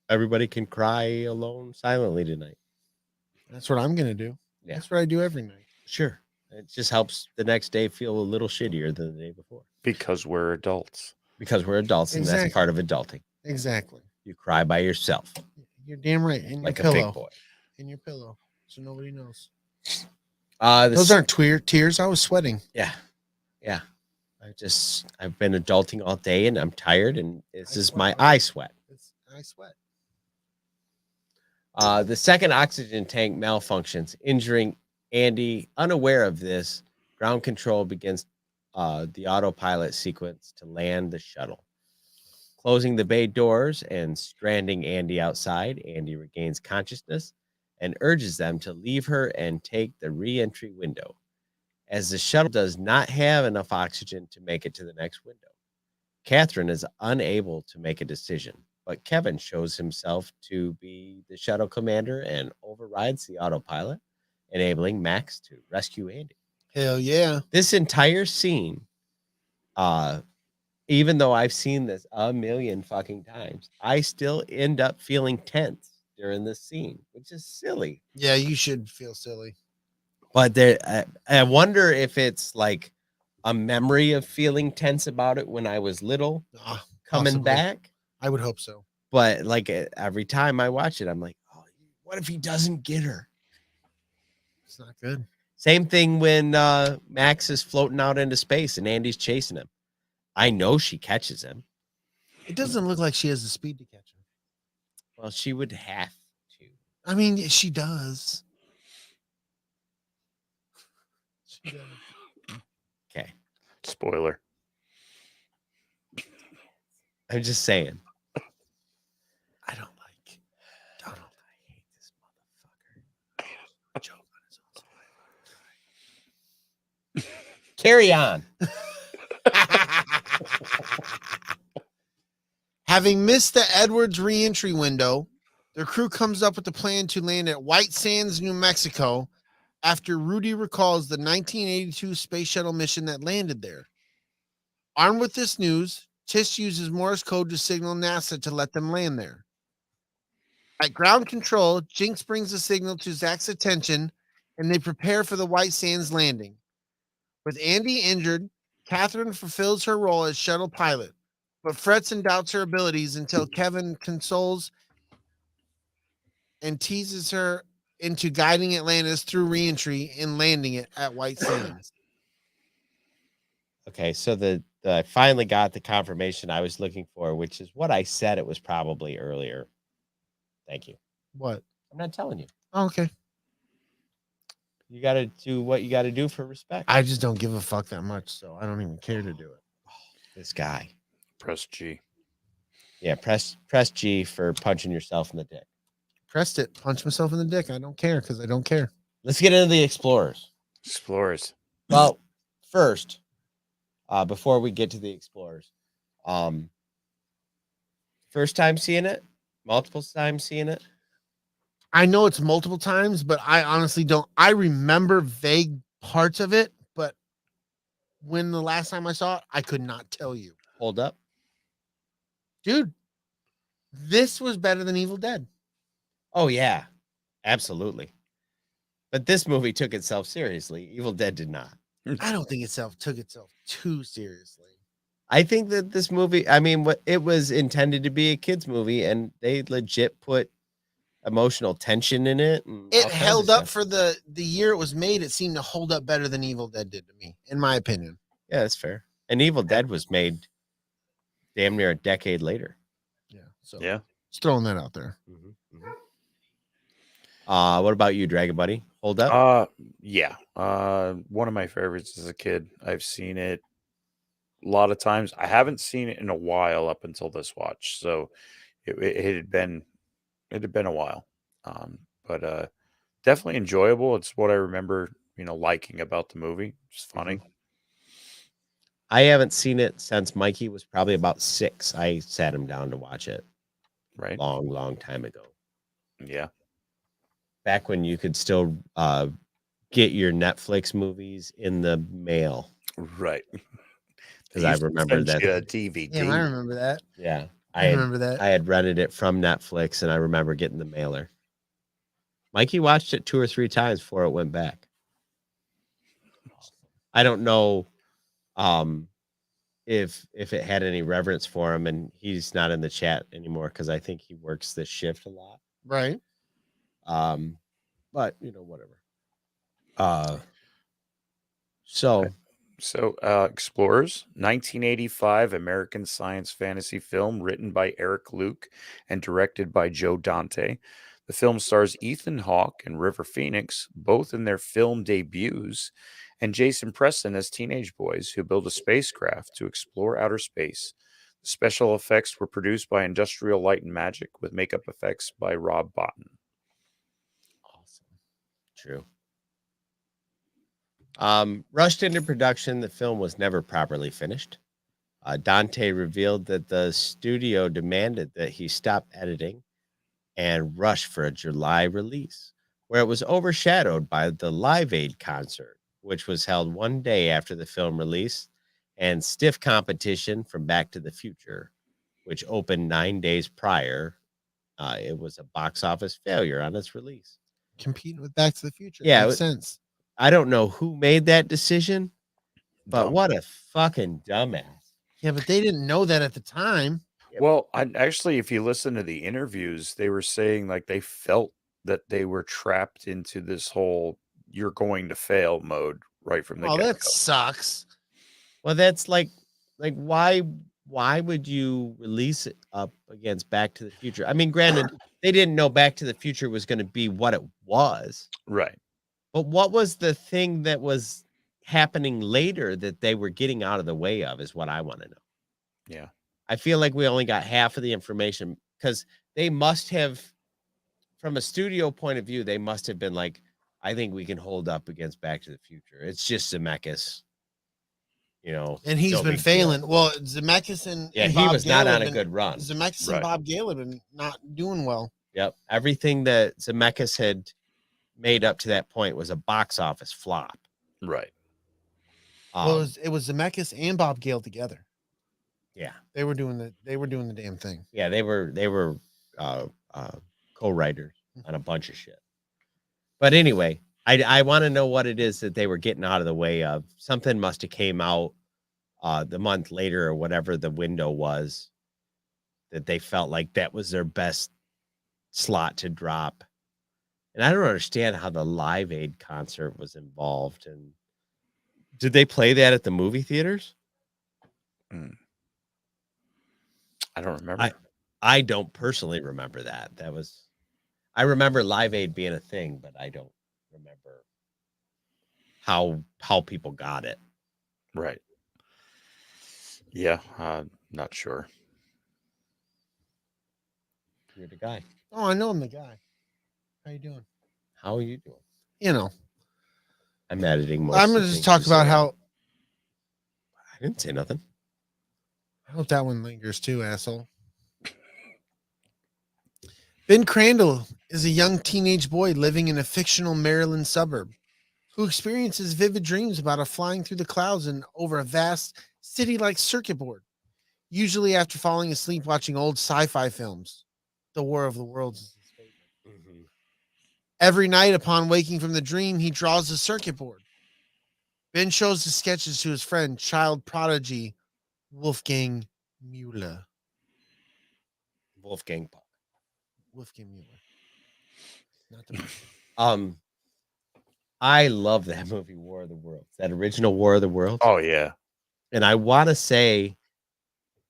Speaker 4: Everybody can cry alone silently tonight.
Speaker 2: That's what I'm gonna do.
Speaker 4: Yeah.
Speaker 2: That's what I do every night.
Speaker 4: Sure. It just helps the next day feel a little shittier than the day before.
Speaker 5: Because we're adults.
Speaker 4: Because we're adults, and that's part of adulting.
Speaker 2: Exactly.
Speaker 4: You cry by yourself.
Speaker 2: You're damn right. In
Speaker 4: like
Speaker 2: your
Speaker 4: a
Speaker 2: pillow.
Speaker 4: big boy.
Speaker 2: In your pillow. So nobody knows.
Speaker 4: Those
Speaker 2: aren't tears. I was sweating.
Speaker 4: Yeah. Yeah. I've been adulting all day and I'm tired, and this is my eye sweat.
Speaker 2: I sweat.
Speaker 4: The second oxygen tank malfunctions, injuring Andy. Unaware of this, ground control begins the autopilot sequence to land the shuttle. Closing the bay doors and stranding Andy outside, Andy regains consciousness and urges them to leave her and take the re-entry window, as the shuttle does not have enough oxygen to make it to the next window. Catherine is unable to make a decision, but Kevin shows himself to be the shuttle commander and overrides the autopilot, enabling Max to rescue Andy.
Speaker 2: Hell yeah.
Speaker 4: This entire scene, even though I've seen this a million fucking times, I still end up feeling tense during this scene, which is silly.
Speaker 2: Yeah, you should feel silly.
Speaker 4: But I wonder if it's like a memory of feeling tense about it when I was little coming
Speaker 2: possibly.
Speaker 4: back.
Speaker 2: I would hope so.
Speaker 4: But like every time I watch it, I'm like, oh, what if he doesn't get her?
Speaker 2: It's not good.
Speaker 4: Same thing when Max is floating out into space and Andy's chasing him. I know she catches him.
Speaker 2: It doesn't look like she has the speed to catch him.
Speaker 4: Well, she would have to.
Speaker 2: I mean, she does. She does.
Speaker 4: Okay.
Speaker 5: Spoiler.
Speaker 4: I'm just saying.
Speaker 2: I don't like Donald. I hate this motherfucker. Joke on his own.
Speaker 4: Carry on.
Speaker 2: Having missed the Edwards re-entry window, their crew comes up with a plan to land at White Sands, New Mexico, after Rudy recalls the 1982 space shuttle mission that landed there. Armed with this news, Tish uses Morse code to signal NASA to let them land there. At ground control, Jinx brings the signal to Zach's attention, and they prepare for the White Sands landing. With Andy injured, Catherine fulfills her role as shuttle pilot, but frets and doubts her abilities until Kevin consoles and teases her into guiding Atlantis through reentry and landing it at White Sands.
Speaker 4: Okay, so I finally got the confirmation I was looking for, which is what I said it was probably earlier. Thank you.
Speaker 2: What?
Speaker 4: I'm not telling you.
Speaker 2: Oh, okay.
Speaker 4: You got to do what you got to do for respect.
Speaker 2: I just don't give a fuck that much, so I don't even care to do it.
Speaker 4: This guy.
Speaker 5: Press G.
Speaker 4: Yeah, press G for punching yourself in the dick.
Speaker 2: Pressed it. Punch myself in the dick. I don't care because I don't care.
Speaker 4: Let's get into the Explorers.
Speaker 5: Explorers.
Speaker 4: Well, first, before we get to the Explorers, first time seeing it, multiple times seeing it.
Speaker 2: I know it's multiple times, but I honestly don't. I remember vague parts of it, but when the last time I saw it, I could not tell you.
Speaker 4: Hold up.
Speaker 2: Dude, this was better than Evil Dead.
Speaker 4: Oh, yeah, absolutely. But this movie took itself seriously. Evil Dead did not.
Speaker 2: I don't think took itself too seriously.
Speaker 4: I think that this movie, I mean, it was intended to be a kid's movie, and they legit put emotional tension in it.
Speaker 2: It held up for the year it was made. It seemed to hold up better than Evil Dead did to me, in my opinion.
Speaker 4: Yeah, that's fair. And Evil Dead was made damn near a decade later.
Speaker 2: Yeah. So
Speaker 5: yeah,
Speaker 2: just throwing that out there.
Speaker 4: What about you, Dragon Buddy? Hold up.
Speaker 5: Yeah. One of my favorites as a kid. I've seen it a lot of times. I haven't seen it in a while up until this watch, so it had been a while. But definitely enjoyable. It's what I remember, liking about the movie. It's funny.
Speaker 4: I haven't seen it since Mikey was probably about 6. I sat him down to watch it.
Speaker 5: Right.
Speaker 4: Long time ago.
Speaker 5: Yeah.
Speaker 4: Back when you could still get your Netflix movies in the mail.
Speaker 5: Right.
Speaker 4: Because I remember that.
Speaker 5: DVD.
Speaker 2: Yeah, I remember that.
Speaker 4: Yeah.
Speaker 2: I remember that.
Speaker 4: I had rented it from Netflix, and I remember getting the mailer. Mikey watched it 2 or 3 times before it went back. I don't know if it had any reverence for him, and he's not in the chat anymore because I think he works this shift a lot.
Speaker 2: Right.
Speaker 4: But whatever. So
Speaker 5: Explorers, 1985 American science fantasy film written by Eric Luke and directed by Joe Dante. The film stars Ethan Hawke and River Phoenix, both in their film debuts, and Jason Preston as teenage boys who build a spacecraft to explore outer space. The special effects were produced by Industrial Light and Magic with makeup effects by Rob Botton.
Speaker 4: Awesome. True. Rushed into production, the film was never properly finished. Dante revealed that the studio demanded that he stop editing and rush for a July release, where it was overshadowed by the Live Aid concert, which was held one day after the film release, and stiff competition from Back to the Future, which opened 9 days prior. It was a box office failure on its release.
Speaker 2: Competing with Back to the Future.
Speaker 4: Yeah,
Speaker 2: makes sense.
Speaker 4: I don't know who made that decision, but what a fucking dumbass.
Speaker 2: Yeah, but they didn't know that at the time.
Speaker 5: Well, actually, if you listen to the interviews, they were saying like they felt that they were trapped into this whole you're going to fail mode right from the
Speaker 2: Oh,
Speaker 5: get-go.
Speaker 2: that sucks.
Speaker 4: Well, that's like why would you release it up against Back to the Future? I mean, granted, they didn't know Back to the Future was going to be what it was.
Speaker 5: Right.
Speaker 4: But what was the thing that was happening later that they were getting out of the way of is what I want to know.
Speaker 5: Yeah.
Speaker 4: I feel like we only got half of the information because they must have, from a studio point of view, they must have been like, I think we can hold up against Back to the Future. It's just Zemeckis,
Speaker 2: and he's
Speaker 4: no
Speaker 2: been
Speaker 4: big
Speaker 2: failing.
Speaker 4: deal.
Speaker 2: Well, Zemeckis and
Speaker 4: Yeah, he
Speaker 2: Bob
Speaker 4: was
Speaker 2: Gale
Speaker 4: not
Speaker 2: have
Speaker 4: on a
Speaker 2: been-
Speaker 4: good run.
Speaker 2: Zemeckis
Speaker 5: Right.
Speaker 2: and Bob Gale have been not doing well.
Speaker 4: Yep. Everything that Zemeckis had made up to that point was a box office flop.
Speaker 5: Right.
Speaker 2: Well, it was Zemeckis and Bob Gale together.
Speaker 4: Yeah.
Speaker 2: They were doing the damn thing.
Speaker 4: Yeah, they were co-writers on a bunch of shit. But anyway, I want to know what it is that they were getting out of the way of. Something must have came out the month later or whatever the window was that they felt like that was their best slot to drop. And I don't understand how the Live Aid concert was involved. And did they play that at the movie theaters?
Speaker 5: I don't remember.
Speaker 4: I don't personally remember that. I remember Live Aid being a thing, but I don't remember how people got it.
Speaker 5: Right. Yeah, not sure.
Speaker 4: You're the guy.
Speaker 2: Oh, I know I'm the guy. How you doing?
Speaker 4: How are you doing?
Speaker 2: You know,
Speaker 4: I'm editing.
Speaker 2: I'm going to just talk about how.
Speaker 4: I didn't say nothing.
Speaker 2: I hope that one lingers too, asshole. Ben Crandall is a young teenage boy living in a fictional Maryland suburb who experiences vivid dreams about flying through the clouds and over a vast city-like circuit board, usually after falling asleep watching old sci-fi films. The War of the Worlds is his favorite.
Speaker 4: Mm-hmm.
Speaker 2: Every night upon waking from the dream, he draws the circuit board. Ben shows the sketches to his friend, child prodigy Wolfgang Mueller.
Speaker 4: Wolfgang
Speaker 2: Mueller. Not the
Speaker 4: I love that movie War of the Worlds. That original War of the Worlds.
Speaker 5: Oh yeah.
Speaker 4: And I want to say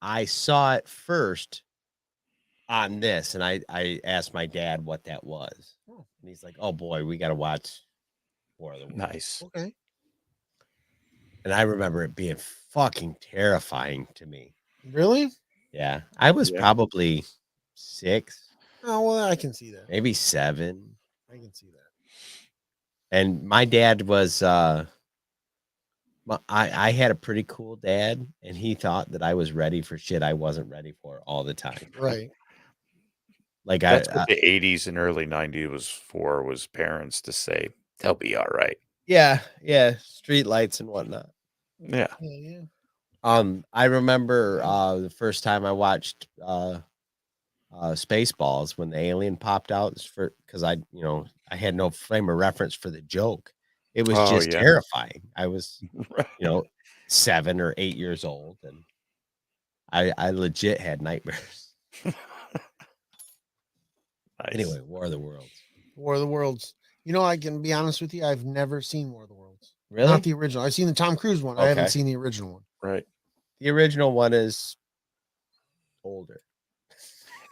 Speaker 4: I saw it first on this, and I asked my dad what that was.
Speaker 2: Oh.
Speaker 4: And he's like, "Oh boy, we got to watch War of the Worlds."
Speaker 5: Nice.
Speaker 2: Okay.
Speaker 4: And I remember it being fucking terrifying to me.
Speaker 2: Really?
Speaker 4: Yeah. I was probably 6,
Speaker 2: Oh, well, I can see that.
Speaker 4: maybe 7.
Speaker 2: I can see that.
Speaker 4: And my dad was I had a pretty cool dad, and he thought that I was ready for shit I wasn't ready for all the time.
Speaker 2: Right.
Speaker 4: Like
Speaker 5: That's what the 80s and early 90s was parents to say they'll be all right.
Speaker 4: yeah, street lights and whatnot.
Speaker 5: Yeah.
Speaker 2: Yeah.
Speaker 4: I remember the first time I watched Spaceballs when the alien popped out because I had no frame of reference for the joke. It was just terrifying. I was, 7 or 8 years old, and I legit had nightmares.
Speaker 5: Nice.
Speaker 4: Anyway, War of the Worlds.
Speaker 2: War of the Worlds. I can be honest with you. I've never seen War of the Worlds.
Speaker 4: Really?
Speaker 2: Not the original. I've seen the Tom Cruise one. I haven't
Speaker 4: Okay.
Speaker 2: seen the original one.
Speaker 5: Right.
Speaker 4: The original one is older.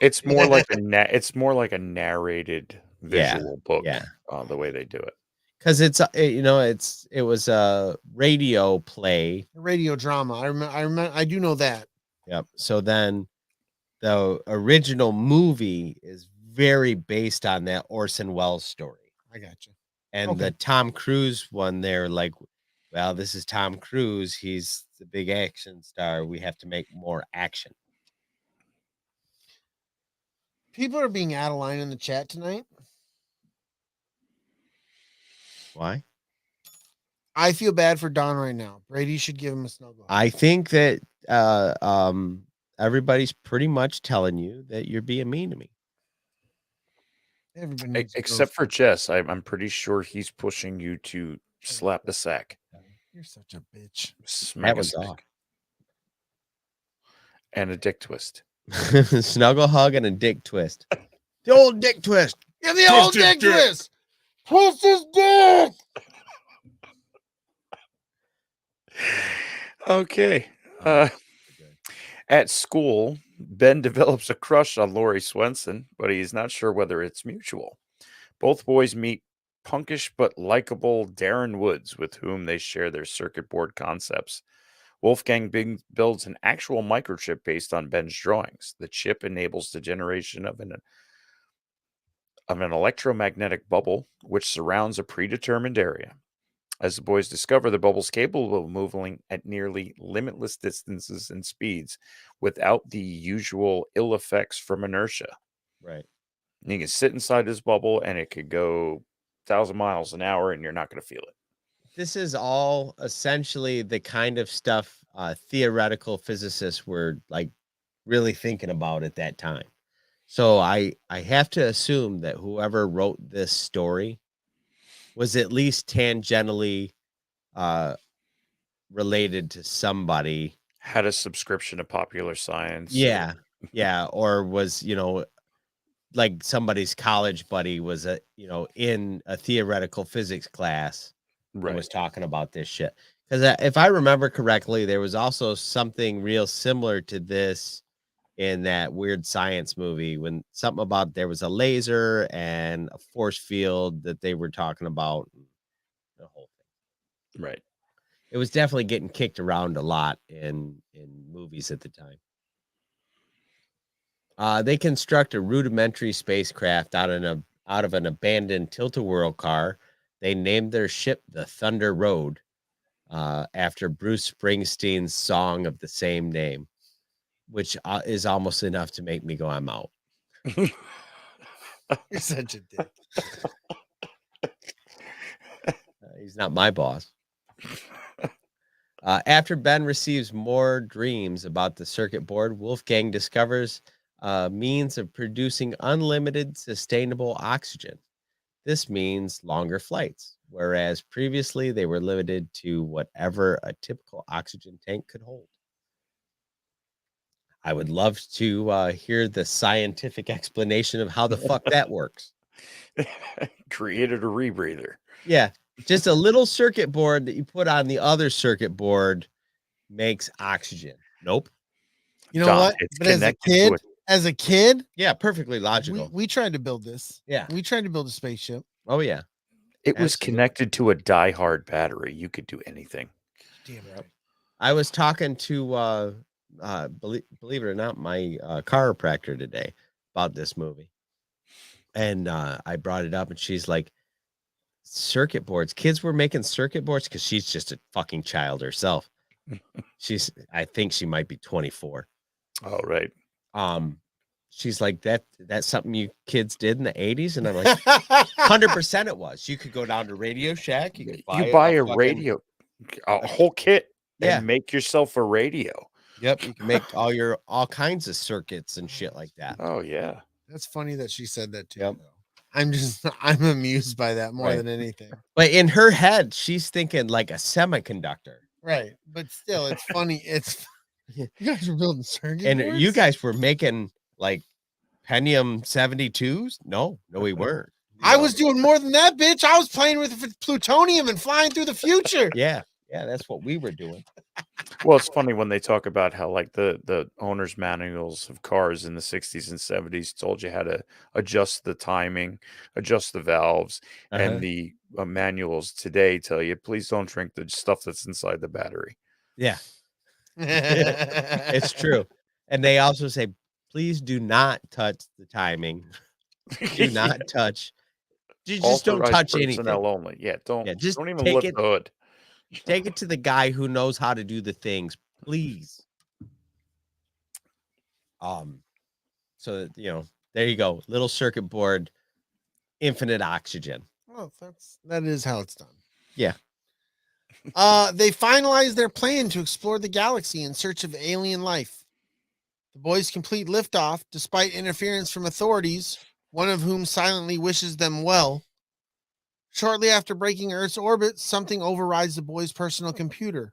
Speaker 5: It's more like a narrated visual book.
Speaker 4: yeah.
Speaker 5: The way they do it.
Speaker 4: Because it was a radio play.
Speaker 2: A radio drama. I remember. I do know that.
Speaker 4: Yep. So then the original movie is very based on that Orson Welles story.
Speaker 2: I got you.
Speaker 4: And the Tom Cruise one, they're like, well, this is Tom Cruise. He's the big action star. We have to make more action.
Speaker 2: People are being out of line in the chat tonight.
Speaker 4: Why?
Speaker 2: I feel bad for Don right now. Brady should give him a snuggle.
Speaker 4: I think that everybody's pretty much telling you that you're being mean to me.
Speaker 2: Everybody needs to
Speaker 5: Except for Jess. I'm pretty sure he's pushing you to slap the sack.
Speaker 2: You're such a bitch.
Speaker 5: Smack
Speaker 4: That
Speaker 5: a
Speaker 4: was
Speaker 5: stick.
Speaker 4: off.
Speaker 5: And a dick twist.
Speaker 4: Snuggle hug and a dick twist. The old dick twist.
Speaker 2: Yeah, the old dick twist. Twist his dick.
Speaker 5: Okay. At school, Ben develops a crush on Lori Swenson, but he's not sure whether it's mutual. Both boys meet punkish but likable Darren Woods, with whom they share their circuit board concepts. Wolfgang builds an actual microchip based on Ben's drawings. The chip enables the generation of an electromagnetic bubble which surrounds a predetermined area. As the boys discover, the bubble's capable of moving at nearly limitless distances and speeds without the usual ill effects from inertia.
Speaker 4: Right.
Speaker 5: You can sit inside this bubble and it could go 1,000 miles an hour and you're not going to feel it.
Speaker 4: This is all essentially the kind of stuff theoretical physicists were like really thinking about at that time. So I have to assume that whoever wrote this story was at least tangentially related to somebody.
Speaker 5: Had a subscription to Popular Science.
Speaker 4: Yeah. Yeah. Or was, like somebody's college buddy was in a theoretical physics class and was talking about this shit. Because if I remember correctly, there was also something real similar to this in that Weird Science movie, when something about there was a laser and a force field that they were talking about. The whole thing.
Speaker 5: Right.
Speaker 4: It was definitely getting kicked around a lot in movies at the time. They construct a rudimentary spacecraft out of an abandoned tilt-a-whirl car. They named their ship the Thunder Road after Bruce Springsteen's song of the same name, which is almost enough to make me go, I'm out.
Speaker 2: You're such a dick.
Speaker 4: He's not my boss. After Ben receives more dreams about the circuit board, Wolfgang discovers means of producing unlimited sustainable oxygen. This means longer flights, whereas previously they were limited to whatever a typical oxygen tank could hold. I would love to hear the scientific explanation of how the fuck that works.
Speaker 5: Created a rebreather.
Speaker 4: Yeah, just a little circuit board that you put on the other circuit board makes oxygen. Nope.
Speaker 2: You know
Speaker 5: John,
Speaker 2: what?
Speaker 5: it's
Speaker 2: But as a kid,
Speaker 4: yeah, perfectly logical.
Speaker 2: we tried to build this.
Speaker 4: Yeah.
Speaker 2: We tried to build a spaceship.
Speaker 4: Oh, yeah.
Speaker 5: It was
Speaker 4: Absolutely.
Speaker 5: connected to a die-hard battery. You could do anything.
Speaker 2: Damn it.
Speaker 4: I was talking to, believe it or not, my chiropractor today about this movie. And I brought it up and she's like, circuit boards. Kids were making circuit boards because she's just a fucking child herself. I think she might be 24.
Speaker 5: Oh, right.
Speaker 4: She's like, that's something you kids did in the 80s. And I'm like, 100% it was. You could go down to Radio Shack. You could
Speaker 5: buy a radio, a whole kit,
Speaker 4: Yeah.
Speaker 5: and make yourself a radio.
Speaker 4: Yep. You can make all kinds of circuits and shit like that.
Speaker 5: Oh, yeah.
Speaker 2: That's funny that she said that too.
Speaker 4: Yep.
Speaker 2: I'm amused by that more
Speaker 4: Right.
Speaker 2: than anything.
Speaker 4: But in her head, she's thinking like a semiconductor.
Speaker 2: Right. But still, it's funny. You guys were building circuit
Speaker 4: And
Speaker 2: boards?
Speaker 4: you guys were making like Pentium 72s? No, we weren't.
Speaker 2: I was doing more than that, bitch. I was playing with plutonium and flying through the future.
Speaker 4: Yeah, that's what we were doing.
Speaker 5: Well, it's funny when they talk about how like the owner's manuals of cars in the 60s and 70s told you how to adjust the timing, adjust the valves, and the manuals today tell you, please don't drink the stuff that's inside the battery.
Speaker 4: Yeah. It's true. And they also say, please do not touch the timing. Do not touch. You just don't
Speaker 5: Authorized
Speaker 4: touch anything.
Speaker 5: personnel only. Yeah, don't
Speaker 4: just
Speaker 5: don't even
Speaker 4: take
Speaker 5: lift
Speaker 4: it.
Speaker 5: the hood.
Speaker 4: Take it to the guy who knows how to do the things, please. So there you go. Little circuit board, infinite oxygen.
Speaker 2: Well, that is how it's done.
Speaker 4: Yeah.
Speaker 2: They finalized their plan to explore the galaxy in search of alien life. The boys complete liftoff despite interference from authorities, one of whom silently wishes them well. Shortly after breaking Earth's orbit, something overrides the boys' personal computer.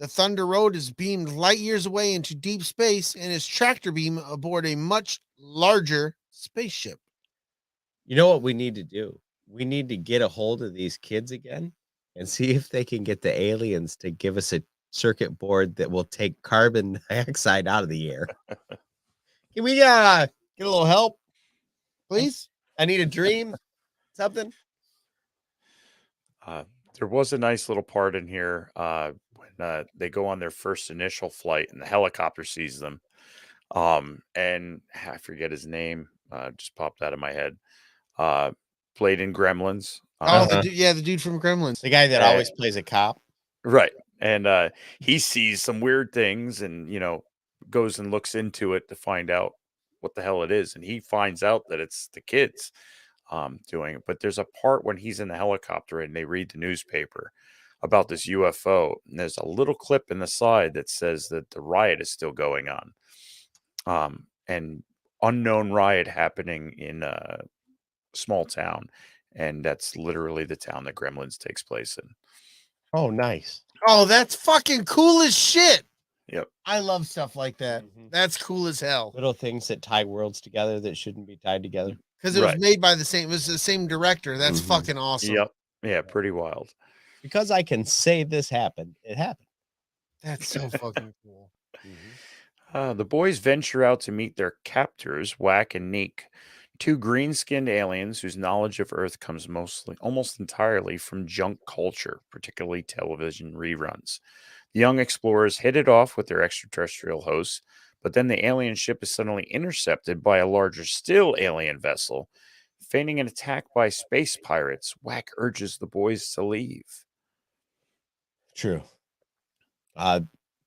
Speaker 2: The Thunder Road is beamed light years away into deep space and is tractor beam aboard a much larger spaceship.
Speaker 4: You know what we need to do? we need to get a hold of these kids again and see if they can get the aliens to give us a circuit board that will take carbon dioxide out of the air. Can we get a little help, please? I need a dream, something.
Speaker 5: There was a nice little part in here when they go on their first initial flight and the helicopter sees them. And I forget his name, just popped out of my head. Played in Gremlins.
Speaker 2: The dude from Gremlins.
Speaker 4: The guy that always plays a cop.
Speaker 5: Right. And he sees some weird things and, goes and looks into it to find out what the hell it is. And he finds out that it's the kids doing it. But there's a part when he's in the helicopter and they read the newspaper about this UFO. And there's a little clip in the side that says that the riot is still going on. And unknown riot happening in a small town. And that's literally the town that Gremlins takes place in.
Speaker 4: Oh, nice.
Speaker 2: Oh, that's fucking cool as shit.
Speaker 5: Yep.
Speaker 2: I love stuff like that. That's cool as hell.
Speaker 4: Little things that tie worlds together that shouldn't be tied together.
Speaker 2: Because it was made by it was the same director. That's fucking awesome.
Speaker 5: Yep. Yeah, pretty wild.
Speaker 4: Because I can say this happened, it happened.
Speaker 2: That's so fucking cool.
Speaker 5: The boys venture out to meet their captors, Whack and Neek, two green-skinned aliens whose knowledge of Earth comes almost entirely from junk culture, particularly television reruns. The young explorers hit it off with their extraterrestrial hosts, but then the alien ship is suddenly intercepted by a larger still alien vessel. Feigning an attack by space pirates, Whack urges the boys to leave.
Speaker 4: True.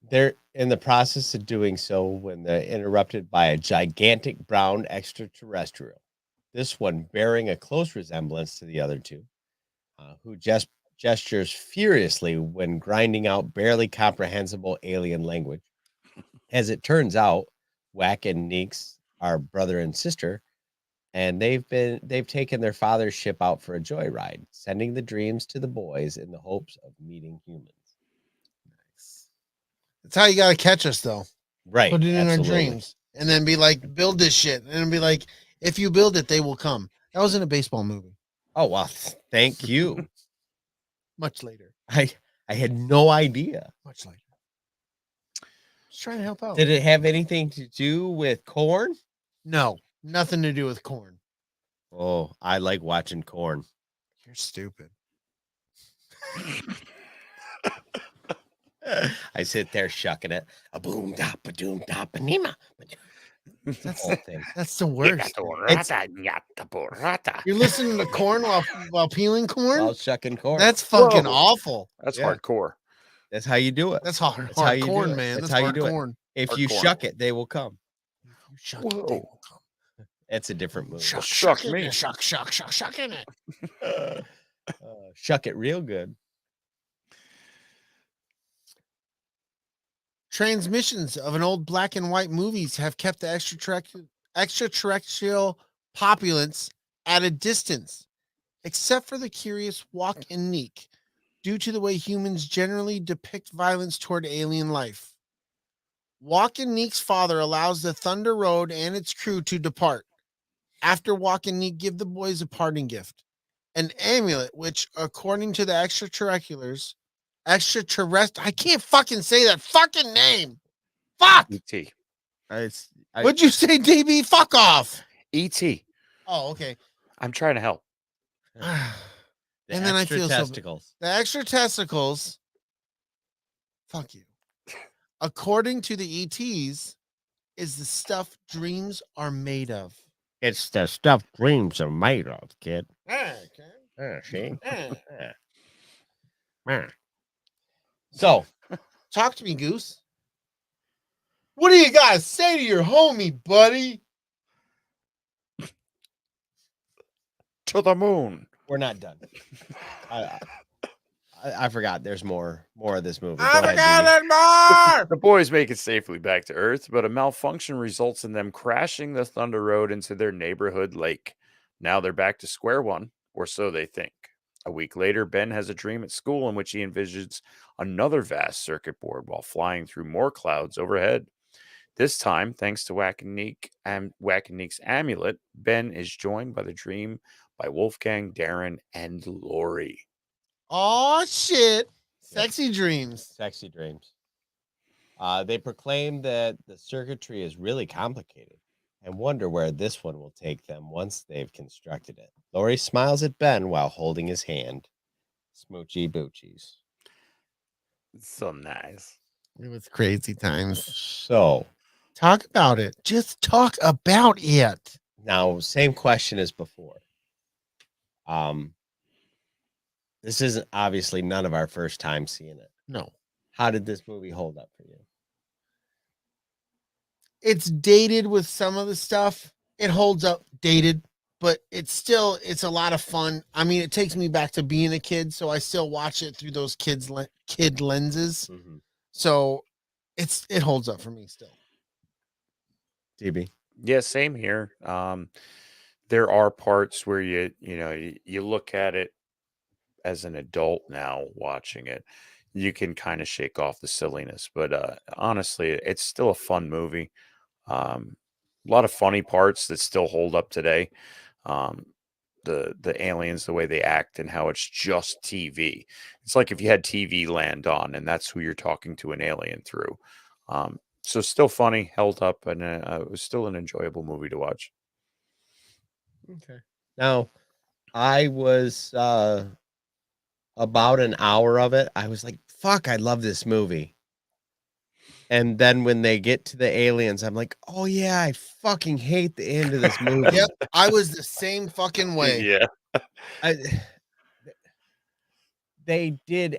Speaker 4: They're in the process of doing so when they're interrupted by a gigantic brown extraterrestrial. This one bearing a close resemblance to the other two, who just gestures furiously when grinding out barely comprehensible alien language. As it turns out, Whack and Neeks are brother and sister, and they've taken their father's ship out for a joyride, sending the dreams to the boys in the hopes of meeting humans.
Speaker 2: That's how you got to catch us, though.
Speaker 4: Right.
Speaker 2: Put it in our dreams and then be like, build this shit. And be like, if you build it, they will come. That was in a baseball movie.
Speaker 4: Oh, well, thank you.
Speaker 2: Much later.
Speaker 4: I had no idea.
Speaker 2: Much later. Just trying to help out.
Speaker 4: Did it have anything to do with corn?
Speaker 2: No, nothing to do with corn.
Speaker 4: Oh, I like watching corn.
Speaker 2: You're stupid.
Speaker 4: I sit there shucking it. A boom, dop, a doom, dop, a nima.
Speaker 2: That's the thing. That's the worst. You're listening to corn while peeling corn?
Speaker 4: While shucking corn.
Speaker 2: That's fucking awful.
Speaker 5: That's hardcore.
Speaker 4: That's how you do it.
Speaker 2: That's hard.
Speaker 4: That's how you do
Speaker 2: corn,
Speaker 4: it.
Speaker 2: man.
Speaker 4: That's
Speaker 2: That's
Speaker 4: how you do it.
Speaker 2: corn.
Speaker 4: If
Speaker 5: Hard
Speaker 4: you
Speaker 5: corn.
Speaker 4: shuck it, they will come.
Speaker 2: Shuck it, they will come.
Speaker 4: That's a different movie.
Speaker 2: Shuck
Speaker 5: me.
Speaker 2: it. Shuck in it.
Speaker 4: Shuck it real good.
Speaker 2: Transmissions of an old black and white movies have kept the extraterrestrial populace at a distance, except for the curious Whack and Neek, due to the way humans generally depict violence toward alien life. Whack and Neek's father allows the Thunder Road and its crew to depart. After Whack and Neek give the boys a parting gift, an amulet which, according to the I can't fucking say that fucking name. Fuck.
Speaker 5: E.T.
Speaker 2: What'd you say, DB? Fuck off.
Speaker 5: E.T.
Speaker 2: Oh, okay.
Speaker 5: I'm trying to help.
Speaker 2: And then I feel
Speaker 4: testicles.
Speaker 2: The extra testicles. Fuck you. According to the ETs, is the stuff dreams are made of.
Speaker 4: It's the stuff dreams are made of, kid.
Speaker 2: Okay.
Speaker 4: See? So,
Speaker 2: talk to me, Goose. What do you got to say to your homie, buddy?
Speaker 5: To the moon.
Speaker 4: We're not done. I forgot. There's more of this movie.
Speaker 2: I forgot it more.
Speaker 5: The boys make it safely back to Earth, but a malfunction results in them crashing the Thunder Road into their neighborhood lake. Now they're back to square one, or so they think. A week later, Ben has a dream at school in which he envisions another vast circuit board while flying through more clouds overhead. This time, thanks to Whack and Neek's amulet, Ben is joined by the dream by Wolfgang, Darren, and Lori.
Speaker 2: Oh shit! Sexy dreams.
Speaker 4: Sexy dreams. They proclaim that the circuitry is really complicated and wonder where this one will take them once they've constructed it. Lori smiles at Ben while holding his hand. Smoochy boochies.
Speaker 5: So nice.
Speaker 2: It was crazy times.
Speaker 4: So,
Speaker 2: Talk about it. Just talk about it.
Speaker 4: now, same question as before. This isn't obviously none of our first time seeing it.
Speaker 2: No.
Speaker 4: How did this movie hold up for you?
Speaker 2: It's dated with some of the stuff. It holds up dated, but it's a lot of fun. I mean, it takes me back to being a kid, so I still watch it through those kid lenses.
Speaker 4: Mm-hmm.
Speaker 2: So it holds up for me still.
Speaker 4: DB.
Speaker 5: Yeah, same here. There are parts where you look at it as an adult now watching it, you can kind of shake off the silliness, but honestly, it's still a fun movie. A lot of funny parts that still hold up today. The aliens, the way they act, and how it's just TV. It's like if you had TV land on, and that's who you're talking to an alien through. So still funny, held up, and it was still an enjoyable movie to watch.
Speaker 4: Okay. Now, I was about an hour of it. I was like, fuck, I love this movie. And then when they get to the aliens, I'm like, oh yeah, I fucking hate the end of this movie.
Speaker 2: Yep, I was the same fucking way.
Speaker 5: Yeah.
Speaker 4: They did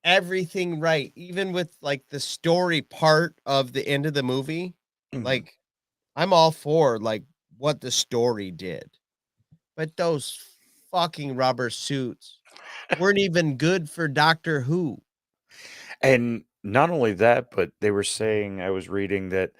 Speaker 4: everything right, even with like the story part of the end of the movie.
Speaker 5: Mhm.
Speaker 4: Like, I'm all for like what the story did, but those fucking rubber suits weren't even good for Doctor Who.
Speaker 5: And not only that, but they were saying, I was reading that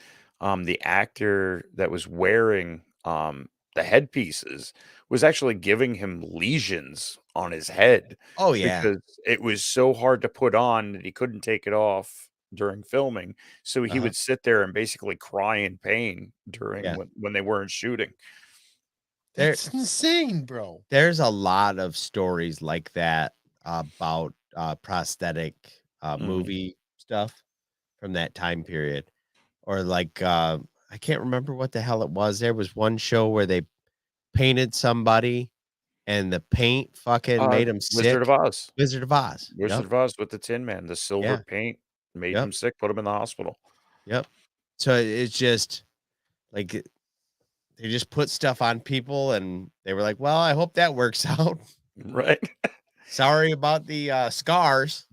Speaker 5: the actor that was wearing the headpieces was actually giving him lesions on his head.
Speaker 4: Oh yeah,
Speaker 5: Because it was so hard to put on that he couldn't take it off during filming. So he would sit there and basically cry in pain during
Speaker 4: Yeah.
Speaker 5: when they weren't shooting.
Speaker 2: That's insane, bro.
Speaker 4: There's a lot of stories like that about prosthetic movie stuff from that time period, or like I can't remember what the hell it was. There was one show where they painted somebody and the paint fucking made him sick.
Speaker 5: Wizard of Oz.
Speaker 4: Wizard of Oz.
Speaker 5: Wizard of Oz with the Tin Man. The silver
Speaker 4: Yeah.
Speaker 5: paint made
Speaker 4: Yep.
Speaker 5: him sick, put him in the hospital.
Speaker 4: Yep. So it's just like they just put stuff on people and they were like, well, I hope that works out.
Speaker 5: Right.
Speaker 4: Sorry about the scars.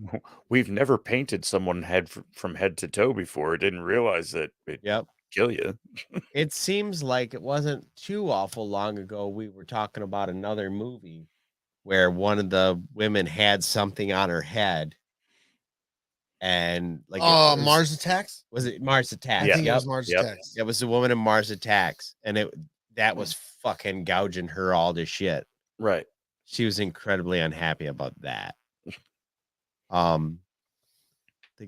Speaker 5: We've never painted someone from head to toe before. Didn't realize that it
Speaker 4: Yep.
Speaker 5: kill you.
Speaker 4: It seems like it wasn't too awful long ago we were talking about another movie where one of the women had something on her head and like
Speaker 2: Mars Attacks?
Speaker 4: Was it Mars Attacks?
Speaker 2: I think it was Mars Attacks.
Speaker 4: It was the woman in Mars Attacks, and that was fucking gouging her all to shit.
Speaker 5: Right.
Speaker 4: She was incredibly unhappy about that. The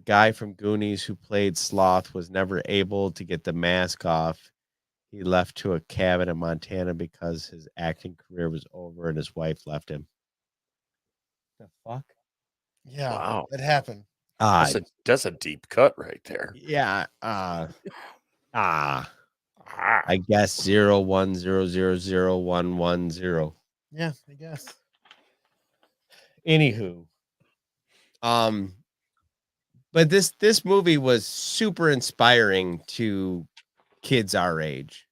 Speaker 4: guy from Goonies who played Sloth was never able to get the mask off. He left to a cabin in Montana because his acting career was over and his wife left him. The fuck?
Speaker 2: Yeah,
Speaker 5: Wow.
Speaker 2: that happened.
Speaker 5: That's a deep cut right there.
Speaker 4: Yeah. I guess 0100110.
Speaker 2: Yeah, I guess.
Speaker 4: Anywho, but this movie was super inspiring to kids our age.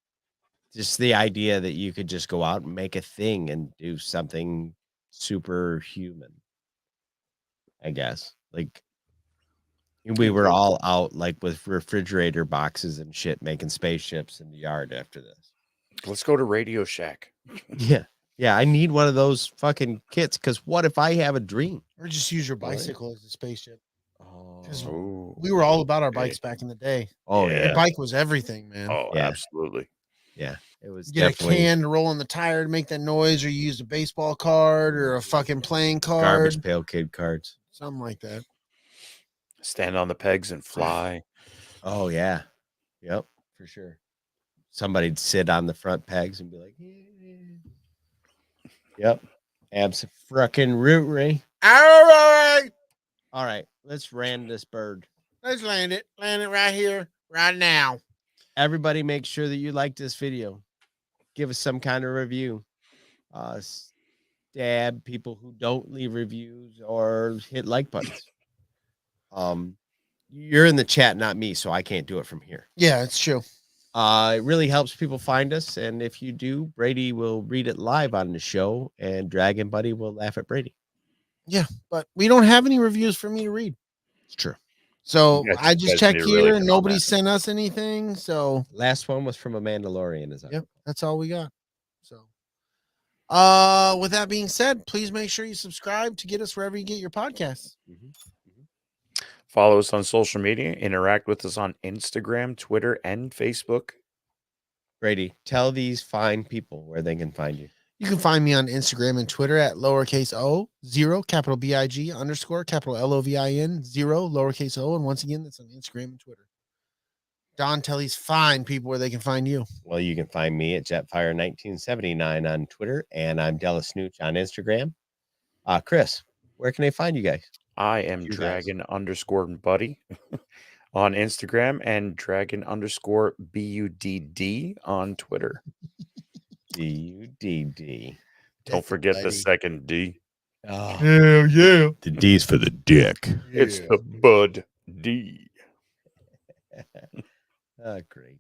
Speaker 4: Just the idea that you could just go out and make a thing and do something superhuman. I guess like we were all out like with refrigerator boxes and shit making spaceships in the yard after this.
Speaker 5: Let's go to Radio Shack.
Speaker 4: Yeah. Yeah, I need one of those fucking kits because what if I have a dream?
Speaker 2: Or just use your bicycle as a spaceship. Because
Speaker 5: Oh,
Speaker 2: we were all about our bikes back in the day.
Speaker 4: Oh
Speaker 5: Yeah.
Speaker 2: The bike was everything, man.
Speaker 5: Oh,
Speaker 4: Yeah.
Speaker 5: absolutely.
Speaker 4: Yeah, it was
Speaker 2: You get a
Speaker 4: definitely
Speaker 2: can to roll on the tire to make that noise, or you use a baseball card or a fucking playing card.
Speaker 4: garbage pail kid cards.
Speaker 2: Something like that.
Speaker 5: Stand on the pegs and fly.
Speaker 4: Oh yeah, yep, for sure. Somebody'd sit on the front pegs and be like, Yep. Abso-frickin-root-ray. All right. Let's ram this bird.
Speaker 2: Let's land it. Land it right here, right now.
Speaker 4: Everybody make sure that you like this video. Give us some kind of review. Stab people who don't leave reviews or hit like buttons. You're in the chat, not me, so I can't do it from here.
Speaker 2: Yeah, it's true.
Speaker 4: It really helps people find us, and if you do, Brady will read it live on the show, and Dragon Buddy will laugh at Brady.
Speaker 2: Yeah, but we don't have any reviews for me to read.
Speaker 4: It's true.
Speaker 2: So
Speaker 5: You guys-
Speaker 2: I
Speaker 5: you
Speaker 2: just
Speaker 5: guys
Speaker 2: checked
Speaker 5: need to
Speaker 2: here,
Speaker 5: really
Speaker 2: and
Speaker 5: get on
Speaker 2: nobody
Speaker 5: that.
Speaker 2: sent us anything. So
Speaker 4: Last one was from a Mandalorian. Is that?
Speaker 2: yep, that's all we got. So, with that being said, please make sure you subscribe to get us wherever you get your podcasts.
Speaker 5: Follow us on social media. Interact with us on Instagram, Twitter, and Facebook.
Speaker 4: Brady, tell these fine people where they can find you.
Speaker 2: You can find me on Instagram and Twitter at lowercase o 0 capital BIG underscore capital LOVIN 0 lowercase o, and once again that's on Instagram and Twitter. Don, tell these fine people where they can find you.
Speaker 4: Well, you can find me at Jetfire1979 on Twitter, and I'm DellaSnooch on Instagram. Chris, where can they find you guys?
Speaker 5: I am
Speaker 4: You guys.
Speaker 5: Dragon_Buddy on Instagram and Dragon_BUDD on Twitter.
Speaker 4: DUDD.
Speaker 5: Don't forget the second D.
Speaker 4: Oh,
Speaker 2: Hell yeah.
Speaker 7: The D's for the dick.
Speaker 5: It's the Bud D.
Speaker 4: great.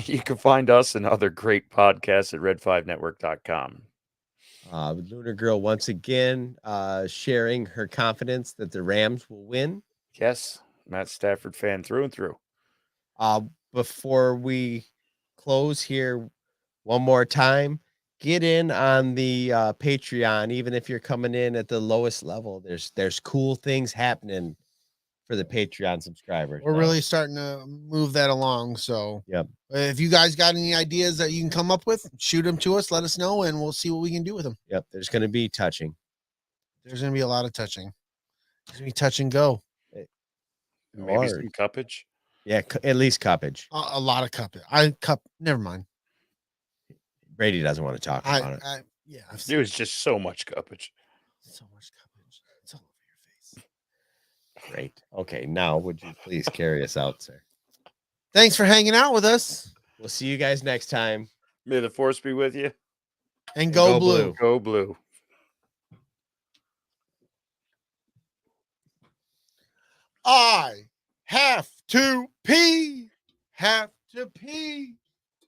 Speaker 5: You can find us and other great podcasts at red5network.com.
Speaker 4: Lunar Girl once again sharing her confidence that the Rams will win.
Speaker 5: Yes, Matt Stafford fan through and through.
Speaker 4: Before we close here, one more time, get in on the Patreon. Even if you're coming in at the lowest level, there's cool things happening for the Patreon subscribers.
Speaker 2: We're really starting to move that along. So
Speaker 4: Yep.
Speaker 2: if you guys got any ideas that you can come up with, shoot them to us, let us know, and we'll see what we can do with them.
Speaker 4: Yep. There's going to be touching.
Speaker 2: There's going to be a lot of touching. There's going to be touch and go.
Speaker 5: Maybe
Speaker 4: Or-
Speaker 5: some cuppage.
Speaker 4: Yeah, at least cuppage.
Speaker 2: A lot of cup. Never mind.
Speaker 4: Brady doesn't want to talk about it.
Speaker 2: Yeah.
Speaker 5: There was just so much cuppage.
Speaker 2: So much cuppage. It's all over your face.
Speaker 4: Great. Okay, now would you please carry us out, sir?
Speaker 2: Thanks for hanging out with us.
Speaker 4: We'll see you guys next time.
Speaker 5: May the force be with you.
Speaker 2: And go blue.
Speaker 5: Go blue.
Speaker 2: I have to pee. Have to pee.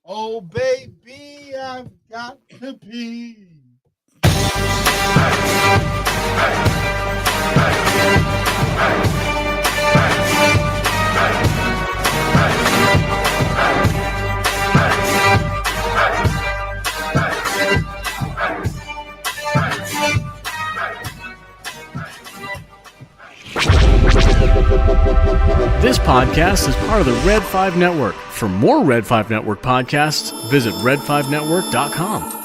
Speaker 2: Oh, baby, I've got to pee.
Speaker 1: This podcast is part of the Red 5 Network. For more Red 5 Network podcasts, visit red5network.com.